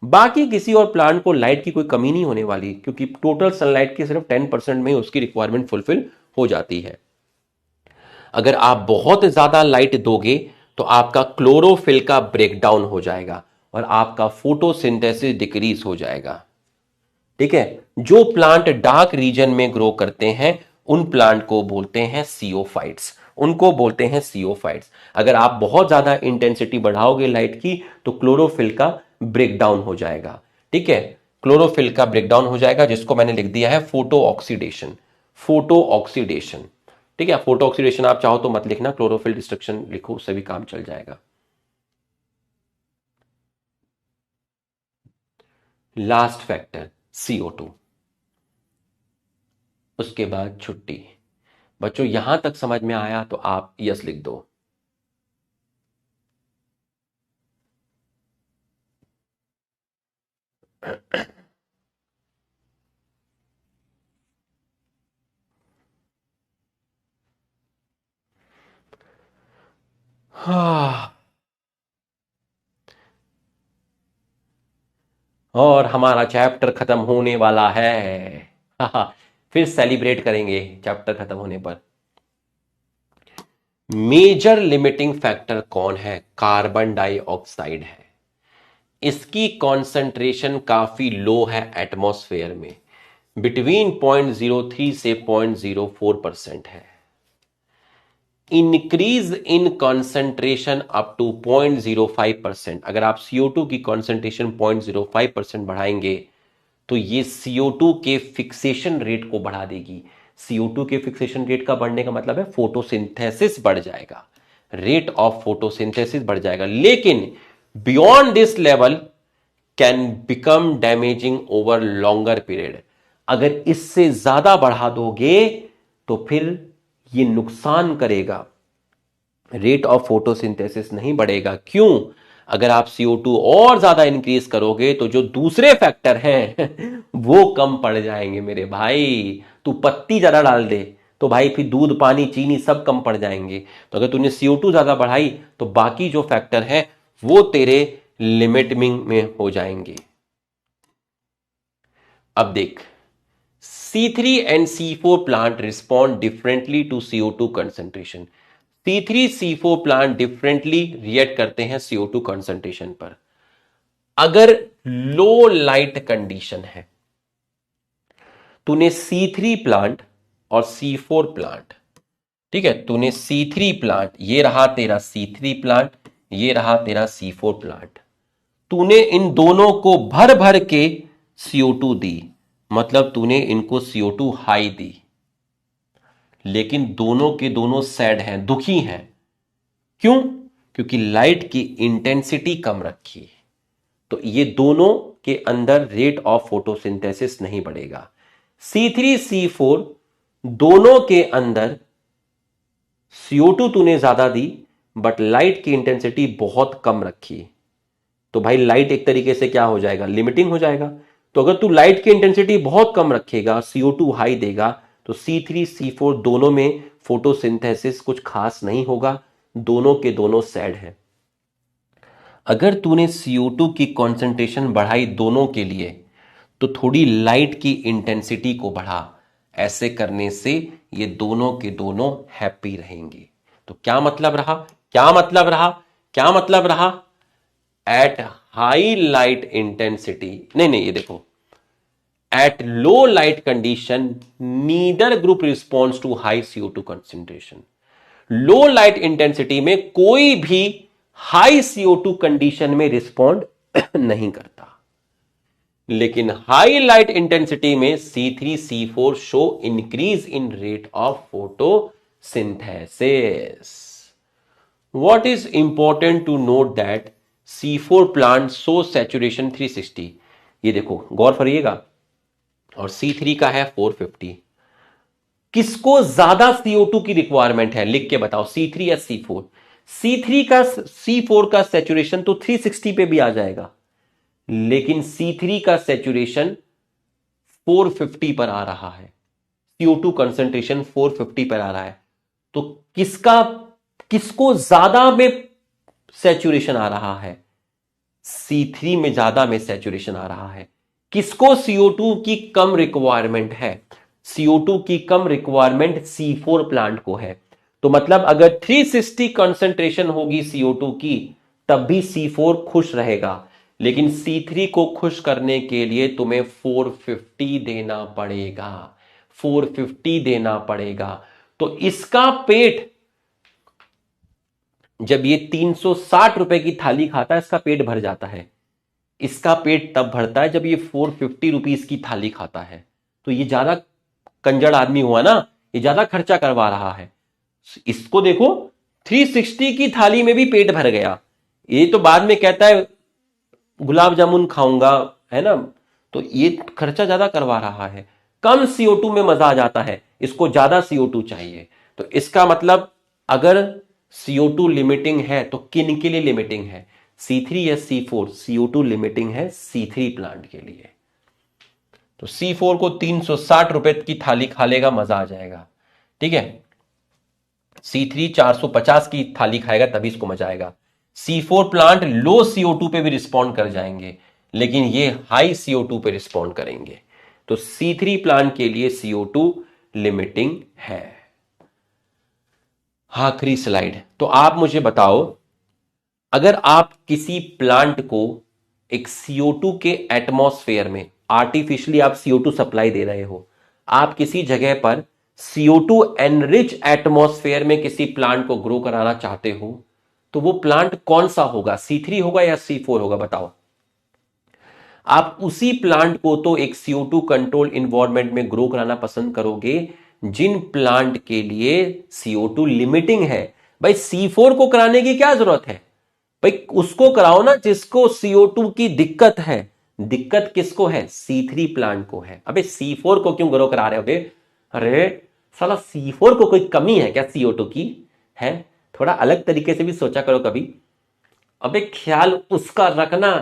बाकी किसी और प्लांट को लाइट की कोई कमी नहीं होने वाली, क्योंकि टोटल सनलाइट की सिर्फ 10% में उसकी रिक्वायरमेंट फुलफिल हो जाती है। अगर आप बहुत ज्यादा लाइट दोगे तो आपका क्लोरोफिल का ब्रेकडाउन हो जाएगा और आपका फोटोसिंथेसिस डिक्रीज हो जाएगा। ठीक है? जो प्लांट डार्क रीजन में ग्रो करते हैं उन प्लांट को बोलते हैं सीओफाइट्स, उनको बोलते हैं सीओफाइट्स। अगर आप बहुत ज्यादा इंटेंसिटी बढ़ाओगे लाइट की तो क्लोरोफिल का ब्रेकडाउन हो जाएगा। ठीक है? क्लोरोफिल का ब्रेकडाउन हो जाएगा, जिसको मैंने लिख दिया है फोटो ऑक्सीडेशन। Photo oxidation. ठीक है? फोटो ऑक्सीडेशन आप चाहो तो मत लिखना, क्लोरोफिल डिस्ट्रक्शन लिखो, उससे भी काम चल जाएगा। लास्ट फैक्टर CO2, उसके बाद छुट्टी। बच्चों यहां तक समझ में आया तो आप यस लिख दो। हाँ, और हमारा चैप्टर खत्म होने वाला है। हाँ, फिर सेलिब्रेट करेंगे चैप्टर खत्म होने पर। मेजर लिमिटिंग फैक्टर कौन है? कार्बन डाइऑक्साइड है। इसकी कॉन्सेंट्रेशन काफी लो है एटमॉस्फेयर में, बिटवीन 0.03 से 0.04% है। Increase in concentration up to 0.05%। अगर आप CO2 की कॉन्सेंट्रेशन 0.05% बढ़ाएंगे तो ये CO2 के फिक्सेशन रेट को बढ़ा देगी। CO2 के फिक्सेशन रेट का बढ़ने का मतलब है फोटोसिंथेसिस बढ़ जाएगा, रेट ऑफ फोटोसिंथेसिस बढ़ जाएगा, लेकिन beyond this level can become damaging over longer period. अगर इससे ज्यादा बढ़ा दोगे तो फिर ये नुकसान करेगा, रेट ऑफ फोटोसिंथेसिस नहीं बढ़ेगा। क्यों? अगर आप CO2 और ज्यादा इंक्रीज करोगे तो जो दूसरे फैक्टर हैं वो कम पड़ जाएंगे मेरे भाई। तू पत्ती ज्यादा डाल दे तो भाई फिर दूध, पानी, चीनी सब कम पड़ जाएंगे। तो अगर तूने CO2 ज्यादा बढ़ाई तो बाकी जो फैक्टर है वो तेरे लिमिटिंग में हो जाएंगे। अब देख, C3 and C4 plant respond differently to CO2 concentration। C3 C4 plant differently react करते हैं CO2 कंसंट्रेशन पर। अगर लो लाइट कंडीशन है, तूने C3 प्लांट और C4 प्लांट, ठीक है, तूने C3 प्लांट, ये रहा तेरा C3 प्लांट, ये रहा तेरा C4 प्लांट, तूने इन दोनों को भर भर के CO2 दी, मतलब तूने इनको CO2 हाई दी, लेकिन दोनों के दोनों सैड हैं, दुखी हैं। क्यों? क्योंकि लाइट की इंटेंसिटी कम रखी, तो ये दोनों के अंदर रेट ऑफ फोटोसिंथेसिस नहीं बढ़ेगा। C3 C4 दोनों के अंदर CO2 तूने ज्यादा दी बट लाइट की इंटेंसिटी बहुत कम रखी, तो भाई लाइट एक तरीके से क्या हो जाएगा, लिमिटिंग हो जाएगा। तो अगर तू लाइट की इंटेंसिटी बहुत कम रखेगा, CO2 हाई देगा, तो C3 C4 दोनों में फोटोसिंथेसिस कुछ खास नहीं होगा, दोनों के दोनों सैड है। अगर तूने CO2 की कंसंट्रेशन बढ़ाई दोनों के लिए, तो थोड़ी लाइट की इंटेंसिटी को बढ़ा, ऐसे करने से ये दोनों के दोनों हैप्पी रहेंगे। तो क्या मतलब रहा, क्या मतलब रहा, क्या मतलब रहा? एट हाई लाइट इंटेंसिटी, नहीं ये देखो, at low light condition neither group response to high CO2 concentration. Low light intensity में कोई भी हाई CO2 कंडीशन में रिस्पॉन्ड नहीं करता, लेकिन हाई लाइट इंटेंसिटी में C3 C4 show increase in rate of photosynthesis. What is important to note that C4 plant show saturation 360, ये देखो गौर करिएगा, और C3 का है 450। किसको ज्यादा CO2 की रिक्वायरमेंट है, लिख के बताओ, C3 या C4? C4 का सैचुरेशन तो 360 पे भी आ जाएगा, लेकिन C3 का सैचुरेशन 450 पर आ रहा है, CO2 कंसंट्रेशन 450 पर आ रहा है। तो किसको ज्यादा में सैचुरेशन आ रहा है? C3 में ज्यादा में सैचुरेशन आ रहा है। किसको CO2 की कम रिक्वायरमेंट है? CO2 की कम रिक्वायरमेंट C4 प्लांट को है। तो मतलब अगर 360 कंसंट्रेशन होगी CO2 की, तब भी C4 खुश रहेगा, लेकिन C3 को खुश करने के लिए तुम्हें 450 देना पड़ेगा, 450 देना पड़ेगा। तो इसका पेट, जब ये 360 रुपए की थाली खाता है, इसका पेट भर जाता है। इसका पेट तब भरता है जब ये 450 रुपीस की थाली खाता है। तो ये ज्यादा कंजड़ आदमी हुआ ना, ये ज्यादा खर्चा करवा रहा है। इसको देखो, 360 की थाली में भी पेट भर गया, ये तो बाद में कहता है गुलाब जामुन खाऊंगा, है ना। तो ये खर्चा ज्यादा करवा रहा है। कम CO2 में मजा आ जाता है, इसको ज्यादा CO2 चाहिए। तो इसका मतलब अगर CO2 लिमिटिंग है तो किन के लिए लिमिटिंग है? C3 या C4? CO2 लिमिटिंग है C3 प्लांट के लिए। तो C4 को 360 रुपए की थाली खा लेगा, मजा आ जाएगा, ठीक है। C3 450 की थाली खाएगा, तभी इसको मजा आएगा। C4 प्लांट लो CO2 पे भी रिस्पॉन्ड कर जाएंगे, लेकिन ये हाई CO2 पे रिस्पॉन्ड करेंगे। तो C3 प्लांट के लिए CO2 लिमिटिंग है। आखिरी स्लाइड। तो आप मुझे बताओ, अगर आप किसी प्लांट को एक CO2 के एटमॉस्फेयर में, आर्टिफिशियली आप CO2 सप्लाई दे रहे हो, आप किसी जगह पर CO2 एनरिच एटमॉस्फेयर में किसी प्लांट को ग्रो कराना चाहते हो, तो वो प्लांट कौन सा होगा? C3 होगा या C4 होगा? बताओ। आप उसी प्लांट को तो एक CO2 कंट्रोल इन्वायरमेंट में ग्रो कराना पसंद करोगे जिन प्लांट के लिए CO2 लिमिटिंग है, भाई C4 को कराने की क्या जरूरत है? भाई उसको कराओ ना जिसको CO2 की दिक्कत है। दिक्कत किसको है? C3 प्लांट को है। अबे C4 को क्यों ग्रो करा रहे हो बे? अरे साला C4 को कोई कमी है क्या CO2 की? है? थोड़ा अलग तरीके से भी सोचा करो कभी। अबे ख्याल उसका रखना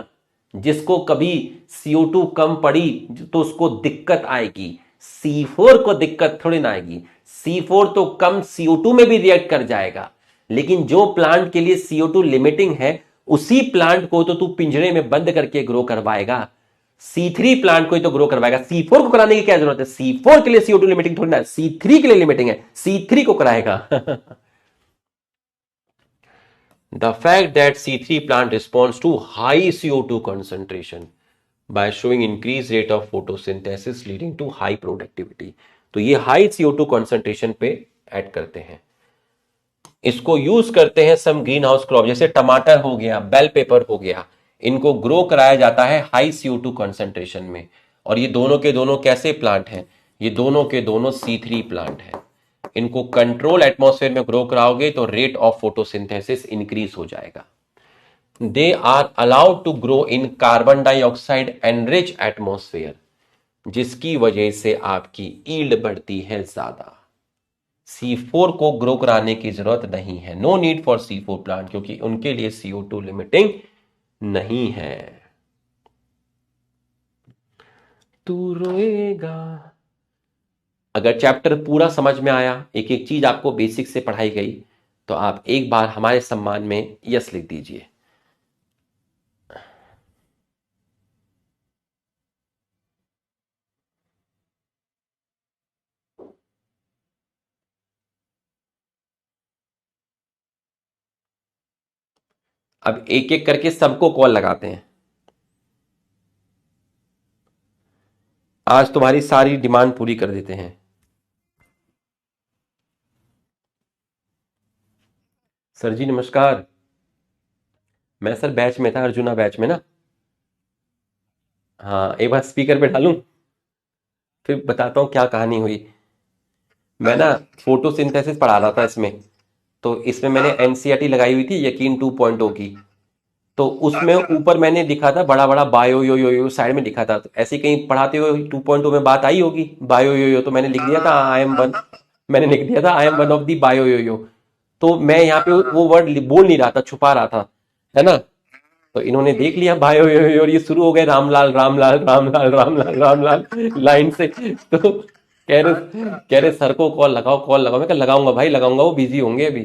जिसको कभी CO2 कम पड़ी तो उसको दिक्कत आएगी। C4 को दिक्कत थोड़ी ना आएगी। C4 तो कम CO2 में भी रिएक्ट कर जाएगा, लेकिन जो प्लांट के लिए CO2 लिमिटिंग है उसी प्लांट को तो तू पिंजरे में बंद करके ग्रो करवाएगा। C3 प्लांट को ही तो ग्रो करवाएगा। C4 को कराने की क्या जरूरत है? C4 के लिए CO2 लिमिटिंग थोड़ी ना, C3 के लिए लिमिटिंग है, C3 को कराएगा। The fact that C3 plant responds to high CO2 concentration by showing increased rate of photosynthesis leading to high productivity. तो ये हाई CO2 concentration पे ऐड करते हैं। इसको यूज करते हैं सम ग्रीन हाउस क्रॉप, जैसे टमाटर हो गया, बेल पेपर हो गया, इनको ग्रो कराया जाता है हाई CO2 कंसंट्रेशन में। और ये दोनों के दोनों कैसे प्लांट हैं? ये दोनों के दोनों C3 प्लांट हैं। इनको कंट्रोल एटमॉस्फेयर में ग्रो कराओगे तो रेट ऑफ फोटोसिंथेसिस इंक्रीज हो जाएगा। They are allowed to grow in carbon dioxide enrich atmosphere, जिसकी वजह से आपकी ईल्ड बढ़ती है ज्यादा। C4 को ग्रो कराने की जरूरत नहीं है, no need for C4 plant, क्योंकि उनके लिए CO2 लिमिटिंग नहीं है। तू रोएगा। अगर चैप्टर पूरा समझ में आया, एक एक चीज आपको बेसिक से पढ़ाई गई, तो आप एक बार हमारे सम्मान में यस लिख दीजिए। अब एक एक करके सबको कॉल लगाते हैं। आज तुम्हारी सारी डिमांड पूरी कर देते हैं। सर जी नमस्कार। मैं सर बैच में था, अर्जुना बैच में ना। हाँ, एक बार स्पीकर पे डालूं, फिर बताता हूँ क्या कहानी हुई। मैं ना फोटोसिंथेसिस पढ़ा रहा था इसमें, तो इसमें मैंने एनसीईआरटी लगाई हुई थी यकीन 2.0 की। तो उसमें ऊपर मैंने लिखा था बड़ा बड़ा बायो यो साइड में लिखा था। तो ऐसे ही कहीं पढ़ाते हुए 2.0 में बात आई होगी बायो यो, तो मैंने लिख दिया था आई एम वन। मैंने लिख दिया था I am one of the bio yo. तो मैं यहाँ पे वो वर्ड बोल नहीं रहा था, छुपा रहा था, है ना। तो इन्होंने देख लिया बायो यो और ये शुरू हो गए रामलाल रामलाल रामलाल रामलाल रामलाल लाइन से। तो कह रहे सर को कॉल लगाओ कॉल लगाओ। मैं कहा लगाऊंगा भाई लगाऊंगा, वो बिजी होंगे अभी,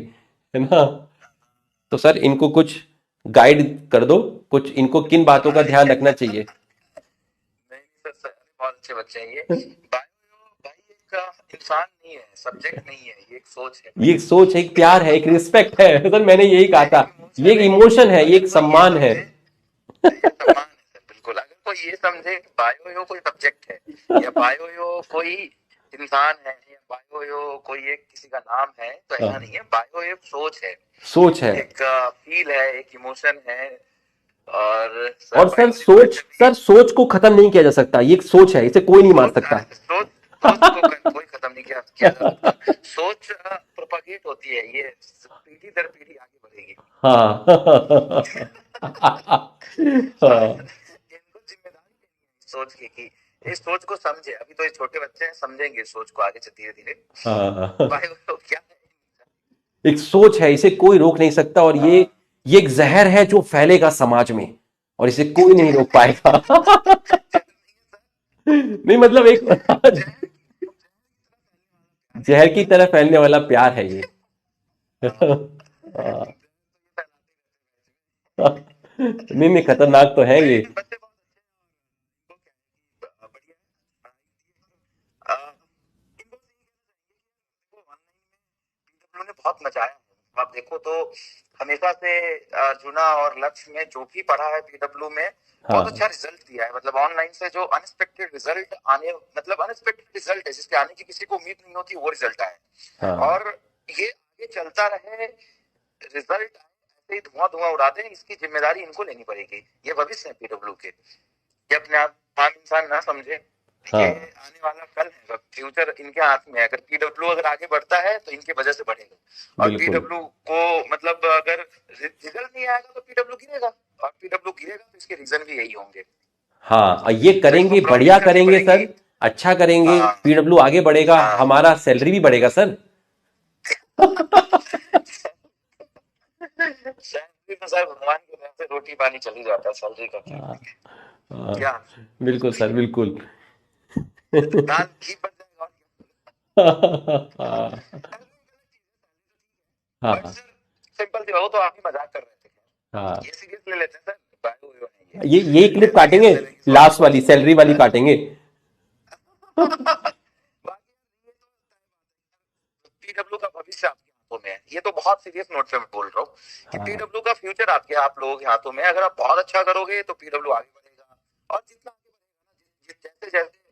है ना। तो सर इनको कुछ गाइड कर दो, कुछ इनको किन बातों का ध्यान रखना चाहिए। नहीं सर सर बहुत अच्छे बच्चे हैं ये। बायो भाई एक इंसान नहीं है, सब्जेक्ट नहीं है, ये एक सोच है। ये एक सोच है, एक प्यार है, एक रिस्पेक्ट है। सर मैंने यही कहा था, ये एक इमोशन है, ये एक सम्मान है। ये सम्मान है सर, बिल्कुल। अगर कोई ये समझे कि बायो कोई सब्जेक्ट है या बायो कोई इंसान है या बायो कोई एक किसी का नाम है, तो ऐसा नहीं है। बायो एक सोच है, सोच है। एक फील है, एक इमोशन है। और और सर सर सोच, सर सोच को खत्म नहीं किया जा सकता, ये एक सोच है, इसे कोई नहीं मार सकता। सोच सोच को कोई खत्म नहीं किया जा सकता। सोच प्रोपागेट होती है, ये पीढ़ी दर पीढ़ी आगे बढ़ेगी। हाँ। हाँ। इनको जिम्मेदारी लेनी है सोच की इस सोच को समझे। अभी तो ये छोटे बच्चे हैं, समझेंगे सोच को आगे धीरे धीरे। हाँ। भाई वो क्या है, एक सोच है, इसे कोई रोक नहीं सकता, और ये एक जहर है जो फैलेगा समाज में, और इसे कोई नहीं रोक पाएगा। नहीं मतलब एक जहर की तरह फैलने वाला प्यार है ये। हाँ। नहीं नहीं, खतरनाक तो है ये। लेकिन बच्चे बहुत अच्छे हैं। इनको क्या है कि बढ़िया है, इनको ऑनलाइन में पीडब्ल्यू ने बहुत मचाया है। आप देखो तो हमेशा से जुना और लक्ष्य में जो भी पढ़ा है पीडब्ल्यू में हाँ। बहुत अच्छा रिजल्ट दिया है। मतलब ऑनलाइन से जो अनएक्सपेक्टेड रिजल्ट आने, मतलब अनएक्सपेक्टेड रिजल्ट है जिसके आने की किसी को उम्मीद नहीं होती, वो रिजल्ट आए। हाँ। और ये आगे चलता रहे, रिजल्ट ऐसे ही धुआं धुआं उड़ा दें, इसकी जिम्मेदारी इनको लेनी पड़ेगी। ये भविष्य है पीडब्ल्यू के, ये अपने आप आम इंसान ना समझे। ये हाँ आने वाला कल है, फ्यूचर इनके हाथ में है। अगर पीडब्ल्यू अगर आगे बढ़ता है तो इनकी वजह से बढ़ेगा, और बिल्कुल। पीडब्ल्यू को मतलब अगर रिजल्ट नहीं आएगा तो पीडब्ल्यू गिरेगा, और पीडब्ल्यू गिरेगा तो इसके रीजन भी यही होंगे। हाँ, और ये तो इसको करेंगे, बढ़िया ब्लॉगिंग करनी करेंगे पड़ेगी। सर, अच्छा करेंगे, हाँ पीडब्ल्यू आगे बढ़ेगा, हाँ। हमारा सैलरी भी बढ़ेगा सर। सैलरी तो सर भगवान की तरफ से रोटी पानी चली जाता है, सैलरी का क्या। हाँ, हाँ, क्या बिल्कुल सर, बिल्कुल। दाल घी बन जाएगा और हाँ क्या। बट हाँ सर सिंपल सी बात, वो तो आप ही मजाक कर रहे थे, हाँ, ये सीरियस ले लेते हैं सर, बायो यो है ये क्लिप ये काटेंगे, सीरियस ले लेंगे इसको। लास्ट वाली सैलरी वाली काटेंगे। बाकी पीडब्ल्यू का भविष्य आपके हाथों में है, ये तो बहुत सीरियस नोट पे मैं बोल रहा हूँ कि हाँ पीडब्ल्यू का फ्यूचर आपके आप लोगों के हाथों में है। अगर आप बहुत अच्छा करोगे तो पीडब्ल्यू आगे बढ़ेगा, और जितना आगे बढ़ेगा ना, जैसे जैसे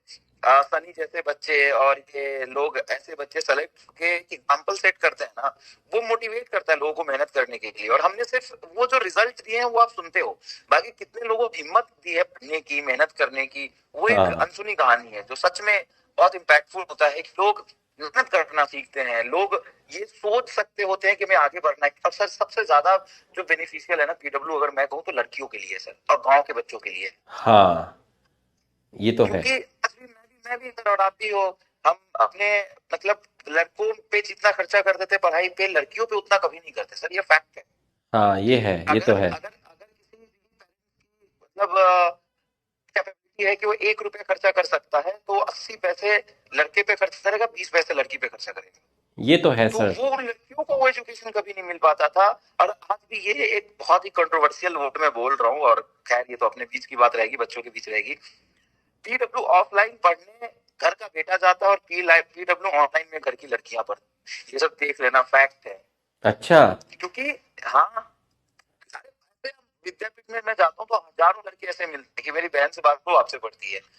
सनी जैसे बच्चे और ये लोग ऐसे बच्चे सेलेक्ट के एग्जाम्पल सेट करते हैं ना, वो मोटिवेट करता है लोगों को मेहनत करने के लिए। और हमने सिर्फ वो जो रिजल्ट दिए हैं वो आप सुनते हो, बाकी कितने लोगों को हिम्मत दी है पढ़ने की, मेहनत करने की, वो एक हाँ अनसुनी कहानी है जो सच में बहुत इम्पैक्टफुल होता है। कि लोग मेहनत करना सीखते हैं, लोग ये सोच सकते होते हैं कि मैं आगे बढ़ना है। और सर सबसे ज्यादा जो बेनिफिशियल है ना पीडब्ल्यू, अगर मैं कहूँ तो लड़कियों के लिए सर, और गांव के बच्चों के लिए। हाँ, ये तो है। क्योंकि आज भी मैं भी सर, और आप भी हो, हम अपने मतलब लड़कों पे जितना खर्चा करते थे पढ़ाई पे, लड़कियों पे उतना कभी नहीं करते सर, ये फैक्ट है। हाँ, ये है, ये अगर तो है। अगर अगर किसी की मतलब कैपेबिलिटी है कि वो 1 रुपया खर्चा कर सकता है, तो 80 पैसे लड़के पे खर्च करेगा, 20 पैसे लड़की पे खर्चा करेगा। ये तो है तो सर। वो लड़कियों को वो एजुकेशन कभी नहीं मिल पाता था। और आज भी ये एक बहुत ही कंट्रोवर्शियल वोट में बोल रहा हूँ, और खैर ये तो अपने बीच की बात रहेगी, बच्चों के बीच रहेगी। पीडब्ल्यू ऑफलाइन पढ़ने घर का बेटा जाता है, और पीडब्ल्यू ऑनलाइन में घर की लड़कियां पढ़ती, ये सब देख लेना, फैक्ट है। अच्छा। क्योंकि हाँ, विद्यापीठ में मैं जाता हूँ तो हजारों लड़के ऐसे मिलते हैं कि मेरी बहन से बात करो, आपसे पढ़ती है। तो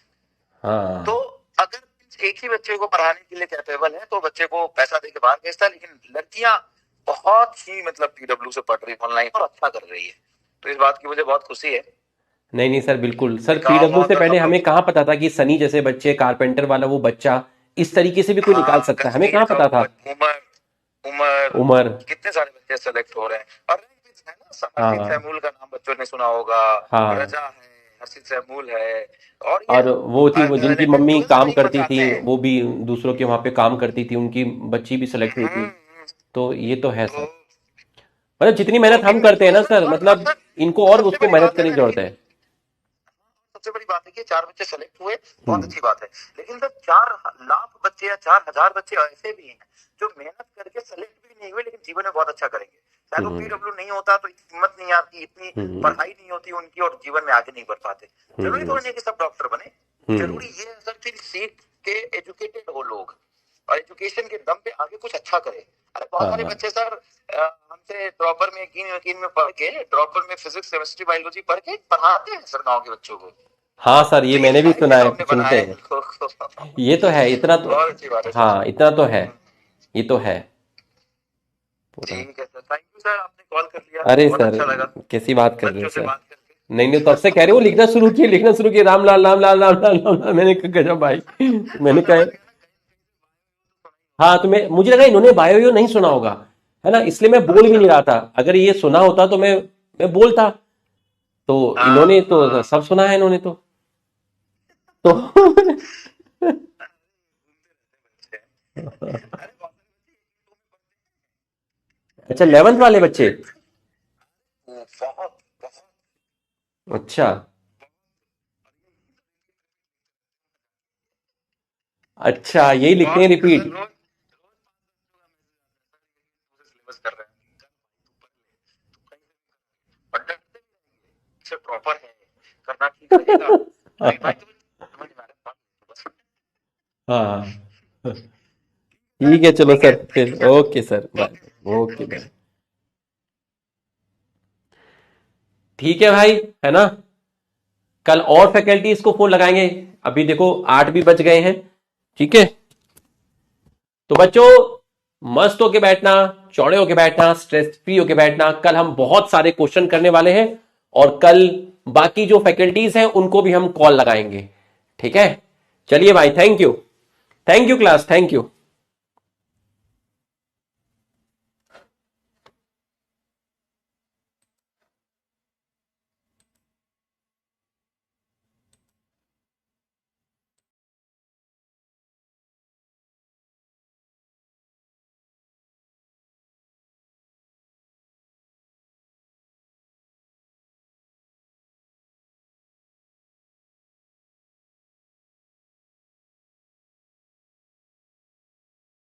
हाँ अगर एक ही बच्चे को पढ़ाने के लिए कैपेबल है तो बच्चे को पैसा देके बाहर भेजता है, लेकिन लड़कियां बहुत ही मतलब पीडब्ल्यू से पढ़ रही है ऑनलाइन, और अच्छा कर रही है। तो इस बात की मुझे बहुत खुशी है। नहीं नहीं सर, बिल्कुल सर, गाँव पीडब्ल्यू गाँव से तो पहले सब लोग, हमें कहाँ पता था कि सनी जैसे बच्चे, कारपेंटर वाला वो बच्चा इस तरीके से भी कोई निकाल हाँ सकता है, हमें कश्मीर कहाँ का पता वो था। उमर उमर उमर। कितने सारे बच्चे सेलेक्ट हो रहे हैं। और रैंक भी है ना, हर्षित हाँ सैमूल का नाम बच्चों ने सुना होगा, हाँ, रजा है, हर्षित सैमूल है, और ये और वो थी, वो जिनकी लेफ्टिनेंट मम्मी जोन काम नहीं करती थी, बताते हैं। वो भी दूसरों के वहां पे काम करती थी, उनकी बच्ची भी सेलेक्ट हुई थी। हम्म, तो ये तो है तो सर। मतलब जितनी मेहनत हम इन करते हैं तो ना सर, सर, और मतलब सर इनको और सबसे उसको बड़ी मेहनत बात है करने की अगर जरूरत है। सबसे बड़ी बात है कि 4 बच्चे सेलेक्ट हुए, बहुत हम्म अच्छी बात है। लेकिन सर 4 लाख बच्चे या 4 हजार बच्चे ऐसे भी हैं जो मेहनत करके सेलेक्ट भी नहीं हुए, लेकिन जीवन में बहुत अच्छा करेंगे। शायद वो हम्म पीडब्ल्यू नहीं होता तो इतनी हिम्मत नहीं आती, इतनी हम्म पढ़ाई नहीं होती उनकी, और जीवन में आगे नहीं बढ़ पाते। जरूरी हम्म थोड़ी नहीं कि सब डॉक्टर बने, हम्म। जरूरी ये है सर फिर सीख के एजुकेटेड हो लोग, और एजुकेशन के दम पे आगे कुछ अच्छा करे। अरे बहुत सारे हाँ बच्चे सर हमसे ड्रॉपर में यकीन यकीन में पढ़ के, ड्रॉपर में फिजिक्स केमिस्ट्री बायोलॉजी पढ़ के पढ़ाते हैं सर गाँव के बच्चों को। हाँ सर, ये तो ये मैंने भी सुना भाग्य है, हमने सुनते बनाया है हैं। इन लोगों को। ये तो है, इतना तो। बहुत अच्छी बात है सर। हाँ, इतना तो है, ये तो है पूरा। ठीक है सर, थैंक यू सर, आपने कॉल कर लिया, अरे बहुत सर, अच्छा लगा कैसी बात कर रहे हो बच्चों से सर। बात नहीं नहीं, तब से कह रहे हो लिखना शुरू किए, लिखना शुरू किए, राम लाल राम लाल राम लाल राम लाल। मैंने कहा गजब भाई। मैंने करके। कहा समझ गया ना, हाँ, तो मैं, मुझे लगा इन्होंने बायो यो नहीं सुना होगा, है ना, इसलिए मैं बोल भी अच्छा नहीं रहा था। अगर ये सुना होता तो मैं बोलता। तो इन्होंने हाँ तो हाँ। सब सुना है इन्होंने तो अरे अच्छा, 11th वाले बच्चे। बहुत बहुत अच्छा अच्छा, यही लिखते हैं बहुत रिपीट। रोज सिलेबस कर रहे हैं, और डरते भी प्रॉपर है, करना ठीक रहेगा। भाई भाई तुम्हें समझ में आ रहा है बस। हाँ, सर ठीक है, चलो ठीक है, सर, थैंक फिर you sir. Okay sir, bye. Okay okay okay bye. Sir. ठीक है भाई, है ना, कल और फैकल्टीज को फोन लगाएंगे। अभी देखो 8 भी बज गए हैं। ठीक है, तो बच्चों, मस्त होके बैठना, चौड़े होके बैठना, स्ट्रेस फ्री होके बैठना। कल हम बहुत सारे क्वेश्चन करने वाले हैं, और कल बाकी जो फैकल्टीज हैं उनको भी हम कॉल लगाएंगे। ठीक है, चलिए भाई, thank you class, thank you.